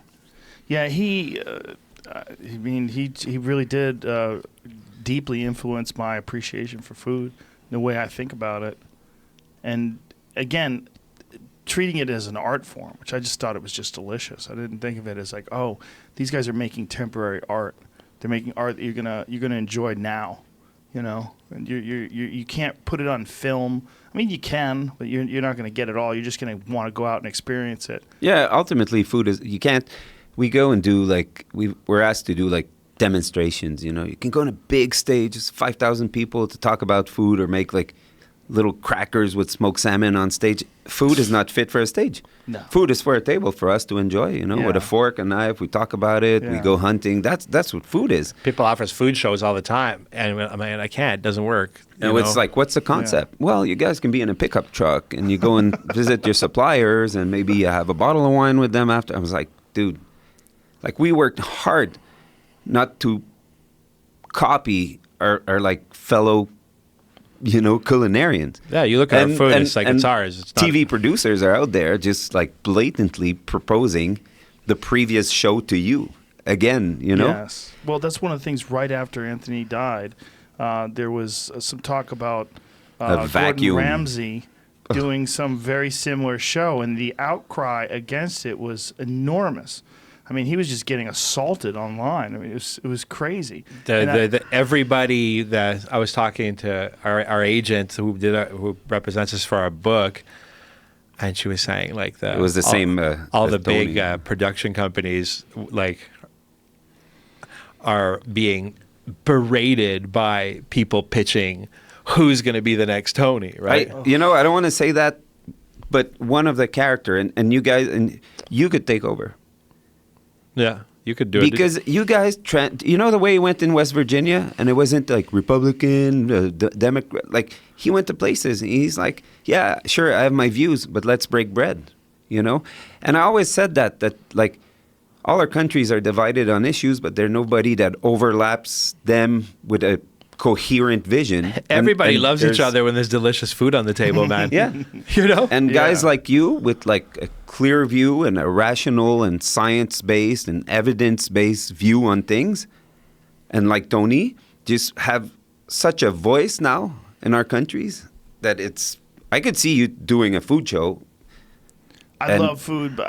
Yeah, he really did deeply influence my appreciation for food, the way I think about it. And again, treating it as an art form, which I just thought it was just delicious. I didn't think of it as like, oh, these guys are making temporary art. They're making art that you're gonna enjoy now, And you can't put it on film. I mean, you can, but you're not gonna get it all. You're just gonna want to go out and experience it. Yeah, ultimately, food is, you can't, we go and do we're asked to do 10 demonstrations. You can go on a big stage, it's 5,000 people to talk about food or make like little crackers with smoked salmon on stage. Food is not fit for a stage. No. Food is for a table for us to enjoy, with a fork, a knife. We talk about it. We go hunting. That's what food is. People offer us food shows all the time, and I mean, I can't. It doesn't work. It's like, what's the concept? Yeah. Well, you guys can be in a pickup truck, and you go and visit your suppliers, and maybe you have a bottle of wine with them after. I was like, dude, like we worked hard not to copy our like fellow culinarians. Yeah, you look at our food, it's like it's ours. It's not. TV producers are out there just like blatantly proposing the previous show to you again, Yes. Well, that's one of the things right after Anthony died. There was some talk about vacuum. Gordon Ramsay doing some very similar show, and the outcry against it was enormous. I mean, he was just getting assaulted online. I mean, it was crazy. Everybody that I was talking to, our agent who represents us for our book, and she was saying like it was the same. All the Tony. big production companies like are being berated by people pitching who's going to be the next Tony, right? I don't want to say that, but one of the character and you guys and you could take over. Yeah, you could do it. Because you guys, the way he went in West Virginia, and it wasn't like Republican, Democrat. Like, he went to places, and he's like, yeah, sure, I have my views, but let's break bread, And I always said that like, all our countries are divided on issues, but there's nobody that overlaps them with a coherent vision. Everybody loves each other when there's delicious food on the table, man. Yeah. And guys like you with like a clear view and a rational and science-based and evidence-based view on things, and like Tony, just have such a voice now in our countries that I could see you doing a food show. I love food, but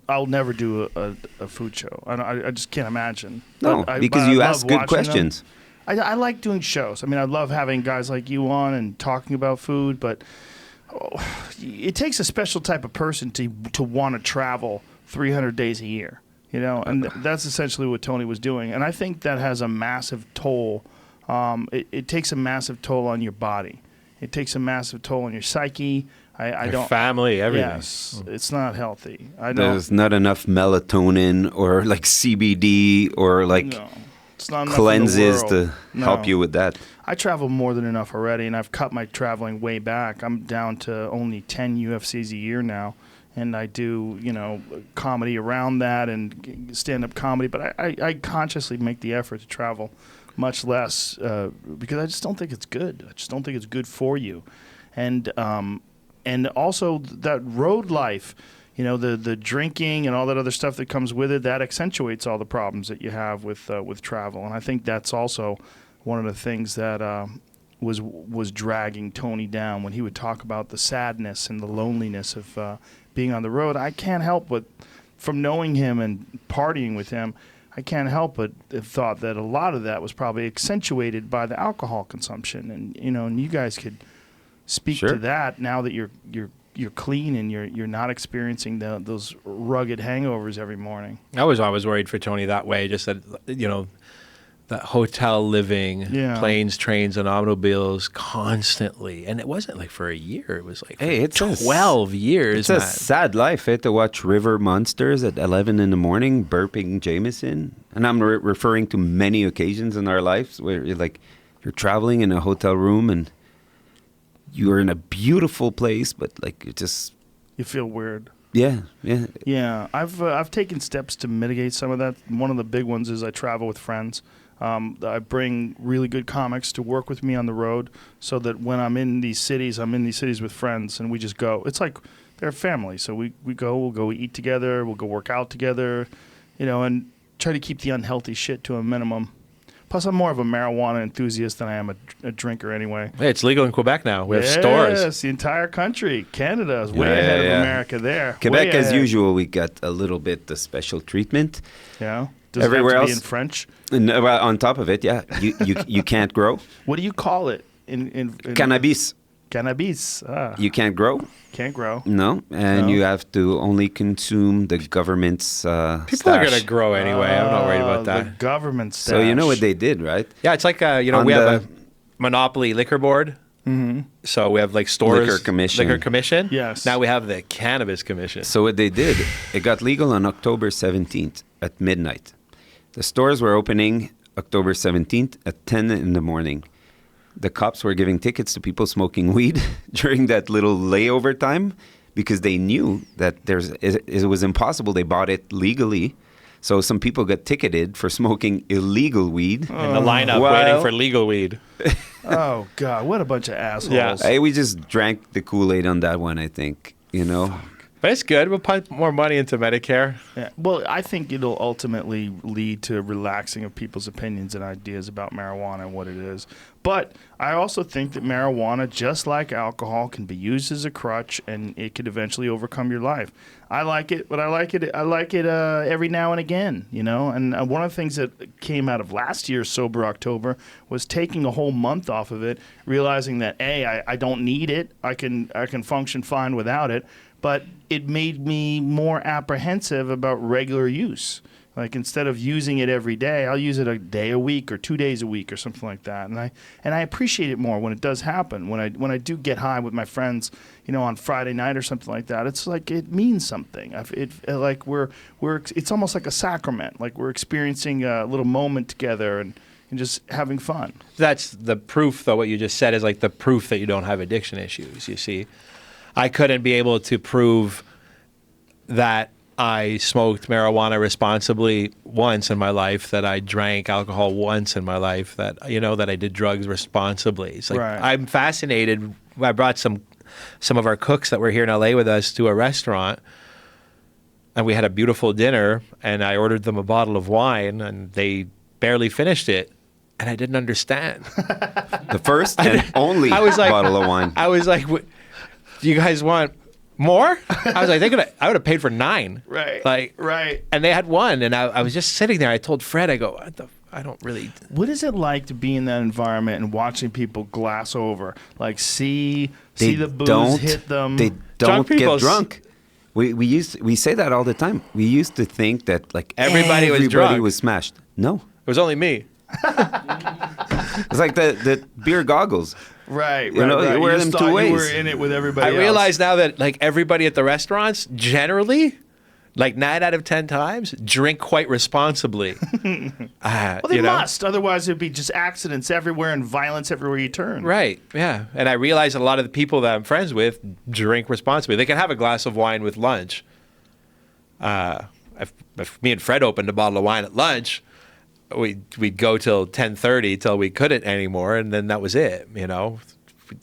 I'll never do a food show. I just can't imagine. No, because you ask good questions. I like doing shows. I mean, I love having guys like you on and talking about food, but it takes a special type of person to want to travel 300 days a year, and that's essentially what Tony was doing. And I think that has a massive toll. It takes a massive toll on your body. It takes a massive toll on your psyche. Your family, everything. Yes, it's not healthy. There's not enough melatonin or like CBD or like... No. It's not cleanses to help you with that. I travel more than enough already, and I've cut my traveling way back. I'm down to only 10 UFCs a year now, and I do, comedy around that and stand-up comedy. But I consciously make the effort to travel much less because I just don't think it's good. I just don't think it's good for you. And also that road life, the drinking and all that other stuff that comes with it, that accentuates all the problems that you have with travel. And I think that's also one of the things that was dragging Tony down when he would talk about the sadness and the loneliness of being on the road. I can't help but, from knowing him and partying with him, I can't help but have thought that a lot of that was probably accentuated by the alcohol consumption. And and you guys could speak to that now that you're clean and you're not experiencing those rugged hangovers every morning. I was always worried for Tony that way, just that, that hotel living, planes, trains, and automobiles constantly. And it wasn't like for a year. It was like 12 years. It's a sad life, to watch river monsters at 11 in the morning burping Jameson. And I'm referring to many occasions in our lives where you're traveling in a hotel room and you're in a beautiful place, but like you feel weird. Yeah. I've taken steps to mitigate some of that. One of the big ones is I travel with friends. I bring really good comics to work with me on the road, so that when I'm in these cities with friends, and we just go. It's like they're family, so we'll go eat together, we'll go work out together, and try to keep the unhealthy shit to a minimum. Plus, I'm more of a marijuana enthusiast than I am a drinker anyway. Hey, it's legal in Quebec now. We have stores. Yes, the entire country. Canada is way ahead of America there. Quebec, as usual, we got a little bit the special treatment. Yeah. Does Everywhere it have to else, be in French? And, on top of it, you can't grow. What do you call it? In Cannabis. Cannabis. You can't grow. Can't grow. No, and No. you have to only consume the government's People are stash. going to grow anyway. I'm not worried about The that. government stash. So you know what they did, right? Yeah, it's like, On we have the- a monopoly liquor board. Mm-hmm. So we have like stores. Liquor commission. Liquor commission. Yes. Now we have the cannabis commission. So what they did, it got legal on October 17th at midnight. The stores were opening October 17th at 10 in the morning. The cops were giving tickets to people smoking weed during that little layover time because they knew that it was impossible. They bought it legally. So some people got ticketed for smoking illegal weed. In the lineup Well- waiting for legal weed. Oh God, what a bunch of assholes. Yeah. Hey, we just drank the Kool-Aid on that one, I think. You know? But it's good. We'll put more money into Medicare. Yeah. Well, I think it'll ultimately lead to relaxing of people's opinions and ideas about marijuana and what it is. But I also think that marijuana, just like alcohol, can be used as a crutch, and it could eventually overcome your life. I like it, but I like it every now and again, you know. And one of the things that came out of last year's Sober October was taking a whole month off of it, realizing that I don't need it. I can function fine without it. But it made me more apprehensive about regular use. Like instead of using it every day, I'll use it a day a week or 2 days a week or something like that. And I appreciate it more when it does happen. When I do get high with my friends, you know, on Friday night or something like that, it's like it means something. It's almost like a sacrament. Like we're experiencing a little moment together and just having fun. That's the proof, though. What you just said is like the proof that you don't have addiction issues. You see, I couldn't be able to prove that I smoked marijuana responsibly once in my life, that I drank alcohol once in my life, that that I did drugs responsibly. It's like Right. I'm fascinated. I brought some of our cooks that were here in LA with us to a restaurant, and we had a beautiful dinner, and I ordered them a bottle of wine, and they barely finished it, and I didn't understand. The first and only I was like- bottle of wine. I was like, "Do you guys want more?" I was like, I would have paid for 9. Right. Like, Right. and they had 1, and I was just sitting there. I told Fred, I go, I don't really. What is it like to be in that environment and watching people glass over? Like see the booze hit them. They don't people get drunk. We say that all the time. We used to think that like Everybody was drunk. was smashed. No, It was only me. it's like the beer goggles. Right, You know, right. you wear just them thought two You ways. were in it with everybody I else. realize now that like everybody at the restaurants generally, like 9 out of 10 times, drink quite responsibly. Well, they must. Otherwise, it'd be just accidents everywhere and violence everywhere you turn. Right, yeah. And I realize a lot of the people that I'm friends with drink responsibly. They can have a glass of wine with lunch. If me and Fred opened a bottle of wine at lunch, we'd go till 10:30 till we couldn't anymore, and then that was it,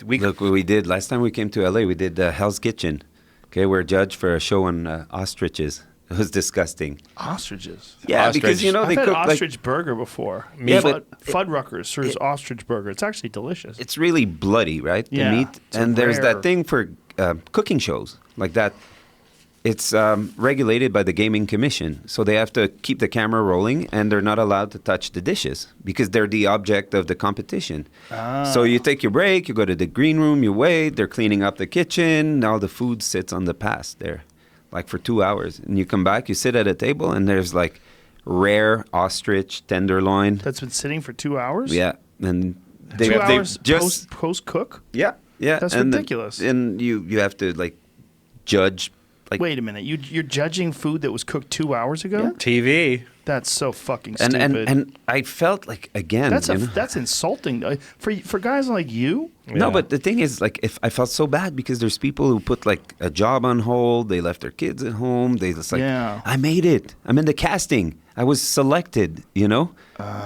Look what we did last time we came to LA. We did Hell's Kitchen. Okay, we're judged for a show on ostriches. It was disgusting. Ostriches. Yeah, Ostrich. because I've they had cook ostrich burger before. Yeah, but Fuddruckers serves ostrich burger. It's actually delicious. it's really bloody, right? Yeah, The meat. it's a And there's rare- that thing for cooking shows like that. It's regulated by the Gaming Commission. So they have to keep the camera rolling, and they're not allowed to touch the dishes because they're the object of the competition. So you take your break, you go to the green room, you wait, they're cleaning up the kitchen. Now the food sits on the pass there, like for 2 hours. And you come back, you sit at a table, and there's like rare ostrich tenderloin. That's been sitting for 2 hours? Yeah. And 2 they hours just post cook? yeah. That's and ridiculous. And you have to like judge. Like, Wait a minute. You're judging food that was cooked 2 hours ago? TV. That's so fucking and, stupid. and I felt like again. That's insulting for guys like you. No, Yeah. but the thing is, like, if I felt so bad because there's people who put like a job on hold. They left their kids at home. They just like, Yeah. I made it. I'm in the casting. I was selected.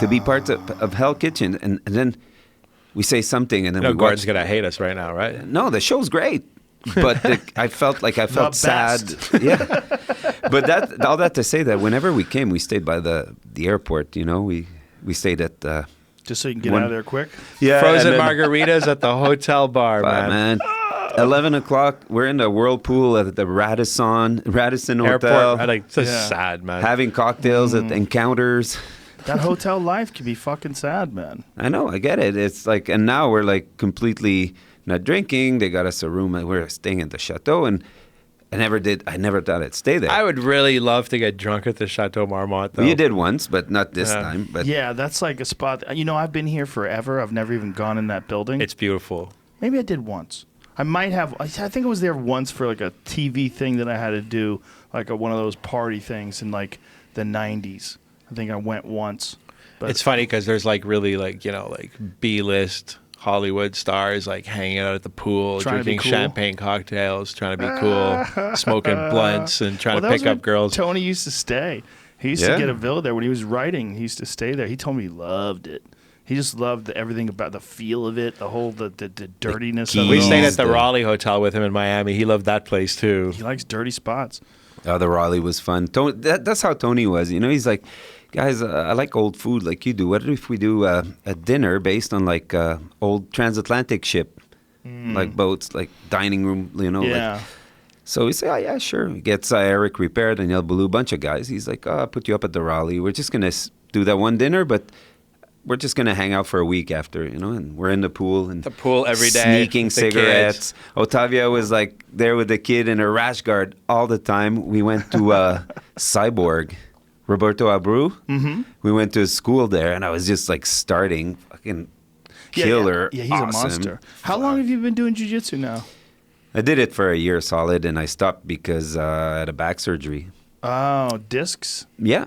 To be part of Hell Kitchen, and then we say something, and then we Gordon's watch. gonna hate us right now, right? No, the show's great. But I felt sad. best. Yeah. But all that to say that whenever we came, we stayed by the airport. We stayed at. Just so you can get One- out of there quick. Yeah, Frozen margaritas at the hotel bar, man. 11 o'clock, we're in the whirlpool at the Radisson Airport. Hotel, It's just Yeah. sad, man. having cocktails at Encounters. That hotel life can be fucking sad, man. I know, I get it. It's like, and now we're like completely not drinking. They got us a room. We were staying at the chateau, and I never thought I'd stay there. I would really love to get drunk at the Chateau Marmont, though. You did once, but not this time. But yeah, that's like a spot. I've been here forever. I've never even gone in that building. It's beautiful. Maybe I did once. I might have. I think I was there once for like a TV thing that I had to do, like one of those party things in like the 90s. I think I went once. But It's funny because there's like really like B-list Hollywood stars like hanging out at the pool, Trying to be drinking cool? champagne cocktails, trying to be cool, smoking blunts, and trying to pick up girls. Tony used to stay. He used to Yeah. get a villa there when he was writing. He used to stay there. He told me he loved it. He just loved everything about the feel of it, the whole the dirtiness of it. We keys. all. stayed at the the- Raleigh Hotel with him in Miami. He loved that place too. He likes dirty spots. the Raleigh was fun. That's how Tony was. He's like, guys, I like old food like you do. What if we do a dinner based on like old transatlantic ship, like boats, like dining room, Yeah. Like, so we say, oh, yeah, sure. He gets Eric repaired, Daniel Boulou, bunch of guys. He's like, oh, I'll put you up at the Raleigh. We're just going to do that one dinner, but we're just going to hang out for a week after, and we're in the pool. And The pool every day. Sneaking with the cigarettes. Otavia was like there with the kid in a rash guard all the time. We went to Cyborg, Roberto Abreu. Mm-hmm. We went to school there, and I was just like starting fucking killer. Yeah, he's awesome. a monster. How long have you been doing jiu-jitsu now? I did it for a year solid, and I stopped because I had a back surgery. Oh, discs. Yeah.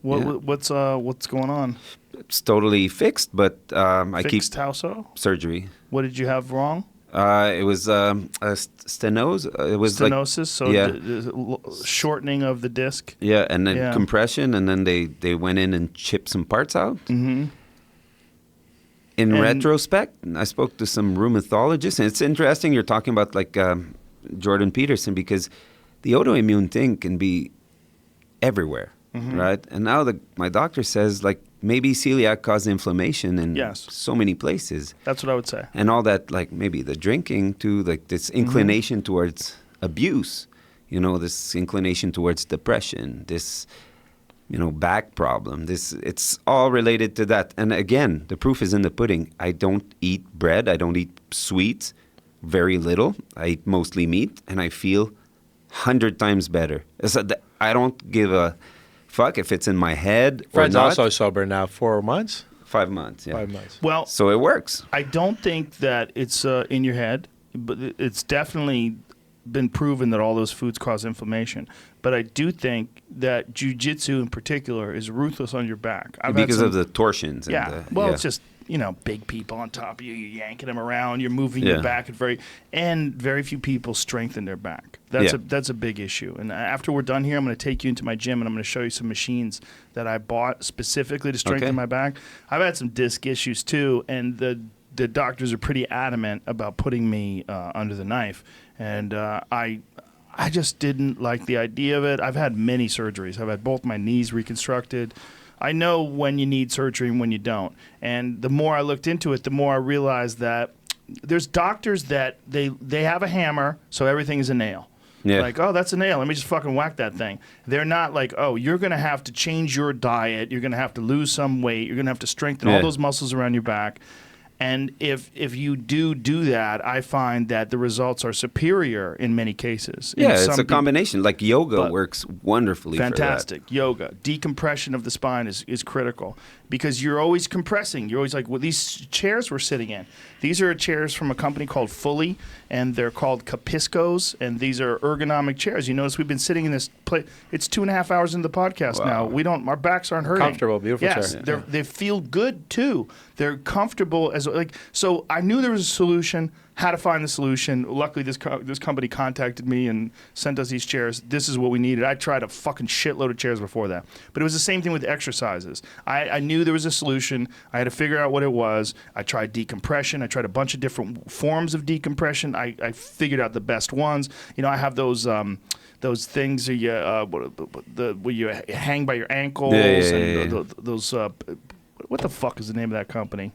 What's going on? It's totally fixed, but I keep Fixed how so? surgery. What did you have wrong? It was a stenose. It was Stenosis, so yeah. shortening of the disc. Yeah, and then Yeah. compression, and then they went in and chipped some parts out. Mm-hmm. In And- retrospect, I spoke to some rheumatologists, and it's interesting you're talking about like Jordan Peterson, because the autoimmune thing can be everywhere, Mm-hmm. right? And now my doctor says like maybe celiac caused inflammation in Yes. so many places, That's what I would say. and all that, like maybe the drinking too, like this inclination towards abuse, this inclination towards depression, this back problem. It's all related to that. And again, the proof is in the pudding. I don't eat bread. I don't eat sweets. Very little. I eat mostly meat, and I feel 100 times better. I don't give a fuck if it's in my head Fred's or not. also sober now. 4 months? 5 months. Yeah. 5 months. Well, So it works. I don't think that it's in your head, but it's definitely been proven that all those foods cause inflammation. But I do think that jiu-jitsu in particular is ruthless on your back. I've had Because some- of the torsions. And Yeah. the, Well, yeah. it's just, big people on top of you. You're yanking them around. You're moving Yeah. your back. And very few people strengthen their back. That's Yeah. that's a big issue. And after we're done here, I'm going to take you into my gym and I'm going to show you some machines that I bought specifically to strengthen Okay. my back. I've had some disc issues too, and the doctors are pretty adamant about putting me under the knife. And I just didn't like the idea of it. I've had many surgeries. I've had both my knees reconstructed. I know when you need surgery and when you don't. And the more I looked into it, the more I realized that there's doctors that they have a hammer, so everything is a nail. Yeah. Like, oh, that's a nail. Let me just fucking whack that thing. They're not like, oh, you're going to have to change your diet. You're going to have to lose some weight. You're going to have to strengthen all Yeah. those muscles around your back. And if you do that, I find that the results are superior in many cases. In Yeah, some it's a people- combination. Like yoga but- works wonderfully for that. Fantastic. Yoga. Decompression of the spine is critical because you're always compressing. You're always like, well, these chairs we're sitting in, these are chairs from a company called Fully, and they're called Capiscos, and these are ergonomic chairs. You notice we've been sitting in this place. It's 2.5 hours into the podcast Wow. now. Our backs aren't hurting. Comfortable, beautiful yes, chair. They feel good too. They're comfortable so I knew there was a solution. How to find the solution. Luckily, this company contacted me and sent us these chairs. This is what we needed. I tried a fucking shitload of chairs before that. But it was the same thing with exercises. I knew there was a solution. I had to figure out what it was. I tried decompression. I tried a bunch of different forms of decompression. I figured out the best ones. I have those things where you hang by your ankles. Yeah. Those, what the fuck is the name of that company?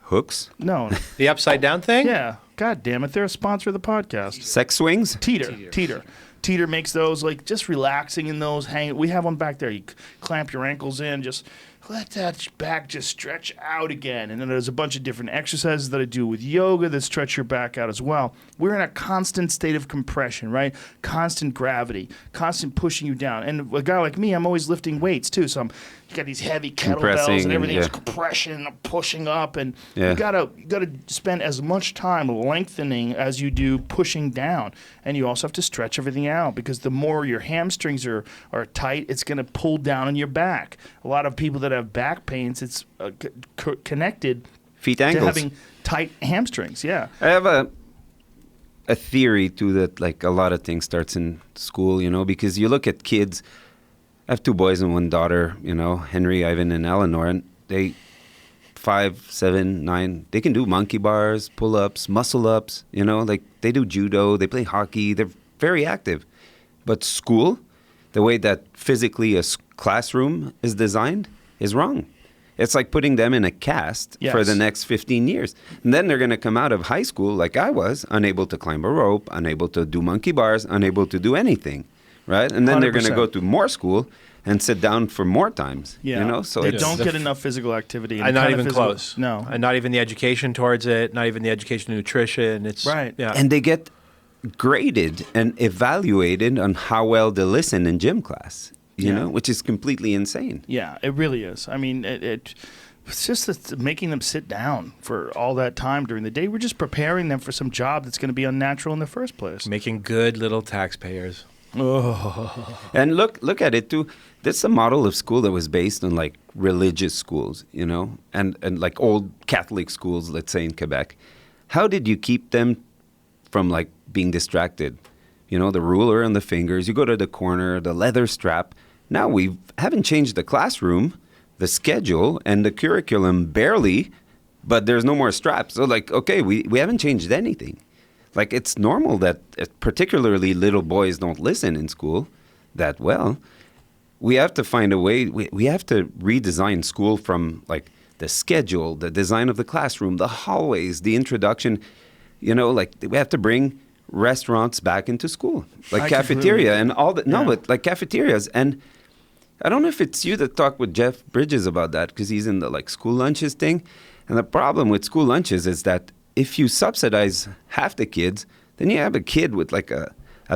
Hooks? No. The upside down thing? Yeah. God damn it. They're a sponsor of the podcast. Sex swings? Teeter makes those, like, just relaxing in those. We have one back there. You clamp your ankles in, just let that back just stretch out again. And then there's a bunch of different exercises that I do with yoga that stretch your back out as well. We're in a constant state of compression, right? Constant gravity, constant pushing you down. And a guy like me, I'm always lifting weights too. So you got these heavy kettlebells and everything's compression, pushing up, and you gotta spend as much time lengthening as you do pushing down. And you also have to stretch everything out, because the more your hamstrings are tight, it's gonna pull down on your back. A lot of people that have back pains, it's connected Feet to ankles. having tight hamstrings. Yeah. I have a theory too that like a lot of things starts in school, you know, because you look at kids. I have 2 boys and 1 daughter, you know, Henry, Ivan, and Eleanor, and they 5, 7, 9, they can do monkey bars, pull-ups, muscle-ups, you know, like they do judo, they play hockey, they're very active. But school, the way that physically a classroom is designed is wrong. It's like putting them in a cast for the next 15 years. And then they're going to come out of high school like I was, unable to climb a rope, unable to do monkey bars, unable to do anything. Right? And then 100%. They're going to go to more school and sit down for more times. Yeah. You know? So they don't get enough physical activity. And not even close. No. And not even the education towards it, not even the education of nutrition. It's right. Yeah. And they get graded and evaluated on how well they listen in gym class, you know, which is completely insane. Yeah, it really is. I mean, it's just making them sit down for all that time during the day. We're just preparing them for some job that's going to be unnatural in the first place. Making good little taxpayers. Oh. And look at it too. This is a model of school that was based on like religious schools, you know, and like old Catholic schools, let's say in Quebec. How did you keep them from like being distracted? You know, the ruler and the fingers, you go to the corner, the leather strap. Now we haven't changed the classroom, the schedule, and the curriculum barely, but there's no more straps. So like, okay, we haven't changed anything. Like, it's normal that particularly little boys don't listen in school that well. We have to find a way. We have to redesign school from, like, the schedule, the design of the classroom, the hallways, the introduction. You know, like, we have to bring restaurants back into school, like cafeteria and all that. No, but like cafeterias. And I don't know if it's you that talked with Jeff Bridges about that, because he's in the, like, school lunches thing. And the problem with school lunches is that if you subsidize half the kids, then you have a kid with like a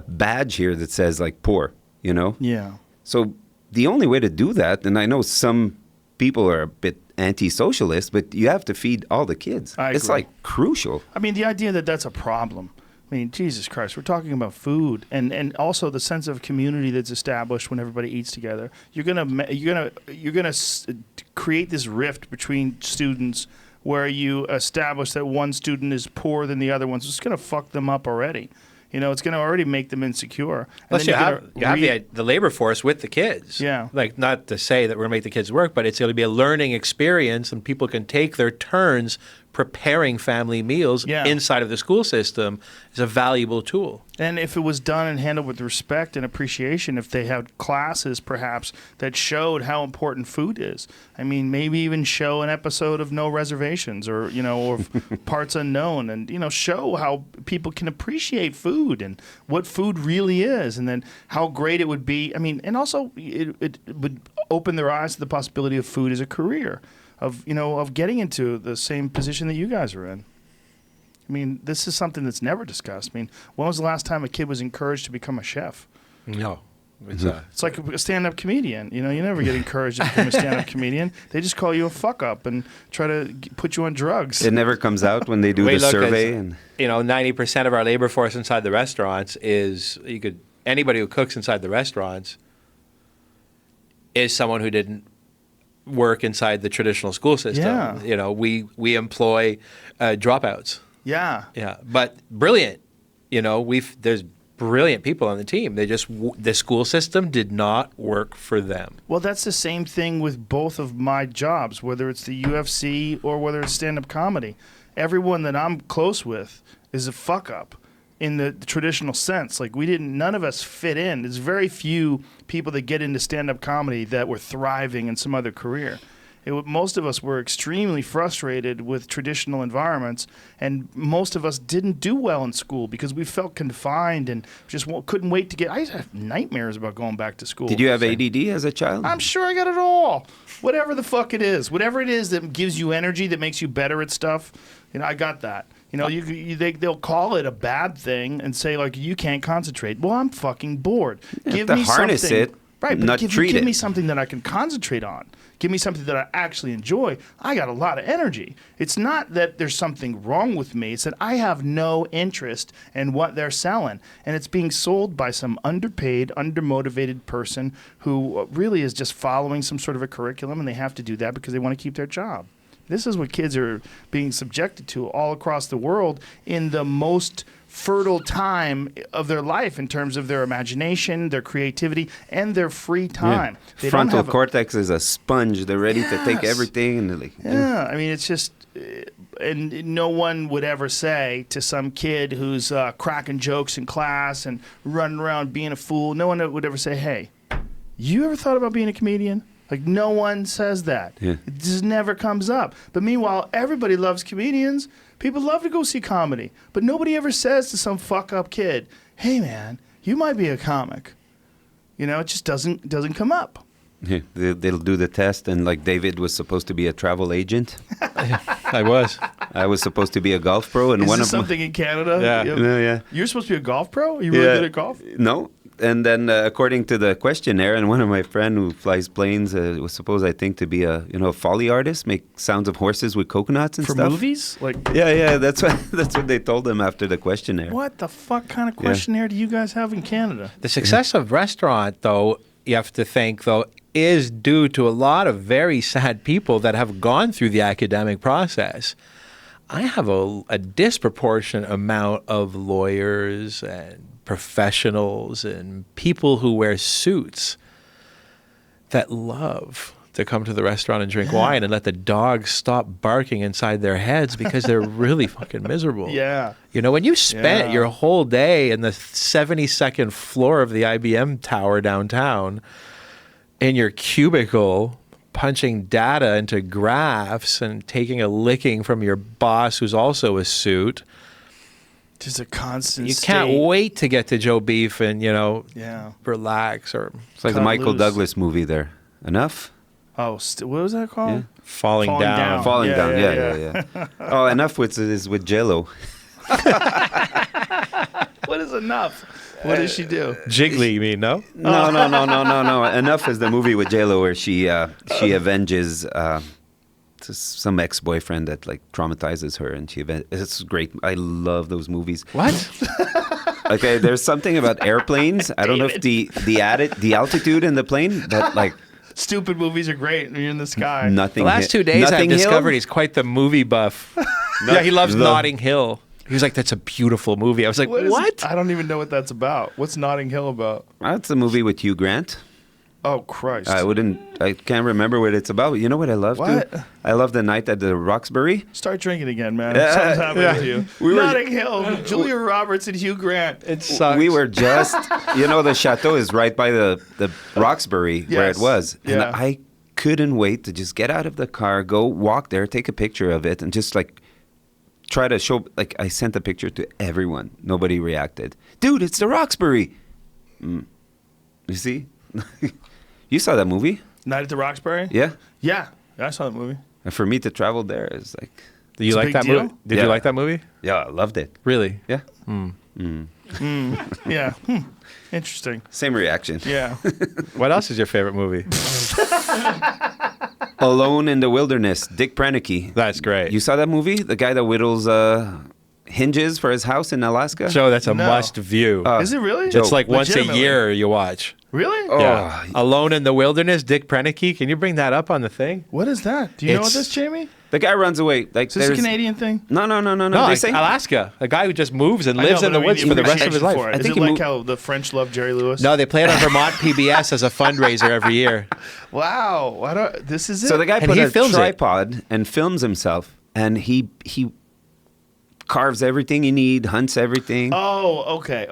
badge here that says like poor, you know? Yeah. So the only way to do that, and I know some people are a bit anti-socialist, but you have to feed all the kids. It's like crucial. I mean, the idea that that's a problem. I mean, Jesus Christ, we're talking about food and also the sense of community that's established when everybody eats together. You're gonna create this rift between students where you establish that one student is poorer than the other one's. It's going to fuck them up already. You know, it's going to already make them insecure. Plus, you have the labor force with the kids. Yeah. Like, not to say that we're going to make the kids work, but it's going to be a learning experience, and people can take their turns preparing family meals inside of the school system is a valuable tool. And if it was done and handled with respect and appreciation, if they had classes perhaps that showed how important food is. I mean, maybe even show an episode of No Reservations or, you know, or Parts Unknown, and, you know, show how people can appreciate food and what food really is, and then how great it would be. I mean, and also it would open their eyes to the possibility of food as a career. Of getting into the same position that you guys are in. I mean, this is something that's never discussed. I mean, when was the last time a kid was encouraged to become a chef? No. It's like a stand-up comedian. You know, you never get encouraged to become a stand-up comedian. They just call you a fuck-up and try to put you on drugs. It never comes out when they do the survey. And 90% of our labor force inside the restaurants is anybody who cooks inside the restaurants is someone who didn't work inside the traditional school system. Yeah. You know, we employ dropouts. Yeah. Yeah, but brilliant. You know, there's brilliant people on the team. The school system did not work for them. Well, that's the same thing with both of my jobs, whether it's the UFC or whether it's stand-up comedy. Everyone that I'm close with is a fuck-up in the traditional sense. Like, none of us fit in. There's very few people that get into stand-up comedy that were thriving in some other career. Most of us were extremely frustrated with traditional environments, and most of us didn't do well in school because we felt confined and just couldn't wait to get. I used to have nightmares about going back to school. Did you have ADD as a child? I'm sure I got it all. Whatever the fuck it is. Whatever it is that gives you energy, that makes you better at stuff, I got that. They'll call it a bad thing and say, like, you can't concentrate. Well, I'm fucking bored. You Give have me to harness something. it, right, but not treat give it. me something that I can concentrate on. Give me something that I actually enjoy. I got a lot of energy. It's not that there's something wrong with me. It's that I have no interest in what they're selling. And it's being sold by some underpaid, undermotivated person who really is just following some sort of a curriculum, and they have to do that because they want to keep their job. This is what kids are being subjected to all across the world in the most fertile time of their life in terms of their imagination, their creativity, and their free time. They don't Frontal have cortex is a sponge. They're ready to take everything. And they're like, Yeah, I mean, it's just, and no one would ever say to some kid who's cracking jokes in class and running around being a fool, no one would ever say, hey, you ever thought about being a comedian? Like, no one says that. Yeah. It just never comes up. But meanwhile, everybody loves comedians. People love to go see comedy. But nobody ever says to some fuck-up kid, hey, man, you might be a comic. It just doesn't come up. yeah, they'll do the test. And like David was supposed to be a travel agent. I was. I was supposed to be a golf pro. And Is one this of something in Canada? Yeah. yeah. You're supposed to be a golf pro? Are you really good at golf? No. And then according to the questionnaire, and one of my friend who flies planes was supposed, I think, to be a Foley artist, make sounds of horses with coconuts and For stuff. movies? Like, Yeah, that's what they told him after the questionnaire. what the fuck kind of questionnaire do you guys have in Canada? The success of restaurant, though, you have to think, though, is due to a lot of very sad people that have gone through the academic process. I have a disproportionate amount of lawyers and professionals and people who wear suits that love to come to the restaurant and drink wine and let the dogs stop barking inside their heads because they're really fucking miserable. Yeah. When you spent your whole day in the 72nd floor of the IBM tower downtown in your cubicle punching data into graphs and taking a licking from your boss who's also a suit. Just a constant You can't state. wait to get to Joe Beef and, Yeah. relax or It's like the Cut Michael loose. Douglas movie there. Enough? Oh, what was that called? Yeah. falling down. Falling Yeah, down. yeah, Yeah. Oh, enough is with J-Lo. What is enough? What does she do? Jiggly, you mean, no? No. Enough is the movie with J-Lo where she avenges some ex-boyfriend that like traumatizes her, and it's great. I love those movies. What? Okay, there's something about airplanes. I don't know if the altitude in the plane, but like Stupid movies are great when you're in the sky. nothing. The last 2 days I've Notting Hill? discovered he's quite the movie buff. Yeah, he loves Notting Hill. He was like, that's a beautiful movie. I was like, What? what? I don't even know what that's about. What's Notting Hill about? That's a movie with Hugh Grant. Oh, Christ. I can't remember what it's about. You know what I love? What? I love the night at the Roxbury. Start drinking again, man. Yeah, Something's happening to you. We were- Notting Hill, Julia Roberts and Hugh Grant. It sucks. We were just, the chateau is right by the Roxbury where Yes. it was. And Yeah. I couldn't wait to just get out of the car, go walk there, take a picture of it, and just like try to show, like I sent a picture to everyone. Nobody reacted. Dude, it's the Roxbury. You see? You saw that movie? Night at the Roxbury? Yeah? Yeah. I saw that movie. And for me to travel there is like, Did you It's a like big that deal? movie? Did Yeah. you like that movie? yeah, I loved it. Really? Yeah. Yeah. Interesting. Same reaction. Yeah. What else is your favorite movie? Alone in the Wilderness, Dick Proenneke. That's great. You saw that movie? The guy that whittles hinges for his house in Alaska? Joe, that's a No. must view. Is it really? It's like once a Legitimately. year you watch. Really? Oh, Yeah. Alone in the Wilderness, Dick Proenneke. Can you bring that up on the thing? What is that? Do you know what It's- this, Jamie? the guy runs away. Like Is this a there's- Canadian thing? No. No, They like say Alaska. A guy who just moves and I lives know, in but the I woods mean for the rest of his appreciation life. for it. I Is think it he like mo- how the French love Jerry Lewis? No, they play it on Vermont PBS as a fundraiser every year. Wow. This is it. So the guy And put he a films it. tripod and films himself, and he carves everything you need, hunts everything. Oh, okay.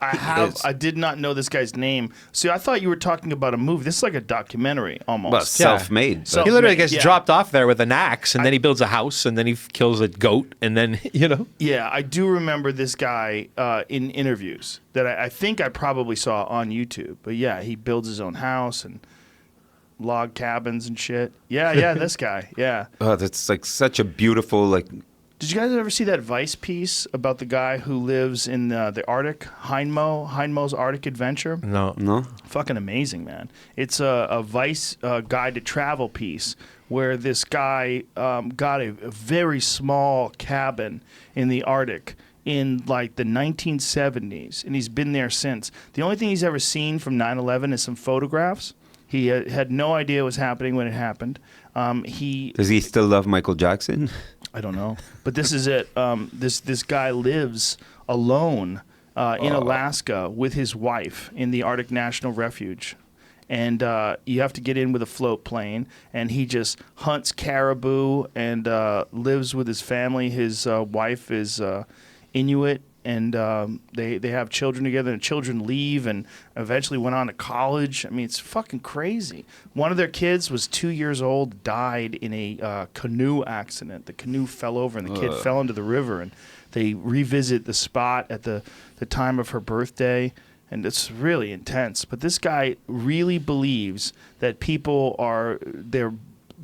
I did not know this guy's name. See, I thought you were talking about a movie. This is like a documentary almost. Well, self-made. So- He literally gets Yeah. dropped off there with an axe, and then he builds a house, and then he kills a goat, and then, Yeah, I do remember this guy in interviews that I think I probably saw on YouTube. But yeah, he builds his own house and log cabins and shit. Yeah, this guy. Yeah. Oh, that's like such a beautiful, like, Did you guys ever see that Vice piece about the guy who lives in the Arctic, Hindmo's Arctic Adventure? no? Fucking amazing, man. It's a Vice guide to travel piece where this guy got a very small cabin in the Arctic in like the 1970s, and he's been there since. The only thing he's ever seen from 9/11 is some photographs. He had no idea what was happening when it happened. Does he still love Michael Jackson? I don't know, but this is it. This guy lives alone in Alaska with his wife in the Arctic National Refuge, and you have to get in with a float plane. And he just hunts caribou and lives with his family. His wife is Inuit, and they have children together. And children leave, and eventually went on to college. I mean, it's fucking crazy. One of their kids was 2 years old, died in a canoe accident. The canoe fell over, and the kid fell into the river. And they revisit the spot at the time of her birthday, and it's really intense. But this guy really believes that people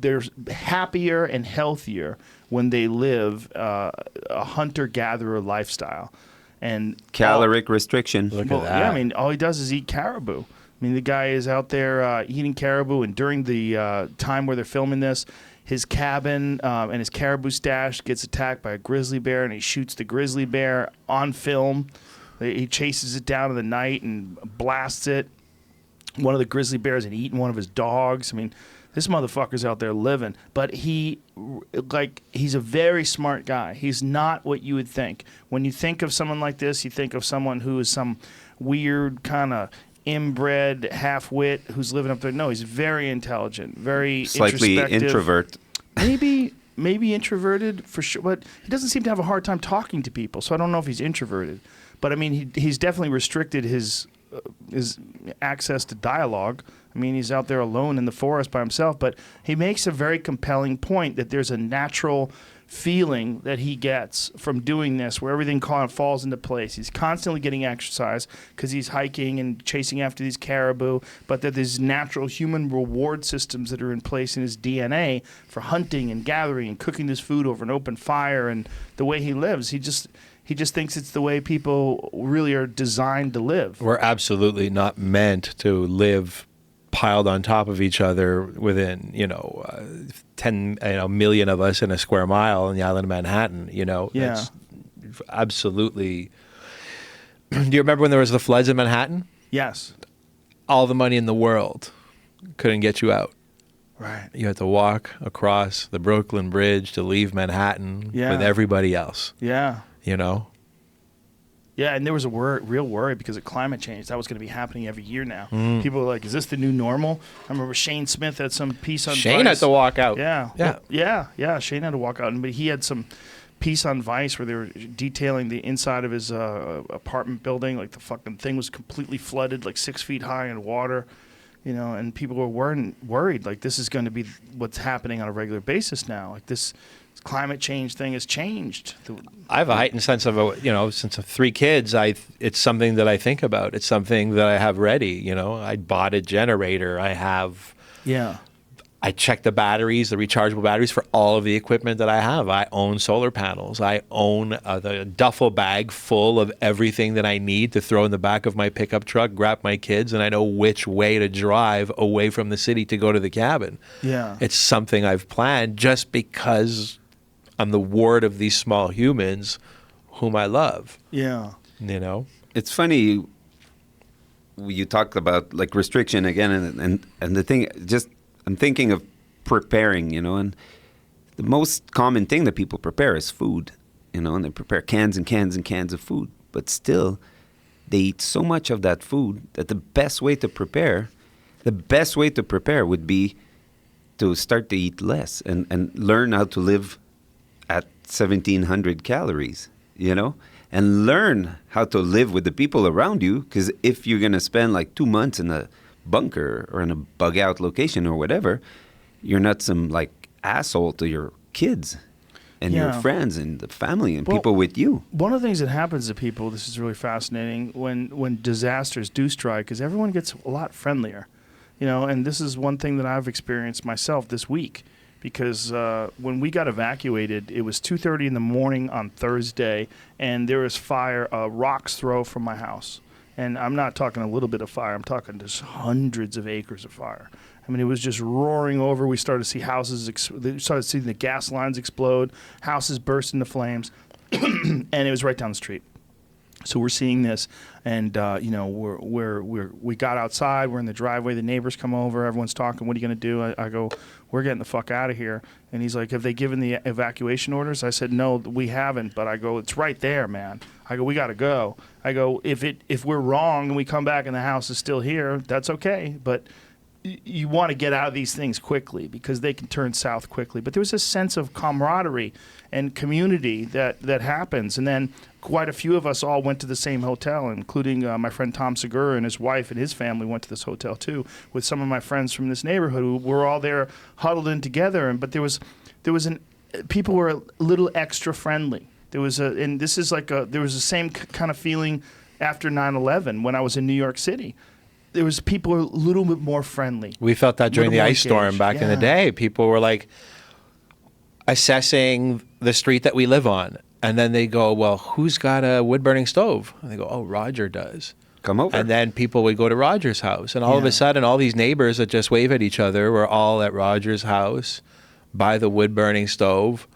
they're happier and healthier when they live a hunter-gatherer lifestyle. And Caloric restriction. Look well, at that. yeah, I mean, all he does is eat caribou. I mean, the guy is out there eating caribou, and during the time where they're filming this, his cabin and his caribou stash gets attacked by a grizzly bear, and he shoots the grizzly bear on film. He chases it down in the night and blasts it. One of the grizzly bears had eaten one of his dogs. I mean, this motherfucker's out there living, but he's a very smart guy. He's not what you would think. When you think of someone like this, you think of someone who is some weird kind of inbred half-wit who's living up there. No, he's very intelligent, very Slightly introspective. introvert. Maybe introverted for sure, but he doesn't seem to have a hard time talking to people, so I don't know if he's introverted. But I mean, he's definitely restricted his access to dialogue. I mean, he's out there alone in the forest by himself, but he makes a very compelling point that there's a natural feeling that he gets from doing this where everything kind of falls into place. He's constantly getting exercise because he's hiking and chasing after these caribou, but that there's natural human reward systems that are in place in his DNA for hunting and gathering and cooking this food over an open fire. And the way he lives, he just thinks it's the way people really are designed to live. We're absolutely not meant to live piled on top of each other within, 10 million of us in a square mile in the island of Manhattan. Yeah. That's absolutely. Do you remember when there was the floods in Manhattan? Yes. All the money in the world couldn't get you out. Right. You had to walk across the Brooklyn Bridge to leave Manhattan with everybody else. Yeah. Yeah, and there was a real worry because of climate change. That was going to be happening every year now. People were like, is this the new normal? I remember Shane Smith had some piece on Shane Vice. had to walk out. Yeah. Shane had to walk out. But he had some piece on Vice where they were detailing the inside of his apartment building. Like the fucking thing was completely flooded, like 6 feet high in water. And people were worried. Like, this is going to be what's happening on a regular basis now. Like, this climate change thing has changed. I have a heightened sense of, since of 3 kids, it's something that I think about. It's something that I have ready. I bought a generator. I check the batteries, the rechargeable batteries for all of the equipment that I have. I own solar panels. I own the duffel bag full of everything that I need to throw in the back of my pickup truck, grab my kids, and I know which way to drive away from the city to go to the cabin. Yeah. It's something I've planned just because I'm the ward of these small humans whom I love. Yeah. It's funny you talked about like restriction again, and the thing just I'm thinking of preparing, and the most common thing that people prepare is food, and they prepare cans and cans and cans of food, but still they eat so much of that food that the best way to prepare would be to start to eat less and learn how to live at 1,700 calories, you know, and learn how to live with the people around you. Because if you're going to spend like 2 months in a bunker or in a bug out location or whatever, you're not some like asshole to your kids and your friends and the family and people with you. One of the things that happens to people, this is really fascinating, when disasters do strike, is everyone gets a lot friendlier, you know. And this is one thing that I've experienced myself this week, because when we got evacuated, it was 2:30 in the morning on Thursday, and there was fire a rock's throw from my house. And I'm not talking a little bit of fire. I'm talking just hundreds of acres of fire. I mean, it was just roaring over. We started to see houses, started seeing the gas lines explode, houses burst into flames, and it was right down the street. So we're seeing this, and you know, we got outside. We're in the driveway. The neighbors come over. Everyone's talking. What are you going to do? I go, we're getting the fuck out of here. And he's like, have they given the evacuation orders? I said, no, we haven't. But I go, it's right there, man. I go, we got to go. I go, if we're wrong and we come back and the house is still here, that's okay. But you want to get out of these things quickly because they can turn south quickly. But there was a sense of camaraderie and community that happens. And then quite a few of us all went to the same hotel, including my friend Tom Segura and his wife and his family went to this hotel too, with some of my friends from this neighborhood who were all there huddled in together. But people were a little extra friendly. There was the same kind of feeling after 9/11 when I was in New York City. There was people a little bit more friendly. We felt that during the ice storm back in the day. People were like assessing the street that we live on. And then they go, well, who's got a wood-burning stove? And they go, oh, Roger does. Come over. And then people would go to Roger's house. And all of a sudden, all these neighbors that just wave at each other were all at Roger's house by the wood-burning stove,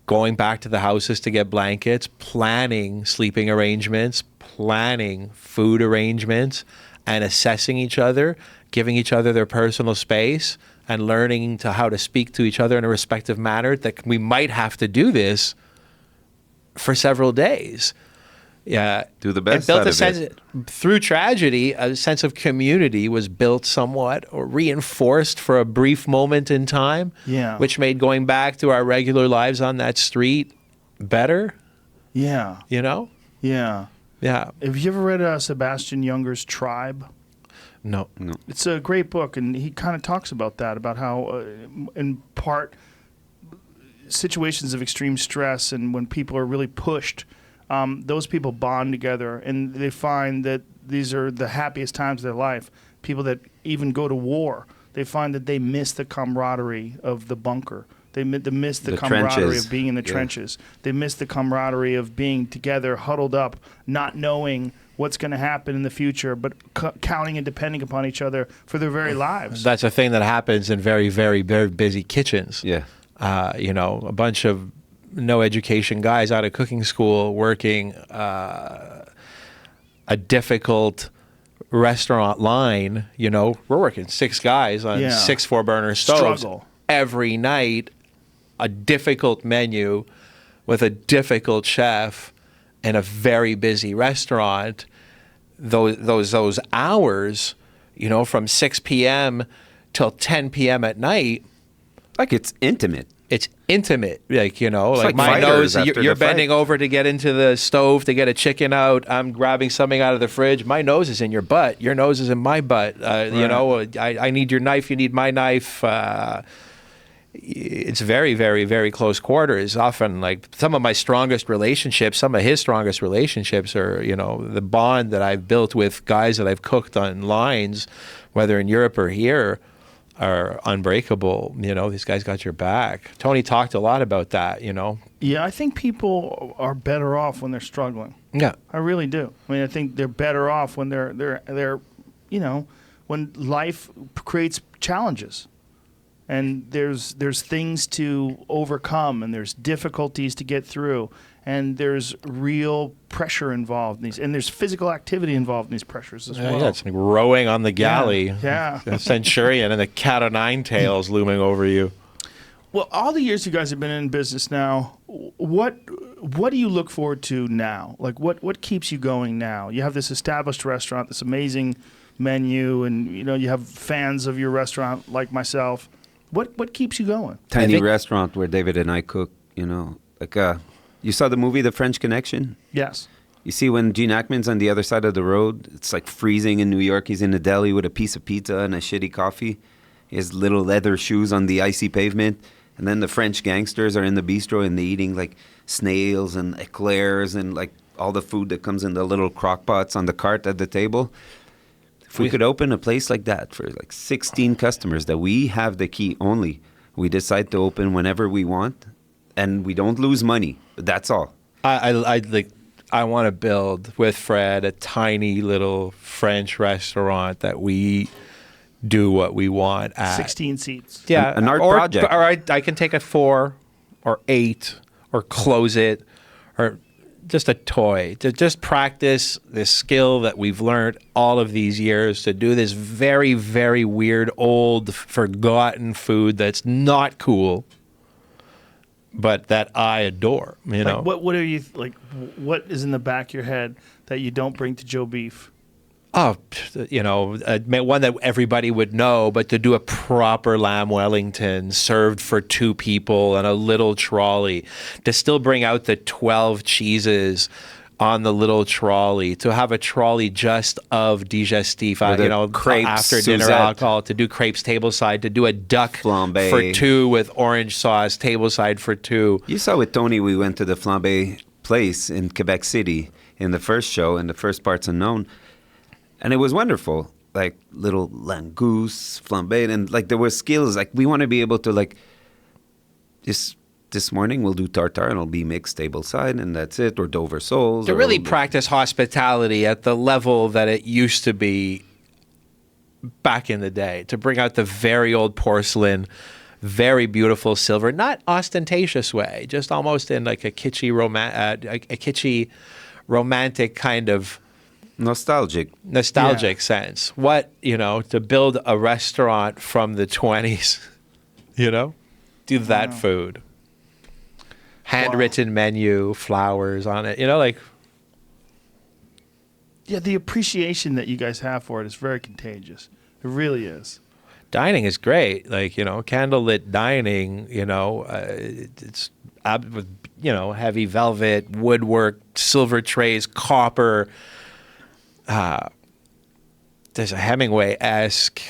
going back to the houses to get blankets, planning sleeping arrangements, planning food arrangements, and assessing each other, giving each other their personal space, and learning how to speak to each other in a respectful manner, that we might have to do this for several days. Yeah, do the best. It built out a of sense it. Through tragedy. A sense of community was built somewhat, or reinforced for a brief moment in time. Yeah, which made going back to our regular lives on that street better. Yeah, you know. Yeah. Yeah. Have you ever read Sebastian Junger's Tribe? No. It's a great book, and he kind of talks about that, about how, in part, situations of extreme stress and when people are really pushed, those people bond together, and they find that these are the happiest times of their life. People that even go to war, they find that they miss the camaraderie of the bunker. They miss the camaraderie trenches. of being in the trenches. They miss the camaraderie of being together, huddled up, not knowing what's going to happen in the future, but counting and depending upon each other for their very lives. That's a thing that happens in very, very, very busy kitchens. Yeah. You know, a bunch of no education guys out of cooking school working a difficult restaurant line. You know, we're working 6 guys on 6 4-burner stoves. Struggle. Every night, a difficult menu with a difficult chef in a very busy restaurant. Those hours, you know, from 6 p.m. till 10 p.m. at night. Like it's intimate. It's intimate. Like, you know, It's like like my nose, after you're the fight. bending over to get into the stove to get a chicken out. I'm grabbing something out of the fridge. My nose is in your butt. Your nose is in my butt. You know, I need your knife. You need my knife. It's very, very, very close quarters. Often, like, some of my strongest relationships, some of his strongest relationships are, you know, the bond that I've built with guys that I've cooked on lines, whether in Europe or here, are unbreakable. You know, these guys got your back. Tony talked a lot about that, you know. Yeah, I think people are better off when they're struggling. Yeah. I really do. I mean, I think they're better off when they're you know, when life creates challenges. And there's things to overcome, and there's difficulties to get through, and there's real pressure involved in these, and there's physical activity involved in these pressures as well. Yeah, it's like rowing on the galley. Yeah. A centurion and the cat o' nine tails looming over you. Well, all the years you guys have been in business now, what do you look forward to now? Like, what keeps you going now? You have this established restaurant, this amazing menu, and you know you have fans of your restaurant like myself. What keeps you going? Tiny restaurant where David and I cook you know. Like, you saw the movie The French Connection? Yes. You see when Gene Hackman's on the other side of the road, it's like freezing in New York. He's in a deli with a piece of pizza and a shitty coffee. He has little leather shoes on the icy pavement. And then the French gangsters are in the bistro and they're eating like snails and eclairs and like all the food that comes in the little crock pots on the cart at the table. If we could open a place like that for like 16 customers that we have the key only, we decide to open whenever we want and we don't lose money. That's all. I want to build with Fred a tiny little French restaurant that we do what we want at. 16 seats. Yeah, An art project. Or I can take a 4 or 8 or close it, or just a toy to just practice this skill that we've learned all of these years to do this very, very weird, old, forgotten food that's not cool, but that I adore. You know, what are you like? What is in the back of your head that you don't bring to Joe Beef? Oh, you know, one that everybody would know, but to do a proper lamb Wellington served for 2 people and a little trolley, to still bring out the 12 cheeses on the little trolley, to have a trolley just of digestif, you know, crepes, after dinner Suzette. alcohol, to do crepes tableside, to do a duck Flambé. for 2 with orange sauce, tableside for 2. You saw with Tony, we went to the Flambé place in Quebec City in the first show, in the first Parts Unknown. And it was wonderful, like little langouste, flambé, and like there were skills. Like we want to be able to like, this morning we'll do tartare and it'll be mixed table side and that's it, or Dover soles. To or really practice hospitality at the level that it used to be back in the day, to bring out the very old porcelain, very beautiful silver, not ostentatious way, just almost in like a kitschy, romantic kind of nostalgic sense. What, you know, to build a restaurant from the 20s, you know, do that food. Handwritten menu, flowers on it, you know, like. Yeah, the appreciation that you guys have for it is very contagious. It really is. Dining is great. Like, you know, candlelit dining, you know, it's, you know, heavy velvet, woodwork, silver trays, copper. There's a Hemingway-esque,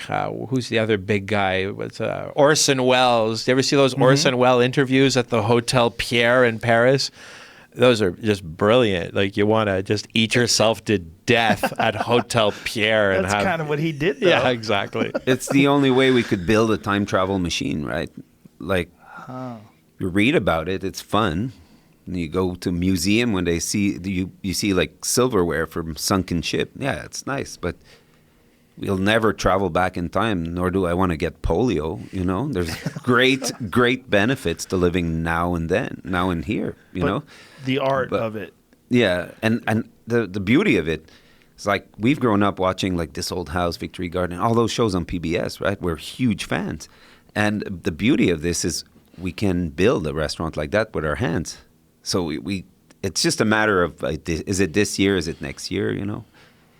who's the other big guy? What's Orson Welles. Do you ever see those Orson Welles interviews at the Hotel Pierre in Paris? Those are just brilliant. Like, you want to just eat yourself to death at Hotel Pierre. And That's kind of what he did, though. Yeah, exactly. It's the only way we could build a time travel machine, right? Like, you read about it, it's fun. And you go to a museum when they see you see like silverware from sunken ship. Yeah, it's nice, but we'll never travel back in time, nor do I want to get polio, you know? There's great benefits to living now and then, now and here, you know? The art of it. Yeah, and the beauty of it is like we've grown up watching like This Old House, Victory Garden, all those shows on PBS, right? We're huge fans. And the beauty of this is we can build a restaurant like that with our hands. So we it's just a matter of, is it this year, is it next year, you know?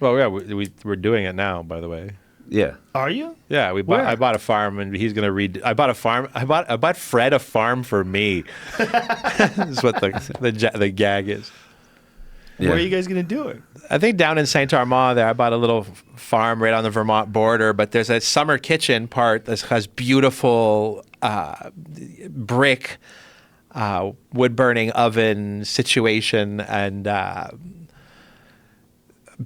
Well, yeah, we're doing it now, by the way. Yeah. Are you? Yeah, I bought a farm, and he's gonna read. I bought a farm. I bought Fred a farm for me. That's what the gag is. Yeah. Where are you guys going to do it? I think down in Saint Armand there. I bought a little farm right on the Vermont border, but there's a summer kitchen part that has beautiful brick wood burning oven situation and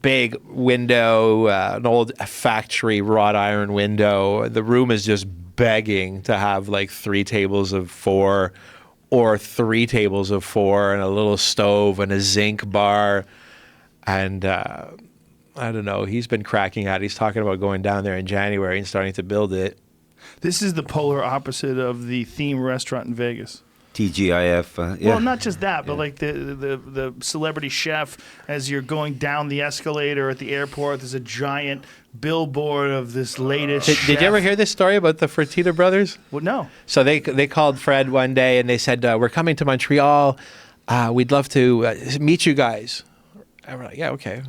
big window, an old factory wrought iron window. The room is just begging to have like 3 tables of 4 or 3 tables of 4 and a little stove and a zinc bar. And I don't know, he's been cracking out. He's talking about going down there in January and starting to build it. This is the polar opposite of the theme restaurant in Vegas. TGIF. Yeah. Well, not just that, but like the celebrity chef, as you're going down the escalator at the airport, there's a giant billboard of this latest chef. Did you ever hear this story about the Fertitta brothers? Well, no. So they called Fred one day and they said, we're coming to Montreal. We'd love to meet you guys. And we're like, yeah, okay.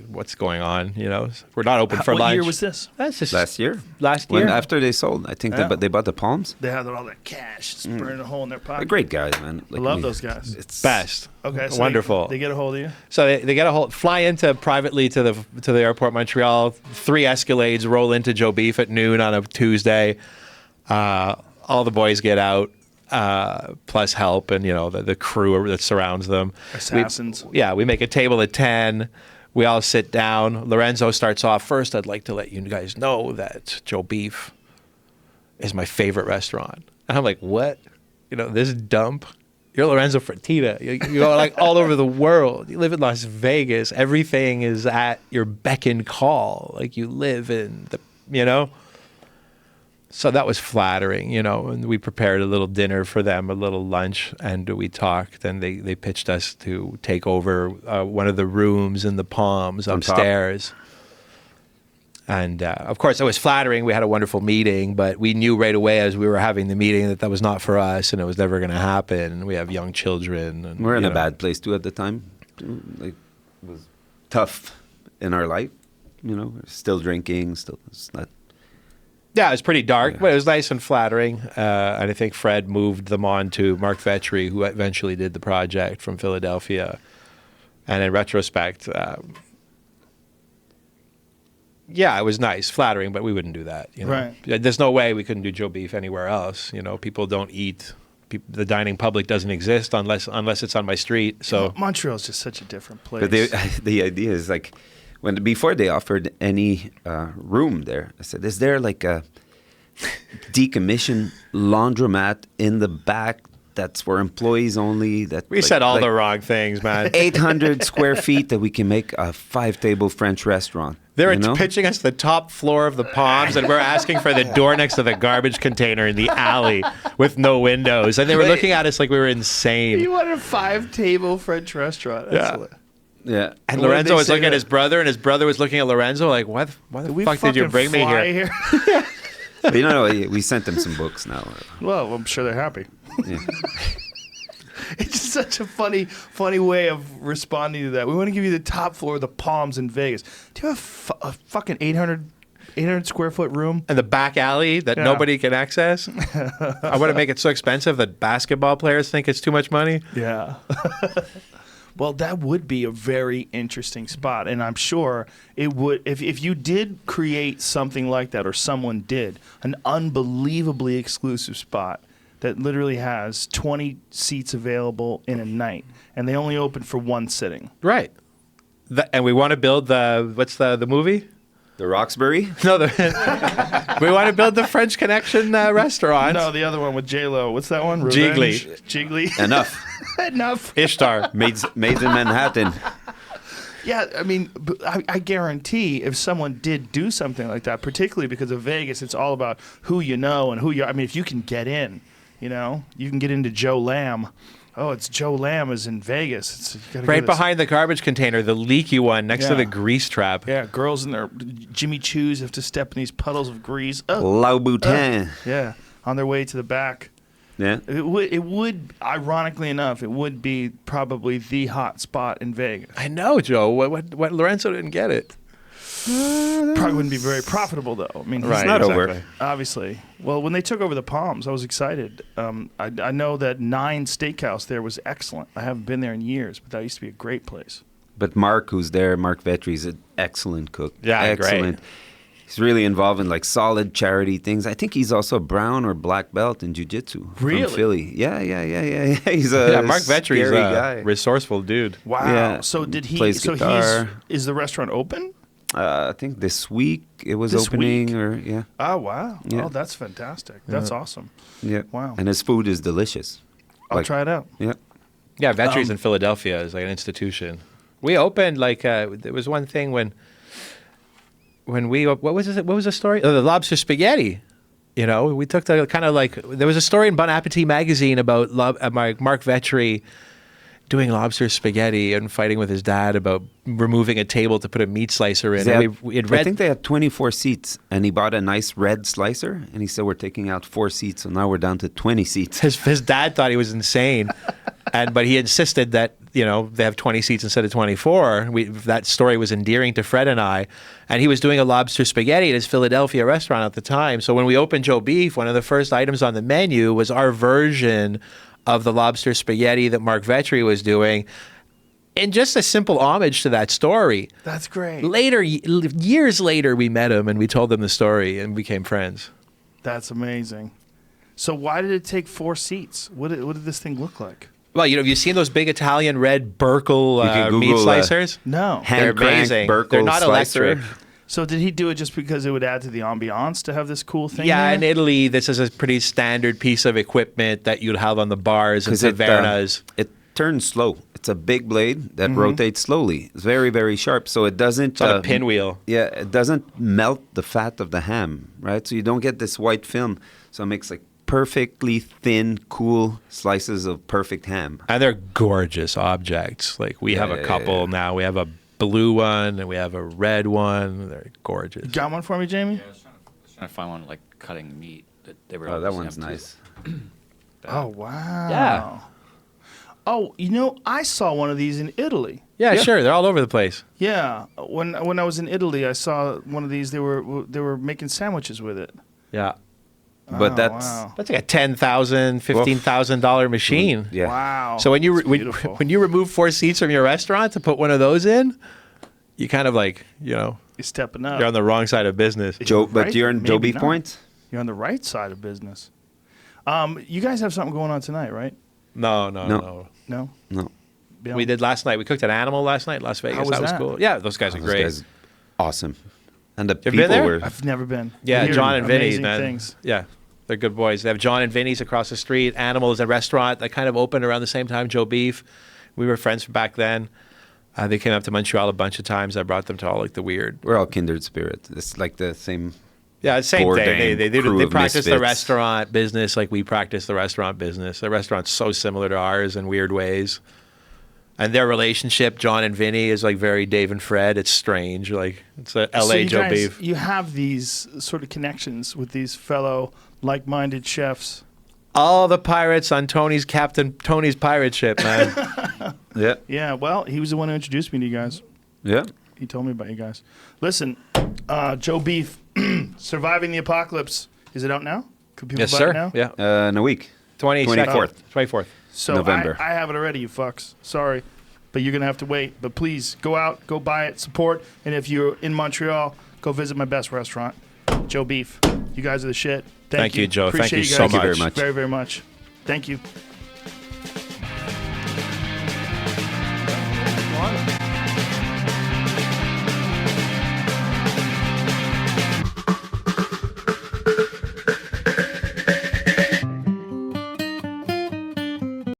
What's going on? You know, we're not open for lunch. What year was this? That's just Last year. Last year. After they sold, I think they bought the palms. They had all that cash, just burning a hole in their pocket. They're great guys, man. I love those guys. It's Best. Okay, so wonderful. They get a hold of you. So they get a hold, fly into privately to the airport, Montreal. 3 Escalades roll into Joe Beef at noon on a Tuesday. All the boys get out, plus help, and the crew that surrounds them. Assassins. We make a table at 10. We all sit down. Lorenzo starts off first. I'd like to let you guys know that Joe Beef is my favorite restaurant. And I'm like, what? This dump. You're Lorenzo Fertitta. You go like all over the world. You live in Las Vegas. Everything is at your beck and call. Like you live in the. So that was flattering, and we prepared a little dinner for them, a little lunch, and we talked. And they pitched us to take over one of the rooms in the Palms upstairs. And of course, it was flattering. We had a wonderful meeting, but we knew right away as we were having the meeting that was not for us, and it was never going to happen. We have young children. And, we're in a bad place too at the time. Like, it was tough in our life. We're still drinking. It's not. Yeah, it was pretty dark, but it was nice and flattering. And I think Fred moved them on to Mark Vetri, who eventually did the project from Philadelphia. And in retrospect, it was nice, flattering, but we wouldn't do that. Right. There's no way we couldn't do Joe Beef anywhere else. People don't eat. The dining public doesn't exist unless it's on my street. So Montreal is just such a different place. But the idea is like, before they offered any room there, I said, is there like a decommissioned laundromat in the back that's for employees only? We said all the wrong things, man. 800 square feet that we can make a 5-table French restaurant. They were pitching us the top floor of the Palms, and we're asking for the door next to the garbage container in the alley with no windows. And they were looking at us like we were insane. You want a 5-table French restaurant? Yeah. And Lorenzo was looking at his brother, and his brother was looking at Lorenzo like, why the fuck did you bring me here? But we sent them some books now. Well, I'm sure they're happy. Yeah. It's just such a funny way of responding to that. We want to give you the top floor of the Palms in Vegas. Do you have a fucking 800 square foot room? And the back alley that nobody can access? I want to make it so expensive that basketball players think it's too much money? Yeah. Well, that would be a very interesting spot, and I'm sure it would. If you did create something like that, or someone did, an unbelievably exclusive spot that literally has 20 seats available in a night, and they only open for one sitting. Right. And we want to build what's the movie? The Roxbury? No, we want to build the French Connection restaurant. No, the other one with J-Lo. What's that one? Jiggly. Enough. Ishtar. Maids in Manhattan. Yeah, I mean, I guarantee if someone did do something like that, particularly because of Vegas, it's all about who you know and I mean, if you can get in, you can get into Joe Lamb. Oh, it's Joe Lamb is in Vegas. Right behind the garbage container, the leaky one next to the grease trap. Yeah, girls in their Jimmy Choos have to step in these puddles of grease. Louboutin. Yeah, on their way to the back. Yeah. It would, ironically enough, it would be probably the hot spot in Vegas. I know, Joe. What Lorenzo didn't get it. Probably wouldn't be very profitable, though. I mean, it's not over. Obviously. Well, when they took over the Palms, I was excited. I know that 9 Steakhouse there was excellent. I haven't been there in years, but that used to be a great place. But Mark, who's there, Mark Vetri, is an excellent cook. Yeah, excellent. Great. He's really involved in solid charity things. I think he's also a brown or black belt in jiu-jitsu really? From Philly. Yeah. He's a Mark Vetri's a guy. Resourceful dude. Wow. Yeah. So did he? Plays guitar. Is the restaurant open? I think this week it was opening. Oh wow! Yeah. Oh, that's fantastic. That's awesome. Yeah. Wow. And his food is delicious. I'll try it out. Yeah. Yeah, Vetri's in Philadelphia is like an institution. We opened there was one thing when we what was the story? Oh, the lobster spaghetti. We took the kind of there was a story in Bon Appetit magazine about Mark Vetri doing lobster spaghetti and fighting with his dad about removing a table to put a meat slicer in. I think they had 24 seats, and he bought a nice red slicer, and he said, we're taking out 4 seats, so now we're down to 20 seats. His dad thought he was insane, but he insisted that they have 20 seats instead of 24. That story was endearing to Fred and I. And he was doing a lobster spaghetti at his Philadelphia restaurant at the time. So when we opened Joe Beef, one of the first items on the menu was our version of the lobster spaghetti that Mark Vetri was doing. And just a simple homage to that story. That's great. Later, years later, we met him and we told him the story and became friends. That's amazing. So why did it take 4 seats? What did this thing look like? Well, have you seen those big Italian red Burkle meat Google, slicers? No. They're amazing. They're not electric. So did he do it just because it would add to the ambiance to have this cool thing? Yeah, there? in Italy, this is a pretty standard piece of equipment that you'd have on the bars and tavernas. It turns slow. It's a big blade that rotates slowly. It's very, very sharp. So it doesn't... It's on a pinwheel. Yeah, it doesn't melt the fat of the ham, right? So you don't get this white film. So it makes like perfectly thin, cool slices of perfect ham. And they're gorgeous objects. Like we have a couple now. We have a blue one and we have a red one. They're gorgeous. Got one for me, Jamie? Yeah, I was trying to find one like cutting meat that they were. Oh, that one's nice. Oh, wow. Yeah. Oh, I saw one of these in Italy. Yeah, sure. They're all over the place. Yeah. When I was in Italy, I saw one of these. They were making sandwiches with it. Yeah. But Oh, that's... wow. That's like a $10,000, $15,000 machine. Yeah. Wow. So when you It's beautiful. when you remove 4 seats from your restaurant to put one of those in, you kind of like, You're stepping up. you're on the wrong side of business. Joe, but Right? you're in Joe Maybe Beef not. Points? You're on the right side of business. You guys have something going on tonight, right? No. No. No? No. Bill? We did last night. We cooked an animal last night in Las Vegas. was That was that? cool. Yeah, those guys are Those great. guys, awesome. And the been people there? were... I've never been. Yeah, Hearing John and Vinny's, amazing man. Things. Yeah, they're good boys. They have John and Vinny's across the street. Animal is a restaurant that kind of opened around the same time Joe Beef. We were friends back then. They came up to Montreal a bunch of times. I brought them to all like the weird. We're all kindred spirits. It's like the same... Yeah, same thing. Bourdain They crew of practice the misfits. restaurant business like we practice the restaurant business. The restaurant's so similar to ours in weird ways. And their relationship, John and Vinny, is like very Dave and Fred. It's strange. Like it's a So L.A. you Joe guys, Beef. You have these sort of connections with these fellow like-minded chefs. All the pirates on Captain Tony's pirate ship, man. Yeah. Yeah, well, he was the one who introduced me to you guys. Yeah. He told me about you guys. Listen, Joe Beef, Surviving the Apocalypse. Is it out now? Could people Yes, buy sir. it now? Yeah. In a week. 24th. 24th. So November. I have it already, you fucks. Sorry. But you're going to have to wait. But please, go out, go buy it, support. And if you're in Montreal, go visit my best restaurant, Joe Beef. You guys are the shit. Thank you, Joe. Thank Appreciate you you so guys Thank you very much. Very, very much. Thank you.